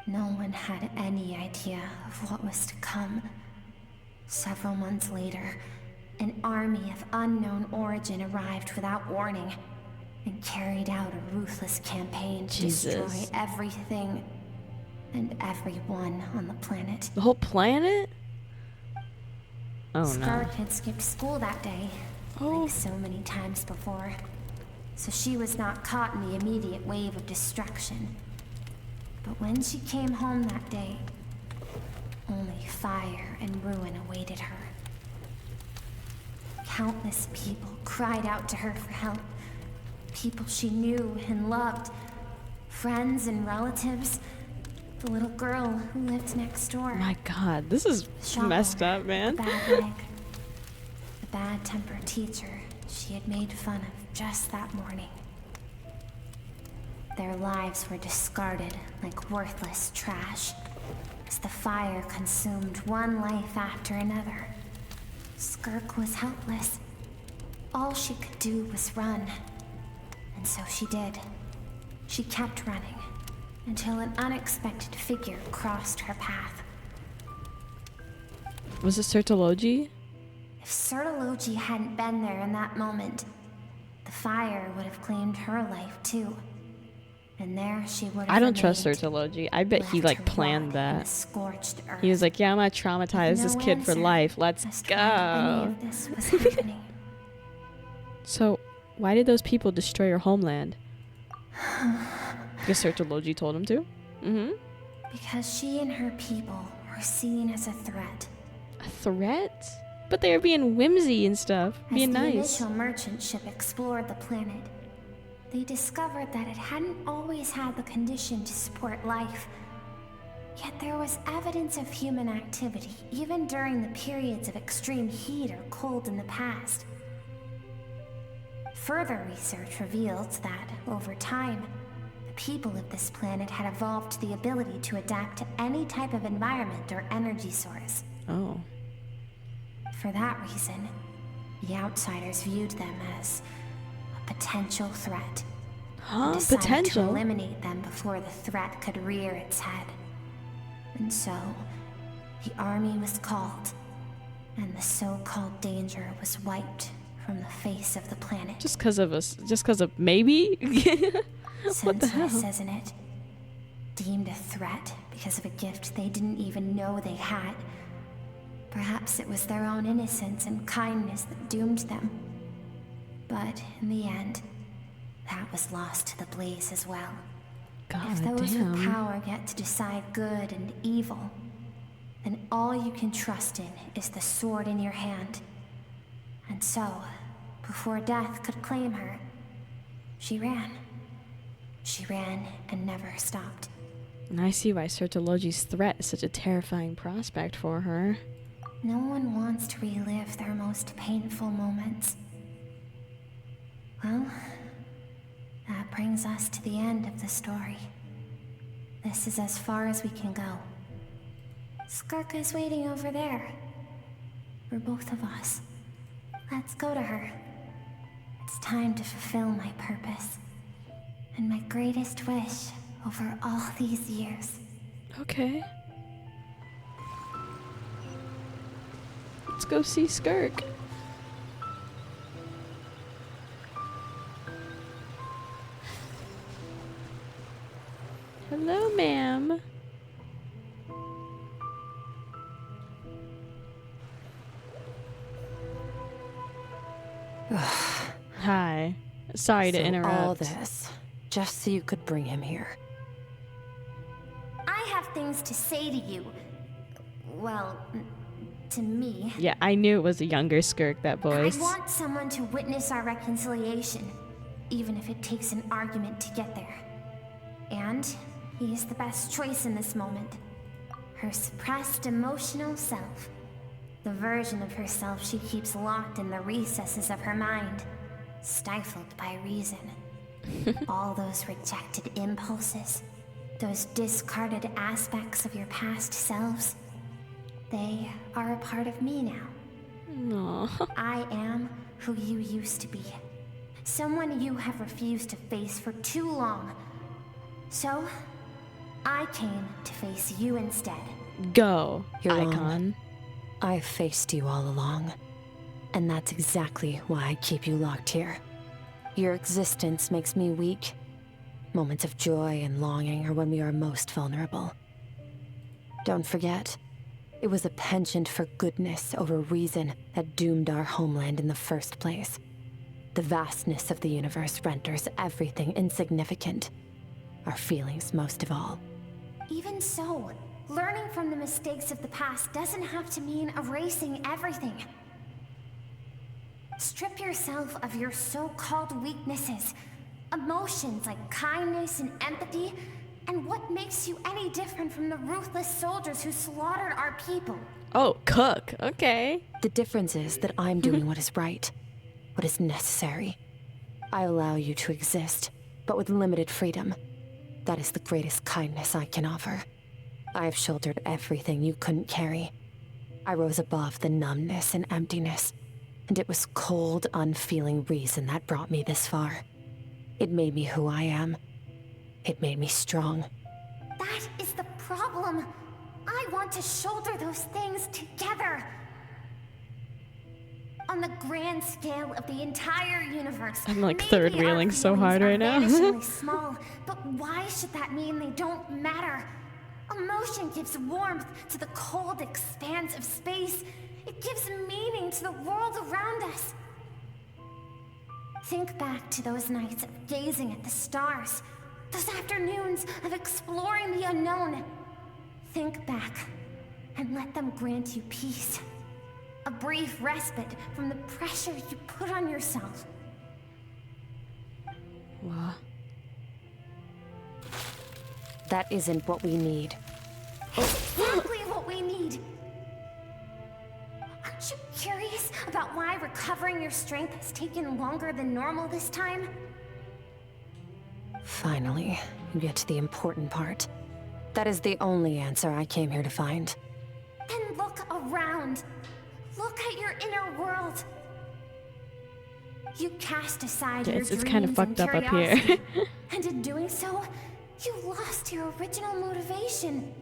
No one had any idea of what was to come. Several months later, an army of unknown origin arrived without warning and carried out a ruthless campaign to destroy everything and everyone on the planet. The whole planet? Oh no. Skirk had skipped school that day, like so many times before, so she was not caught in the immediate wave of destruction. But when she came home that day, only fire and ruin awaited her. Countless people cried out to her for help. People she knew and loved. Friends and relatives. The little girl who lived next door. My god, this is messed up, man. The bad leg. The bad-tempered teacher she had made fun of just that morning. Their lives were discarded like worthless trash, as the fire consumed one life after another. Skirk was helpless. All she could do was run. And so she did. She kept running, until an unexpected figure crossed her path. Was it Sertologi? If Sertologi hadn't been there in that moment, the fire would have claimed her life too. And there she would have I don't trust remained, Sertologi. I bet he left like to planned rot in that. the scorched earth. He was like, yeah, I'm gonna traumatize With this no kid for answer life. Let's as to why any go. of this was happening. So, why did those people destroy your homeland? Because Sertologi told him to? Mm-hmm. Because she and her people were seen as a threat. A threat? But they were being whimsy and stuff. Being As the nice. initial merchant ship explored the planet, they discovered that it hadn't always had the condition to support life. Yet there was evidence of human activity, even during the periods of extreme heat or cold in the past. Further research revealed that, over time, the people of this planet had evolved the ability to adapt to any type of environment or energy source. Oh. For that reason, the outsiders viewed them as a potential threat. Huh? And decided Potential? to eliminate them before the threat could rear its head. And so, the army was called, and the so-called danger was wiped from the face of the planet. Just because of maybe? What the hell? Senseless, isn't it? Deemed a threat because of a gift they didn't even know they had. Perhaps it was their own innocence and kindness that doomed them. But in the end, that was lost to the blaze as well. God if those damn. with power get to decide good and evil, then all you can trust in is the sword in your hand. And so, before death could claim her, she ran. She ran and never stopped. And I see why Sertologi's threat is such a terrifying prospect for her. No one wants to relive their most painful moments. Well, that brings us to the end of the story. This is as far as we can go. Skirk is waiting over there. For both of us. Let's go to her. It's time to fulfill my purpose. And my greatest wish over all these years. Okay. Let's go see Skirk. Hello, ma'am. Hi. Sorry to interrupt. All this, just so you could bring him here. I have things to say to you. Well, to me. Yeah, I knew it was a younger Skirk, that voice. I want someone to witness our reconciliation, even if it takes an argument to get there. And he is the best choice in this moment. Her suppressed emotional self. The version of herself she keeps locked in the recesses of her mind, stifled by reason. All those rejected impulses, those discarded aspects of your past selves, they are a part of me now. No. I am who you used to be. Someone you have refused to face for too long. So, I came to face you instead. Go, You're icon. wrong. I've faced you all along. And that's exactly why I keep you locked here. Your existence makes me weak. Moments of joy and longing are when we are most vulnerable. Don't forget, it was a penchant for goodness over reason that doomed our homeland in the first place. The vastness of the universe renders everything insignificant. Our feelings most of all. Even so, learning from the mistakes of the past doesn't have to mean erasing everything. Strip yourself of your so-called weaknesses, emotions like kindness and empathy, and what makes you any different from the ruthless soldiers who slaughtered our people? Oh, cook. Okay. The difference is that I'm doing what is right, what is necessary. I allow you to exist, but with limited freedom. That is the greatest kindness I can offer. I've shouldered everything you couldn't carry. I rose above the numbness and emptiness, and it was cold, unfeeling reason that brought me this far. It made me who I am. It made me strong. That is the problem. I want to shoulder those things together. On the grand scale of the entire universe. I'm like third wheeling so hard right now. Vanishingly small, but why should that mean they don't matter? Emotion gives warmth to the cold expanse of space. It gives meaning to the world around us. Think back to those nights of gazing at the stars, those afternoons of exploring the unknown. Think back and let them grant you peace. A brief respite from the pressure you put on yourself. What? That isn't what we need. It's exactly what we need. Aren't you curious about why recovering your strength has taken longer than normal this time? Finally, you get to the important part. That is the only answer I came here to find. Then look around. Look at your inner world. You cast aside your dreams it's kind of fucked and up here. curiosity, and in doing so, you lost your original motivation.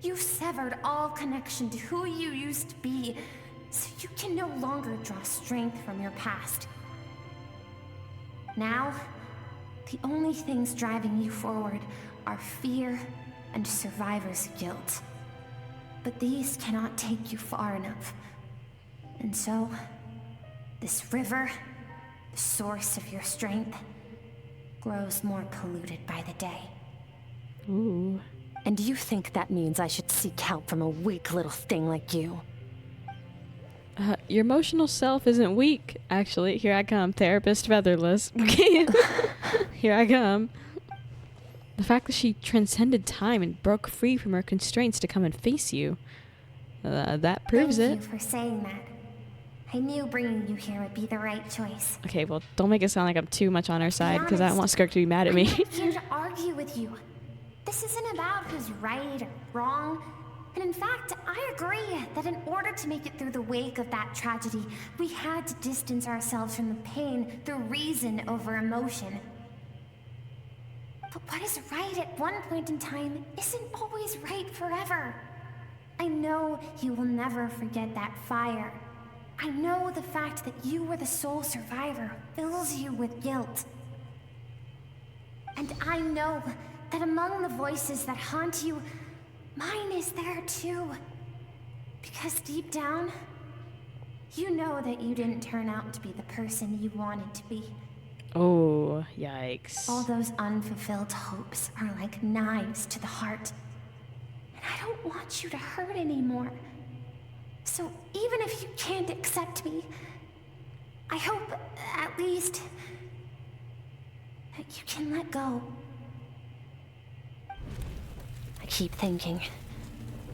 You severed all connection to who you used to be, so you can no longer draw strength from your past. Now, the only things driving you forward are fear and survivor's guilt. But these cannot take you far enough. And so, this river, the source of your strength, grows more polluted by the day. Ooh. And do you think that means I should seek help from a weak little thing like you? Your emotional self isn't weak, actually. Here I come, therapist FeatherLes. Here I come. The fact that she transcended time and broke free from her constraints to come and face you, that proves it. Thank you for saying that. I knew bringing you here would be the right choice. Okay, well, don't make it sound like I'm too much on her side, because I don't want Skirk to be mad at me. I'm not here to argue with you. This isn't about who's right or wrong. And in fact, I agree that in order to make it through the wake of that tragedy, we had to distance ourselves from the pain through reason over emotion. But what is right at one point in time isn't always right forever. I know you will never forget that fire. I know the fact that you were the sole survivor fills you with guilt. And I know that among the voices that haunt you, mine is there too. Because deep down, you know that you didn't turn out to be the person you wanted to be. Oh, yikes. All those unfulfilled hopes are like knives to the heart. And I don't want you to hurt anymore. So even if you can't accept me, I hope, at least, that you can let go. I keep thinking,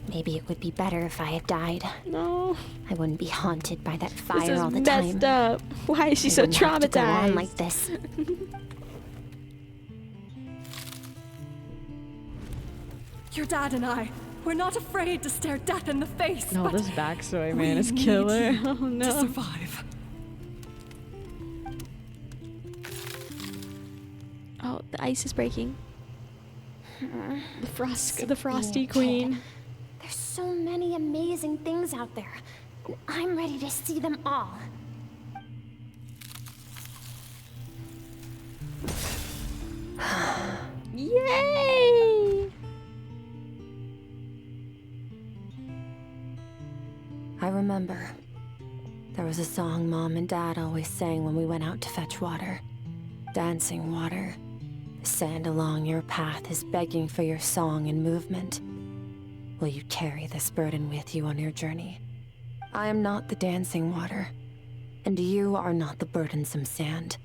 maybe it would be better if I had died. No. I wouldn't be haunted by that This fire is all the time. messed up. Why is she so wouldn't have to go on traumatized? like this. Your dad and I, we're not afraid to stare death in the face. No, but this backstory, we man, is need killer. you Oh no. to survive. Oh, the ice is breaking. The frosty Being a queen. kid, there's so many amazing things out there, and I'm ready to see them all. Yay! I remember. There was a song Mom and Dad always sang when we went out to fetch water. Dancing water. The sand along your path is begging for your song and movement. Will you carry this burden with you on your journey? I am not the dancing water, and you are not the burdensome sand.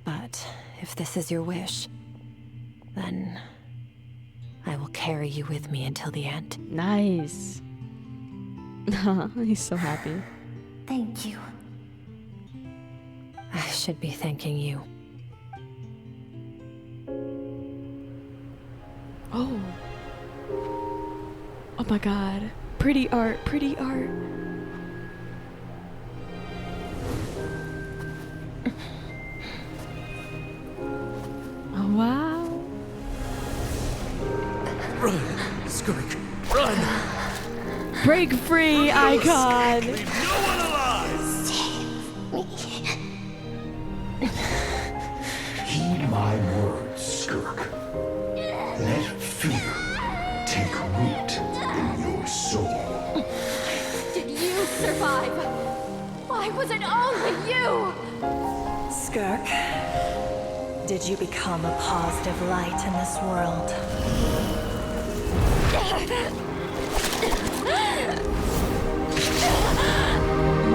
But if this is your wish, then I will carry you with me until the end. Nice. He's so happy. Thank you. I should be thanking you. Oh. Oh my god. Pretty art, pretty art. Oh wow. Run, Skirk, run! Break free, icon! Leave no one alive! Heed my words, Skirk. Let fear take root in your soul. Did you survive? Why was it only you? Skirk, did you become a positive light in this world?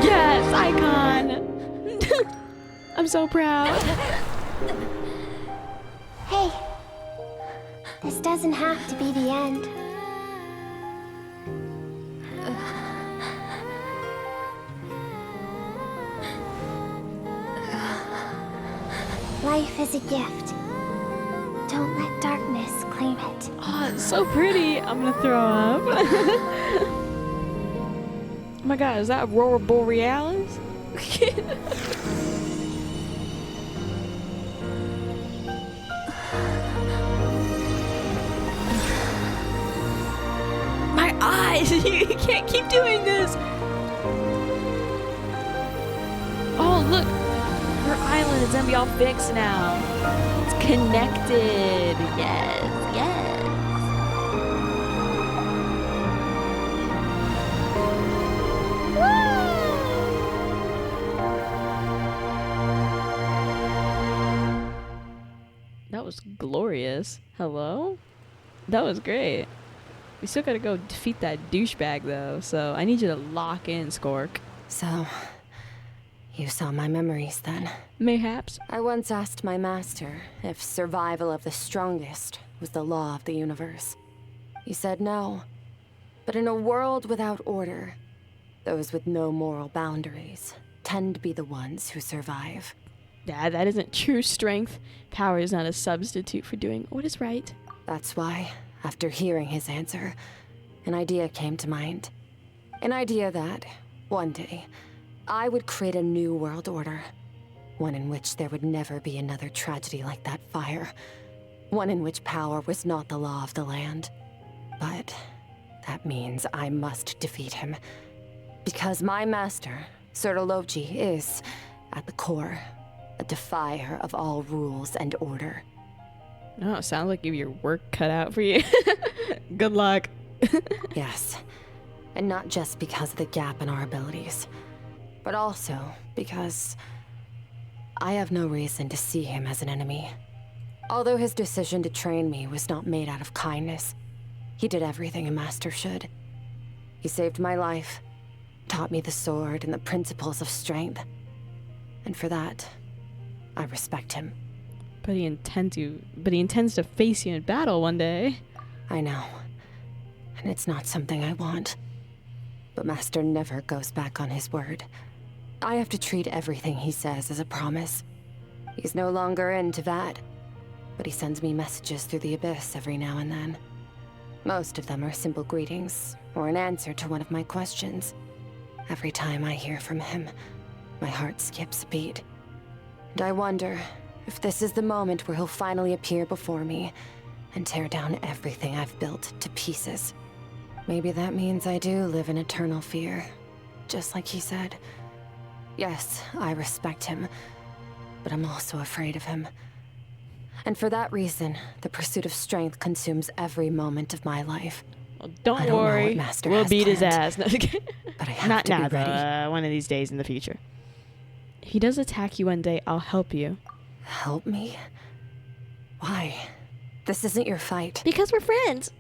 Yes, icon! I'm so proud. Hey, this doesn't have to be the end. Life is a gift. Don't let darkness claim it. Oh, it's so pretty. I'm gonna throw up. Oh my god, is that Aurora Borealis? My eyes! You can't keep doing this! Oh, look! Her island is gonna be all fixed now. It's connected. Yes, yes. That was glorious. Hello? That was great. We still gotta go defeat that douchebag though, so I need you to lock in, Skirk. So, you saw my memories then? Mayhaps. I once asked my master if survival of the strongest was the law of the universe. He said no. But in a world without order, those with no moral boundaries tend to be the ones who survive. Dad, that isn't true strength. Power is not a substitute for doing what is right. That's why, after hearing his answer, an idea came to mind. An idea that, one day, I would create a new world order. One in which there would never be another tragedy like that fire. One in which power was not the law of the land. But that means I must defeat him. Because my master, Sertologi, is, at the core, a defier of all rules and order. Oh, it sounds like you have your work cut out for you. Good luck. Yes. And not just because of the gap in our abilities, but also because I have no reason to see him as an enemy. Although his decision to train me was not made out of kindness, he did everything a master should. He saved my life, taught me the sword and the principles of strength. And for that, I respect him. But he intends to face you in battle one day. I know. And it's not something I want. But Master never goes back on his word. I have to treat everything he says as a promise. He's no longer in Teyvat, but he sends me messages through the abyss every now and then. Most of them are simple greetings, or an answer to one of my questions. Every time I hear from him, my heart skips a beat. And I wonder if this is the moment where he'll finally appear before me and tear down everything I've built to pieces. Maybe that means I do live in eternal fear, just like he said. Yes, I respect him, but I'm also afraid of him. And for that reason, the pursuit of strength consumes every moment of my life. Well, don't worry, we'll beat his ass. But I have to be ready. One of these days in the future. If he does attack you one day, I'll help you. Help me? Why? This isn't your fight. Because we're friends.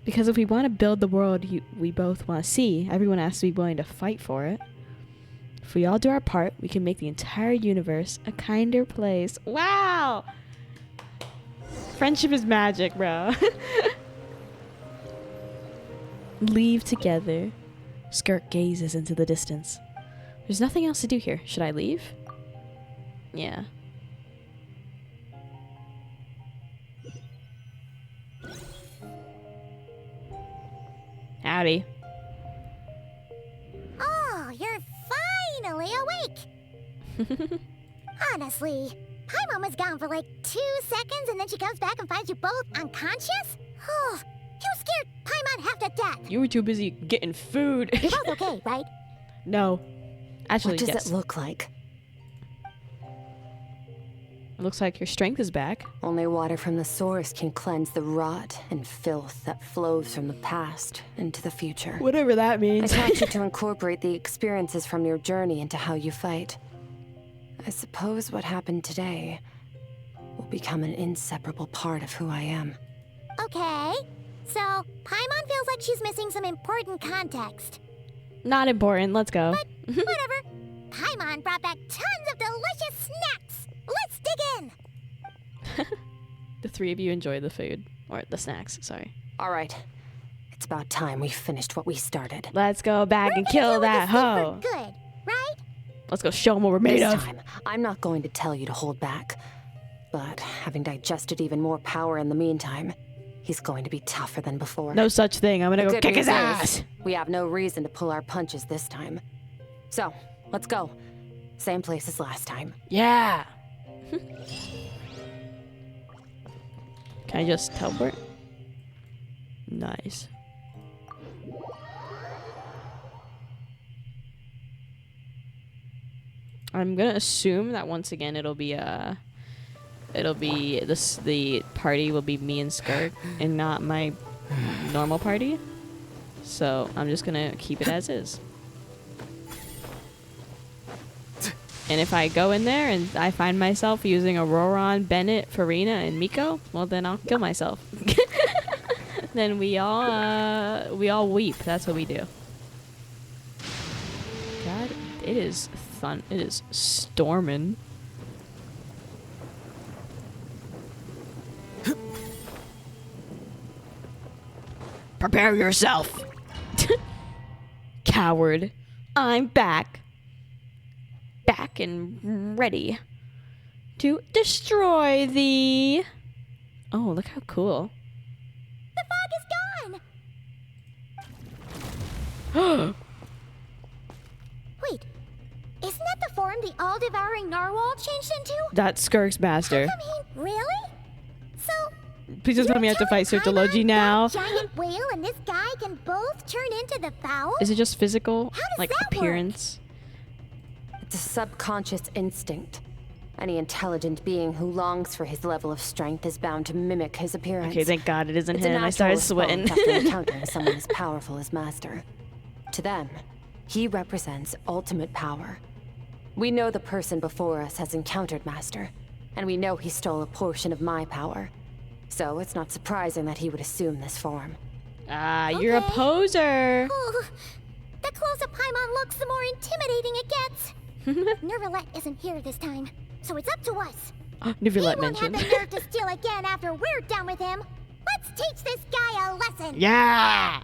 Because if we want to build the world we both want to see, everyone has to be willing to fight for it. If we all do our part, we can make the entire universe a kinder place. Wow! Friendship is magic, bro. Leave together. Skirk gazes into the distance. There's nothing else to do here. Should I leave? Yeah. Howdy. Oh, you're finally awake. Honestly, Paimon was gone for like 2 seconds and then she comes back and finds you both unconscious? Oh, you scared Paimon half to death. You were too busy getting food. You're both okay, right? No. Actually, what does yes. it look like? It looks like your strength is back. Only water from the source can cleanse the rot and filth that flows from the past into the future. Whatever that means. I taught you to incorporate the experiences from your journey into how you fight. I suppose what happened today will become an inseparable part of who I am. Okay, so Paimon feels like she's missing some important context. Not important. Let's go. But whatever. Paimon brought back tons of delicious snacks. Let's dig in. The three of you enjoy the food. Or the snacks, sorry. All right. It's about time we finished what we started. Let's go back and kill that hoe. Good, right? Let's go show them what we're made This of. time, I'm not going to tell you to hold back. But having digested even more power in the meantime, he's going to be tougher than before. No such thing. I'm gonna The go good kick his news is, ass. We have no reason to pull our punches this time. So, let's go. Same place as last time. Yeah. Can I just teleport? Nice. I'm gonna assume that once again it'll be the party will be me and Skirk and not my normal party. So I'm just gonna keep it as is. And if I go in there and I find myself using Auroron, Bennett, Farina, and Miko, well then I'll kill myself. Then we all weep. That's what we do. God, it is it is storming. Prepare yourself. Coward. I'm back. Back and ready to destroy thee. Oh, look how cool. The fog is gone. Wait, isn't that the form the all-devouring narwhal changed into? That's Skirks Master. How come he... Really? So... Please don't tell me I have to fight Sertology now. Giant whale and this guy can both turn into the fowl? Is it just physical, How does like that appearance? It's a subconscious instinct. Any intelligent being who longs for his level of strength is bound to mimic his appearance. Okay, thank God it isn't It's a him. I started natural sweating. response after encountering someone as powerful as Master. To them, he represents ultimate power. We know the person before us has encountered Master, and we know he stole a portion of my power. So it's not surprising that he would assume this form. Ah, you're a poser. Oh, the closer Paimon looks, the more intimidating it gets. Nervalette isn't here this time, so it's up to us. Nervalette He won't have mentioned. the nerve to steal again after we're done with him. Let's teach this guy a lesson. Yeah.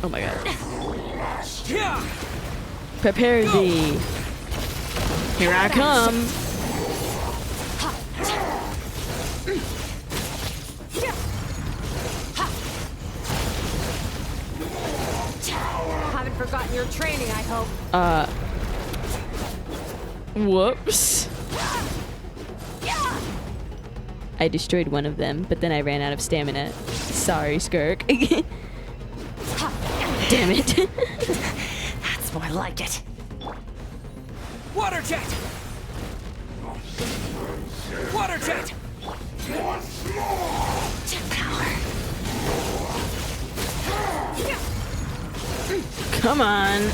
Oh my God. Prepare thee. Here I come. Haven't forgotten your training, I hope. Whoops. I destroyed one of them, but then I ran out of stamina. Sorry, Skirk. Damn it. That's more like it. Water jet! Water jet! Jet power. Come on.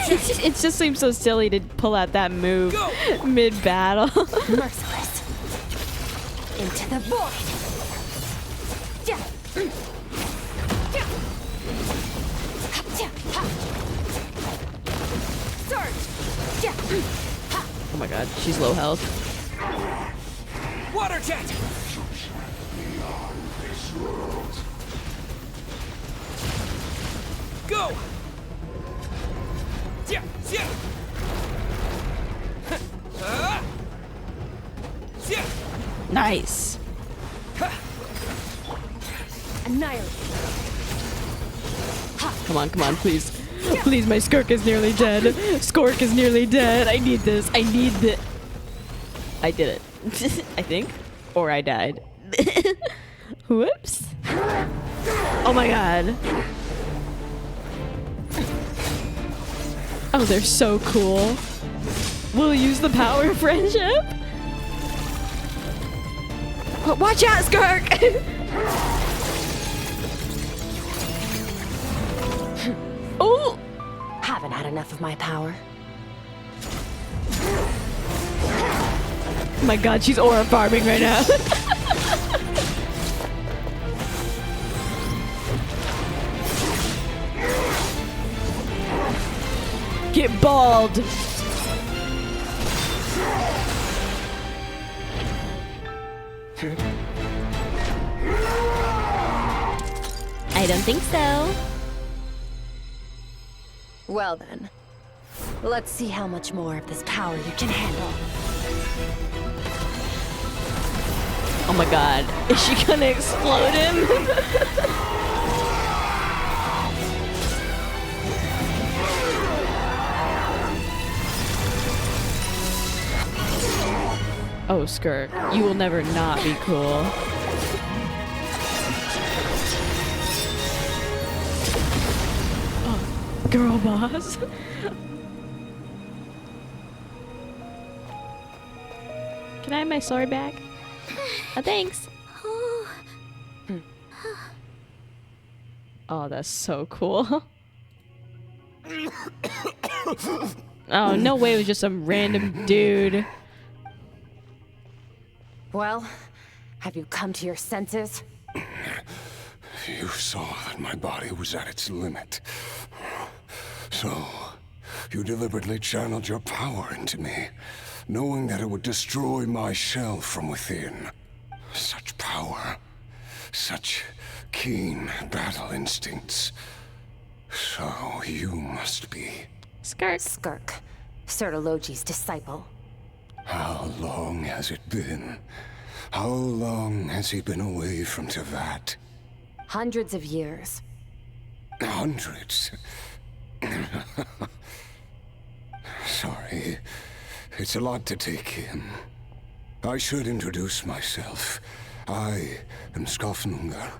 It just seems so silly to pull out that move mid-battle. Merciless. Into the void. Surge. Oh my God, she's low health. Water jet! go! Yeah, yeah. Nice. Annihilate. Come on, please. Please, my Skirk is nearly dead. Skirk is nearly dead. I need this. I need the... I did it. I think. Or I died. Whoops. Oh my god. Oh, they're so cool. We'll use the power of friendship. Watch out, Skirk! Oh! Haven't had enough of my power. Oh my god, she's aura farming right now. Get bald. I don't think so. Well then, let's see how much more of this power you can handle. Oh my god, is she gonna explode him? Oh, Skirk, you will never not be cool. Oh, girl boss. Can I have my sword back? Oh, thanks. Oh, that's so cool. Oh, no way it was just some random dude. Well, have you come to your senses? You saw that my body was at its limit. So, you deliberately channeled your power into me, knowing that it would destroy my shell from within. Such power. Such keen battle instincts. So, you must be... Skirk, Sertologi's disciple. How long has it been? How long has he been away from Teyvat? Hundreds of years. Hundreds? Sorry. It's a lot to take in. I should introduce myself. I am Skofnungar,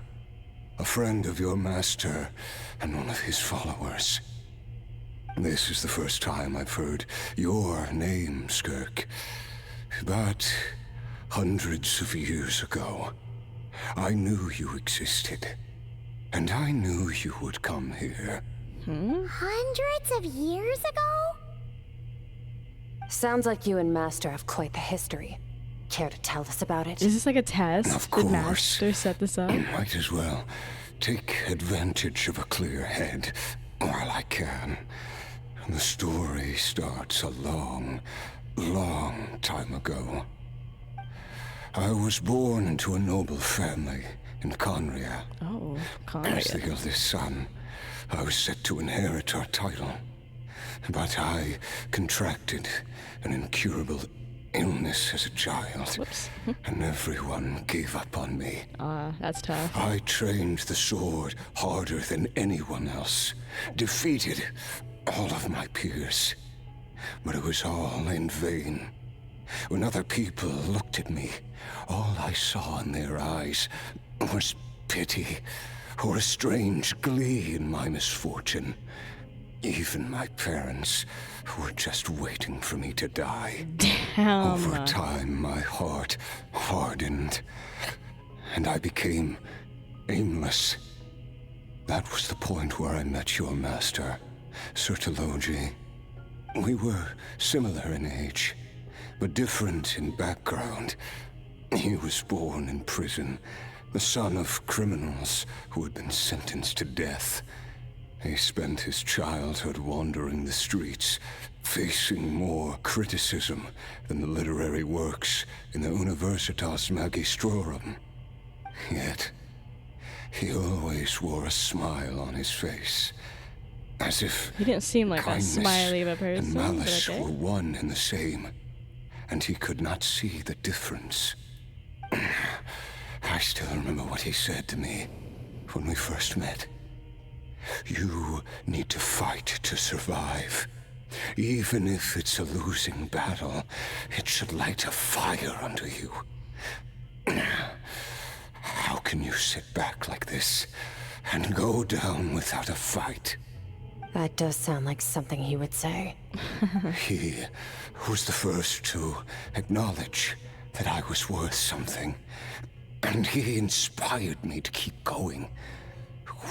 a friend of your master and one of his followers. This is the first time I've heard your name, Skirk. But hundreds of years ago, I knew you existed. And I knew you would come here. Hundreds of years ago? Sounds like you and Master have quite the history. Care to tell us about it? Is this like a test? Of course. Did Master set this up? Might as well take advantage of a clear head while I can. The story starts a long, long time ago. I was born into a noble family in Conria. Oh, As the Conria. eldest son, I was set to inherit our title. But I contracted an incurable illness as a child. Whoops. And everyone gave up on me. That's tough. I trained the sword harder than anyone else. Defeated all of my peers. But it was all in vain. When other people looked at me, all I saw in their eyes was pity or a strange glee in my misfortune. Even my parents were just waiting for me to die. Damn. Over time, my heart hardened, and I became aimless. That was the point where I met your master, Sertologi. We were similar in age, but different in background. He was born in prison, the son of criminals who had been sentenced to death. He spent his childhood wandering the streets, facing more criticism than the literary works in the Universitas Magistrorum. Yet, he always wore a smile on his face, As if He didn't seem like a kindness smiley of a and person, but malice okay. were one and the same, and he could not see the difference. I still remember what he said to me when we first met. You need to fight to survive. Even if it's a losing battle, it should light a fire under you. How can you sit back like this and go down without a fight? That does sound like something he would say. He was the first to acknowledge that I was worth something, and he inspired me to keep going.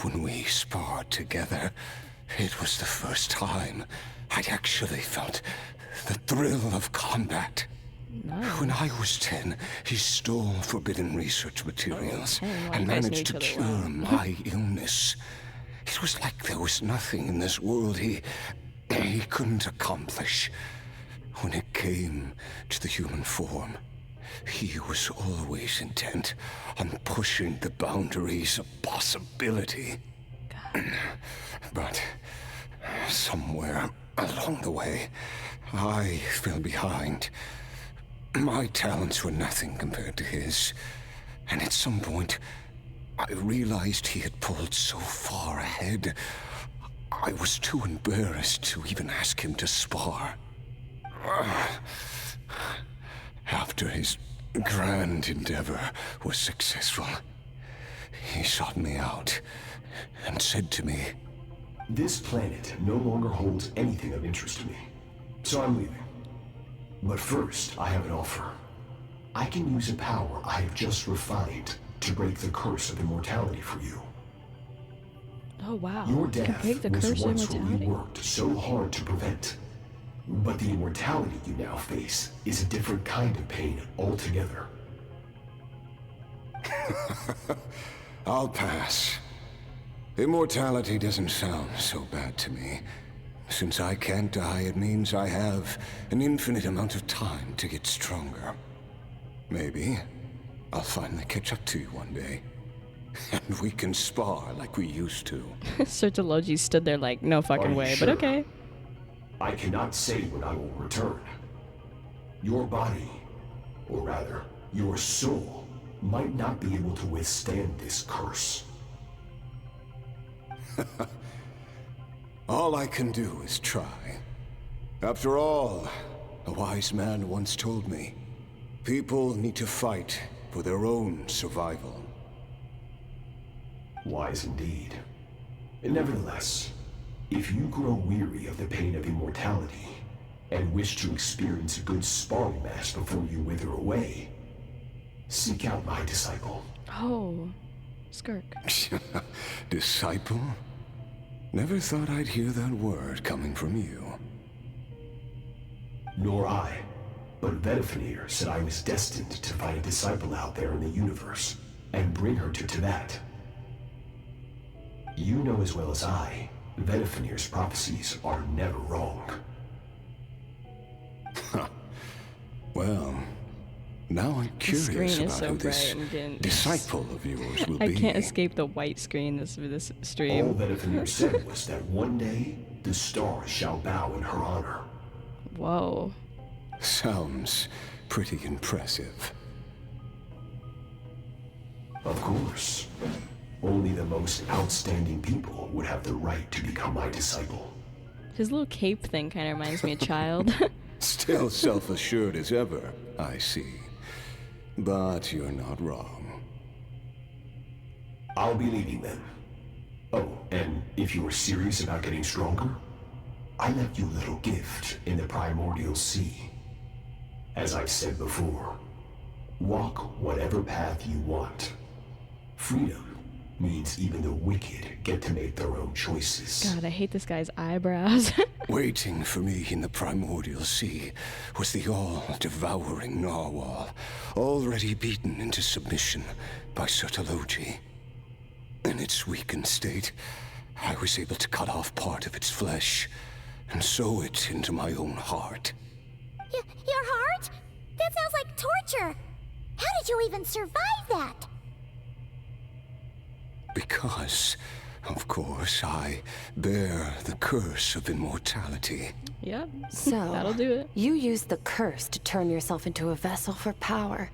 When we sparred together, it was the first time I'd actually felt the thrill of combat. Nice. When I was 10, he stole forbidden research materials well, and you guys managed knew to each other cure well. my illness. It was like there was nothing in this world he couldn't accomplish. When it came to the human form, he was always intent on pushing the boundaries of possibility. But somewhere along the way, I fell behind. My talents were nothing compared to his, and at some point, I realized he had pulled so far ahead, I was too embarrassed to even ask him to spar. After his grand endeavor was successful, he sought me out and said to me, "This planet no longer holds anything of interest to me, so I'm leaving. But first, I have an offer. I can use a power I have just refined to break the curse of immortality for you. Oh wow. Your You can death break the was curse of once what we immortality. worked so hard to prevent. But the immortality you now face is a different kind of pain altogether." I'll pass. Immortality doesn't sound so bad to me. Since I can't die, it means I have an infinite amount of time to get stronger. Maybe I'll finally catch up to you one day, and we can spar like we used to. Sertologi stood there like, no Are fucking you way, sure? but okay. I cannot say when I will return. Your body, or rather, your soul, might not be able to withstand this curse. All I can do is try. After all, a wise man once told me, people need to fight for their own survival. Wise indeed. Nevertheless, if you grow weary of the pain of immortality and wish to experience a good sparring match before you wither away, seek out my disciple. Oh, Skirk. Disciple? Never thought I'd hear that word coming from you. Nor I. But Vedifenir said I was destined to find a disciple out there in the universe and bring her to Teyvat. You know as well as I, Vedifenir's prophecies are never wrong. Well, now I'm The screen curious is about so who bright. this I'm getting disciple of yours will I be. can't escape the white screen for this All stream. Vedifenir said was that one day, the stars shall bow in her honor. Whoa. Sounds pretty impressive. Of course. Only the most outstanding people would have the right to become my disciple. His little cape thing kind of reminds me of Child. Still self-assured as ever, I see. But you're not wrong. I'll be leaving then. Oh, and if you are serious about getting stronger, I left you a little gift in the primordial sea. As I've said before, walk whatever path you want. Freedom means even the wicked get to make their own choices. God, I hate this guy's eyebrows. Waiting for me in the primordial sea was the all-devouring narwhal, already beaten into submission by Sertologi. In its weakened state, I was able to cut off part of its flesh and sew it into my own heart. Your heart? That sounds like torture. How did you even survive that? Because Of course, I bear the curse of immortality. Yep. So, that'll do it. You used the curse to turn yourself into a vessel for power.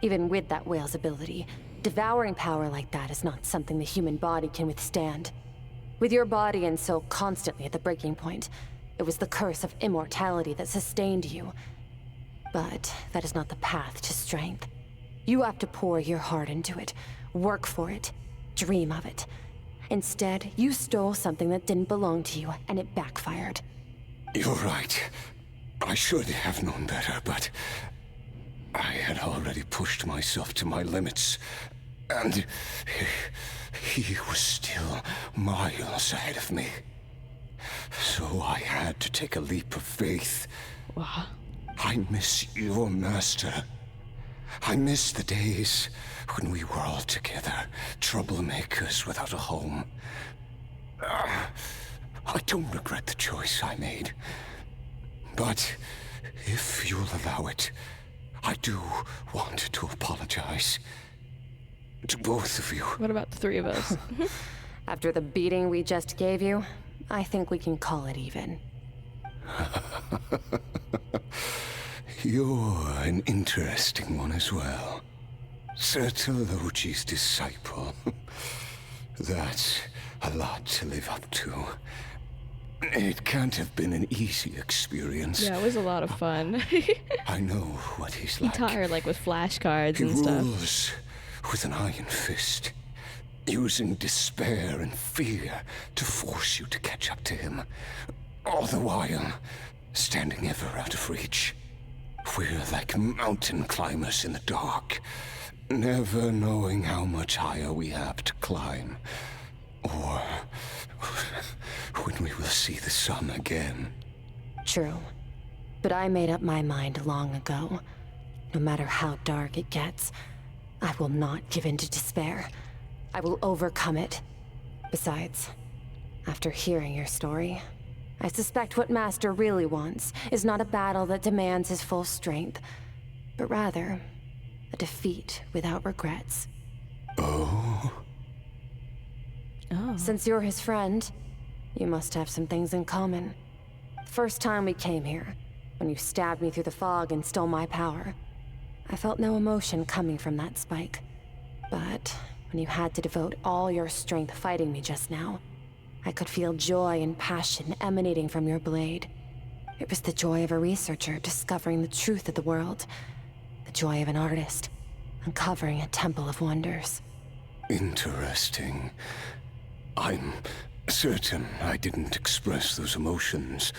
Even with that whale's ability, devouring power like that is not something the human body can withstand. With your body and soul constantly at the breaking point, it was the curse of immortality that sustained you. But that is not the path to strength. You have to pour your heart into it, work for it, dream of it. Instead, you stole something that didn't belong to you, and it backfired. You're right. I should have known better, but I had already pushed myself to my limits, and he was still miles ahead of me. So I had to take a leap of faith. Wow. I miss your master. I miss the days when we were all together, troublemakers without a home. I don't regret the choice I made. But if you'll allow it, I do want to apologize. To both of you. What about the three of us? After the beating we just gave you, I think we can call it even. You're an interesting one as well. Sertologi's disciple. That's a lot to live up to. It can't have been an easy experience. Yeah, it was a lot of fun. I know what he's like. He taught her, like, with flashcards He and stuff. rules with an iron fist, using despair and fear to force you to catch up to him. All the while, standing ever out of reach. We're like mountain climbers in the dark, never knowing how much higher we have to climb, or when we will see the sun again. True. But I made up my mind long ago. No matter how dark it gets, I will not give in to despair. I will overcome it. Besides, after hearing your story, I suspect what Master really wants is not a battle that demands his full strength, but rather a defeat without regrets. Oh? Since you're his friend, you must have some things in common. The first time we came here, when you stabbed me through the fog and stole my power, I felt no emotion coming from that spike. But when you had to devote all your strength fighting me just now, I could feel joy and passion emanating from your blade. It was the joy of a researcher discovering the truth of the world. The joy of an artist uncovering a temple of wonders. Interesting. I'm certain I didn't express those emotions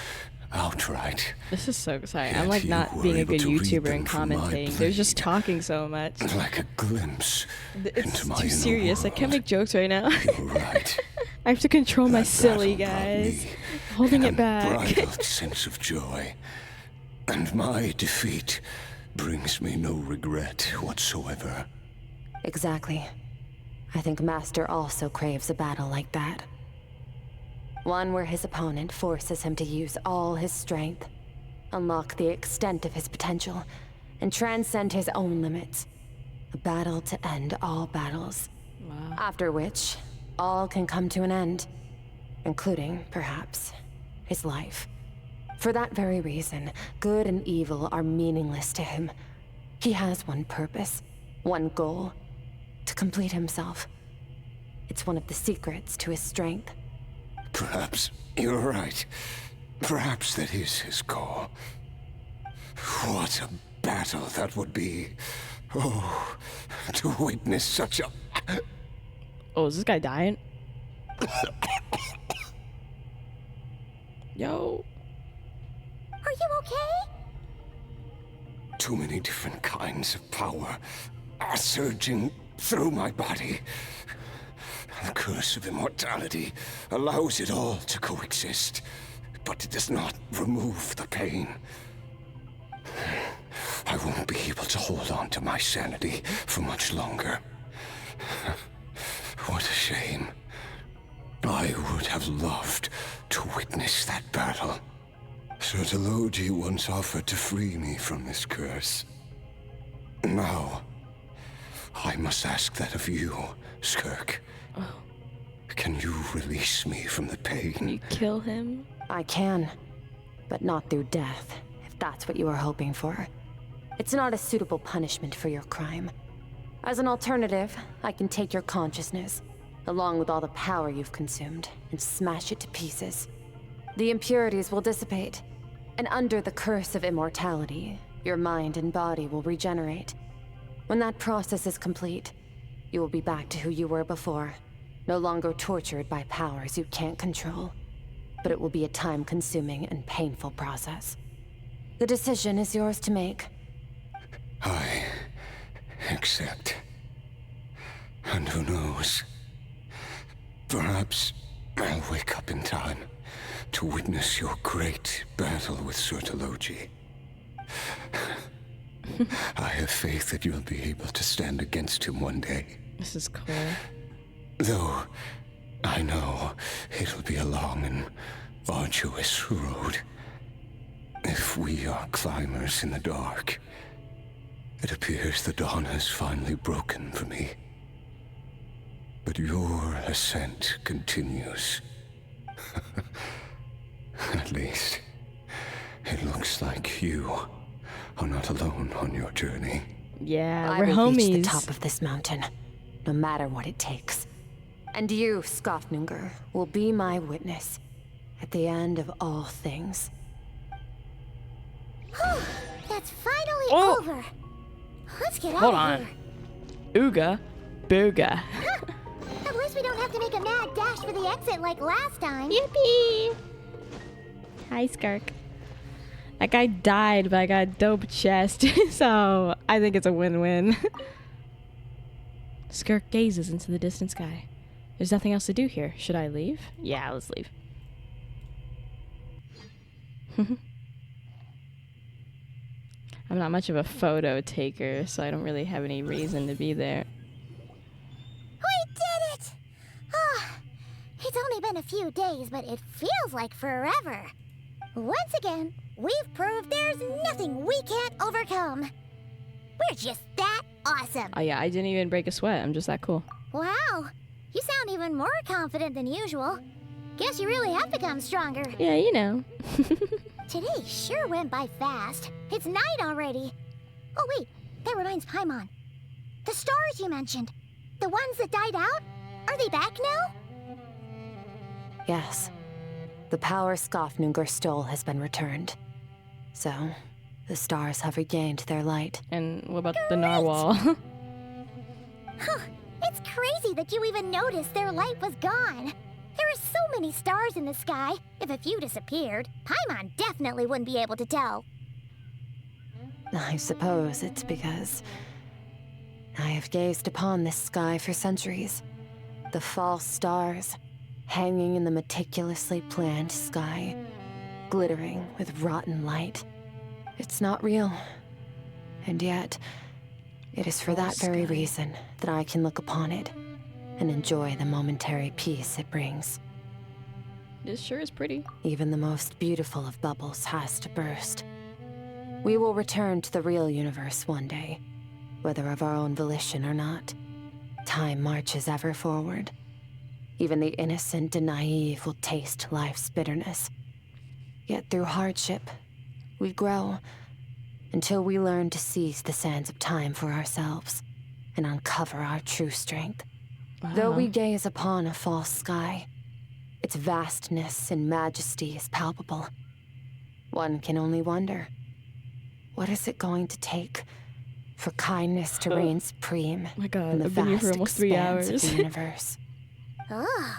outright. This is so exciting. Yet I'm like you not were being a able good to read YouTuber them and from my commentating. They're just talking so much. Like a glimpse It's into my too inner serious. I can't world. make jokes right now. You're right. I have to control my That silly battle brought guys. me Holding an it back. unbridled sense of joy. And my defeat brings me no regret whatsoever. Exactly. I think Master also craves a battle like that. One where his opponent forces him to use all his strength, unlock the extent of his potential, and transcend his own limits. A battle to end all battles. Wow. After which, all can come to an end, including, perhaps, his life. For that very reason, good and evil are meaningless to him. He has one purpose, one goal: to complete himself. It's one of the secrets to his strength. Perhaps you're right. Perhaps that is his goal. What a battle that would be. Oh, to witness such a... Oh, is this guy dying? Yo. Are you okay? Too many different kinds of power are surging through my body. The curse of immortality allows it all to coexist, but it does not remove the pain. I won't be able to hold on to my sanity for much longer. What a shame. I would have loved to witness that battle. Sertologi once offered to free me from this curse. Now, I must ask that of you, Skirk. Can you release me from the pain? Can you kill him? I can, but not through death, if that's what you are hoping for. It's not a suitable punishment for your crime. As an alternative, I can take your consciousness, along with all the power you've consumed, and smash it to pieces. The impurities will dissipate, and under the curse of immortality, your mind and body will regenerate. When that process is complete, you will be back to who you were before, no longer tortured by powers you can't control. But it will be a time-consuming and painful process. The decision is yours to make. I accept. And who knows? Perhaps I'll wake up in time to witness your great battle with Sertologi. I have faith that you'll be able to stand against him one day. This is cool. Though I know it'll be a long and arduous road. If we are climbers in the dark, it appears the dawn has finally broken for me. But your ascent continues. At least, it looks like you are not alone on your journey. Yeah, I we're will reach the homies. top of this mountain, no matter what it takes. And you, Skofnunger, will be my witness at the end of all things. That's finally Oh! over. Let's get Hold out on. of here. Ooga booga. At least we don't have to make a mad dash for the exit like last time. Yippee! Hi, Skirk. That guy died, but I got a dope chest, so I think it's a win-win. Skirk gazes into the distant sky. There's nothing else to do here. Should I leave? Yeah, let's leave. I'm not much of a photo taker, so I don't really have any reason to be there. We did it! It's only been a few days, but it feels like forever. Once again, we've proved there's nothing we can't overcome. We're just that awesome. Oh yeah, I didn't even break a sweat. I'm just that cool. Wow, you sound even more confident than usual. Guess you really have become stronger. Yeah, you know. Today sure went by fast. It's night already. Oh wait, that reminds Paimon. The stars you mentioned, the ones that died out, are they back now? Yes. The power Skofnunger stole has been returned. So, the stars have regained their light. And what about the narwhal? Huh, it's crazy that you even noticed their light was gone. There are so many stars in the sky. If a few disappeared, Paimon definitely wouldn't be able to tell. I suppose it's because I have gazed upon this sky for centuries. The false stars, hanging in the meticulously planned sky, glittering with rotten light. It's not real. And yet, it is for that very reason that I can look upon it and enjoy the momentary peace it brings. This sure is pretty. Even the most beautiful of bubbles has to burst. We will return to the real universe one day, whether of our own volition or not. Time marches ever forward. Even the innocent and naive will taste life's bitterness. Yet through hardship, we grow until we learn to seize the sands of time for ourselves and uncover our true strength. Though we gaze upon a false sky, its vastness and majesty is palpable. One can only wonder, what is it going to take for kindness to reign supreme My God, in the I've been here vast for almost 3 expanse hours. of the universe? Ugh,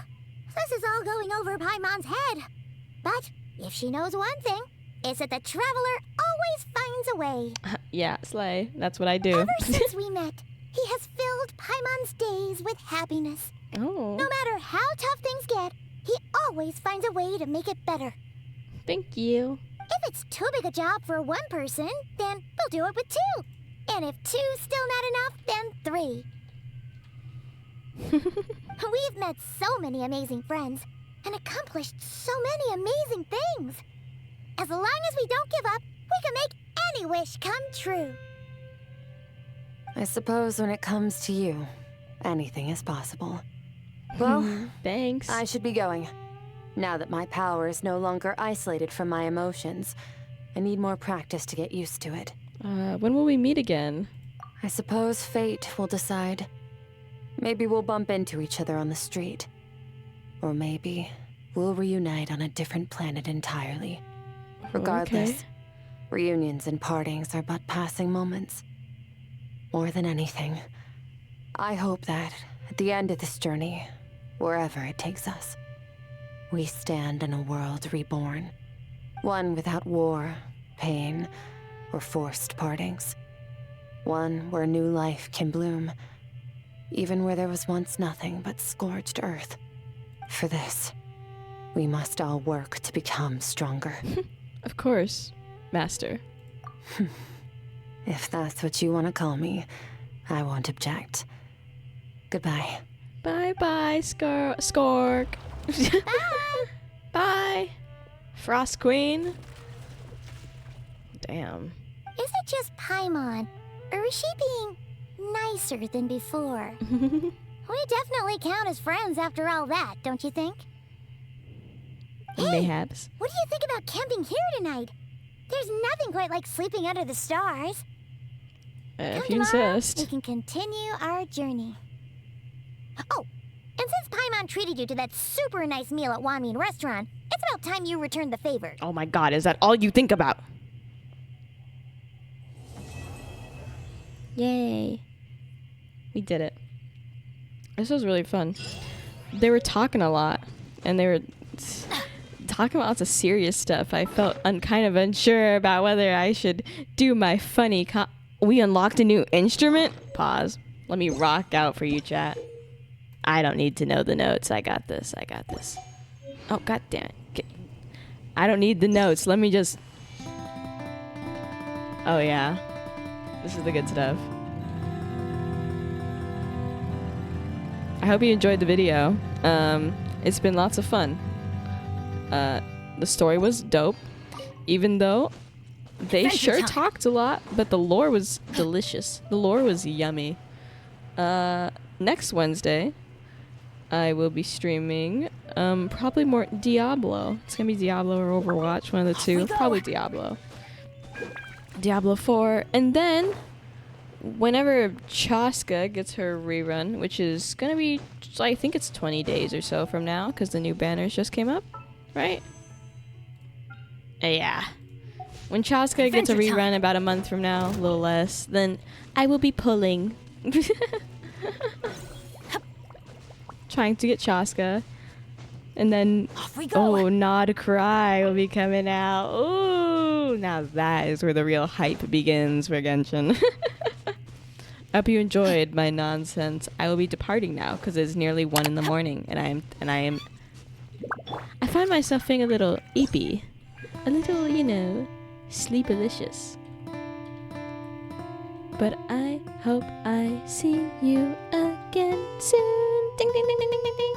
this is all going over Paimon's head. But if she knows one thing, it's that the traveler always finds a way. Yeah, slay. That's what I do. Ever since we met, he has filled Paimon's days with happiness. Oh. No matter how tough things get, he always finds a way to make it better. Thank you. If it's too big a job for one person, then we'll do it with 2. And if 2's still not enough, then 3. We've met so many amazing friends and accomplished so many amazing things. As long as we don't give up, we can make any wish come true. I suppose when it comes to you, anything is possible. Well, thanks. I should be going. Now that my power is no longer isolated from my emotions, I need more practice to get used to it. When will we meet again? I suppose fate will decide. Maybe we'll bump into each other on the street. Or maybe we'll reunite on a different planet entirely. Regardless, Okay. reunions and partings are but passing moments. More than anything, I hope that at the end of this journey, wherever it takes us, we stand in a world reborn. One without war, pain, or forced partings. One where new life can bloom, even where there was once nothing but scorched earth. For this, we must all work to become stronger. Of course, Master. If that's what you want to call me, I won't object. Goodbye. Bye-bye, Skirk. Bye. Frost Queen. Damn. Is it just Paimon, or is she being nicer than before? We definitely count as friends after all that, don't you think? Mayhaps. What do you think about camping here tonight? There's nothing quite like sleeping under the stars. If you insist. We can continue our journey. Oh, and since Paimon treated you to that super nice meal at Wanmin Restaurant, it's about time you returned the favor. Oh my god, is that all you think about? Yay. We did it. This was really fun. They were talking a lot, and they were talking about lots of serious stuff. I felt kind of unsure about whether I should do my funny we unlocked a new instrument? Pause. Let me rock out for you, chat. I don't need to know the notes. I got this. I got this. Oh, god damn it. I don't need the notes. Let me just... Oh, yeah. This is the good stuff. I hope you enjoyed the video. It's been lots of fun. The story was dope. Even though they sure talked a lot, but the lore was delicious. The lore was yummy. Next Wednesday, I will be streaming probably more Diablo. It's gonna be Diablo or Overwatch, one of the two. Probably Diablo. Diablo 4. And then, whenever Chaska gets her rerun, which is gonna be, I think it's 20 days or so from now, because the new banners just came up, right? Yeah. When Chaska gets a rerun about a month from now, a little less, then I will be pulling. Trying to get Chaska. And then, oh, Nod Cry will be coming out. Ooh, now that is where the real hype begins for Genshin. I hope you enjoyed my nonsense. I will be departing now because it's nearly 1 in the morning, and I find myself feeling a little eepy, a little, you know, sleepalicious. But I hope I see you again soon. Ding ding ding ding ding ding ding.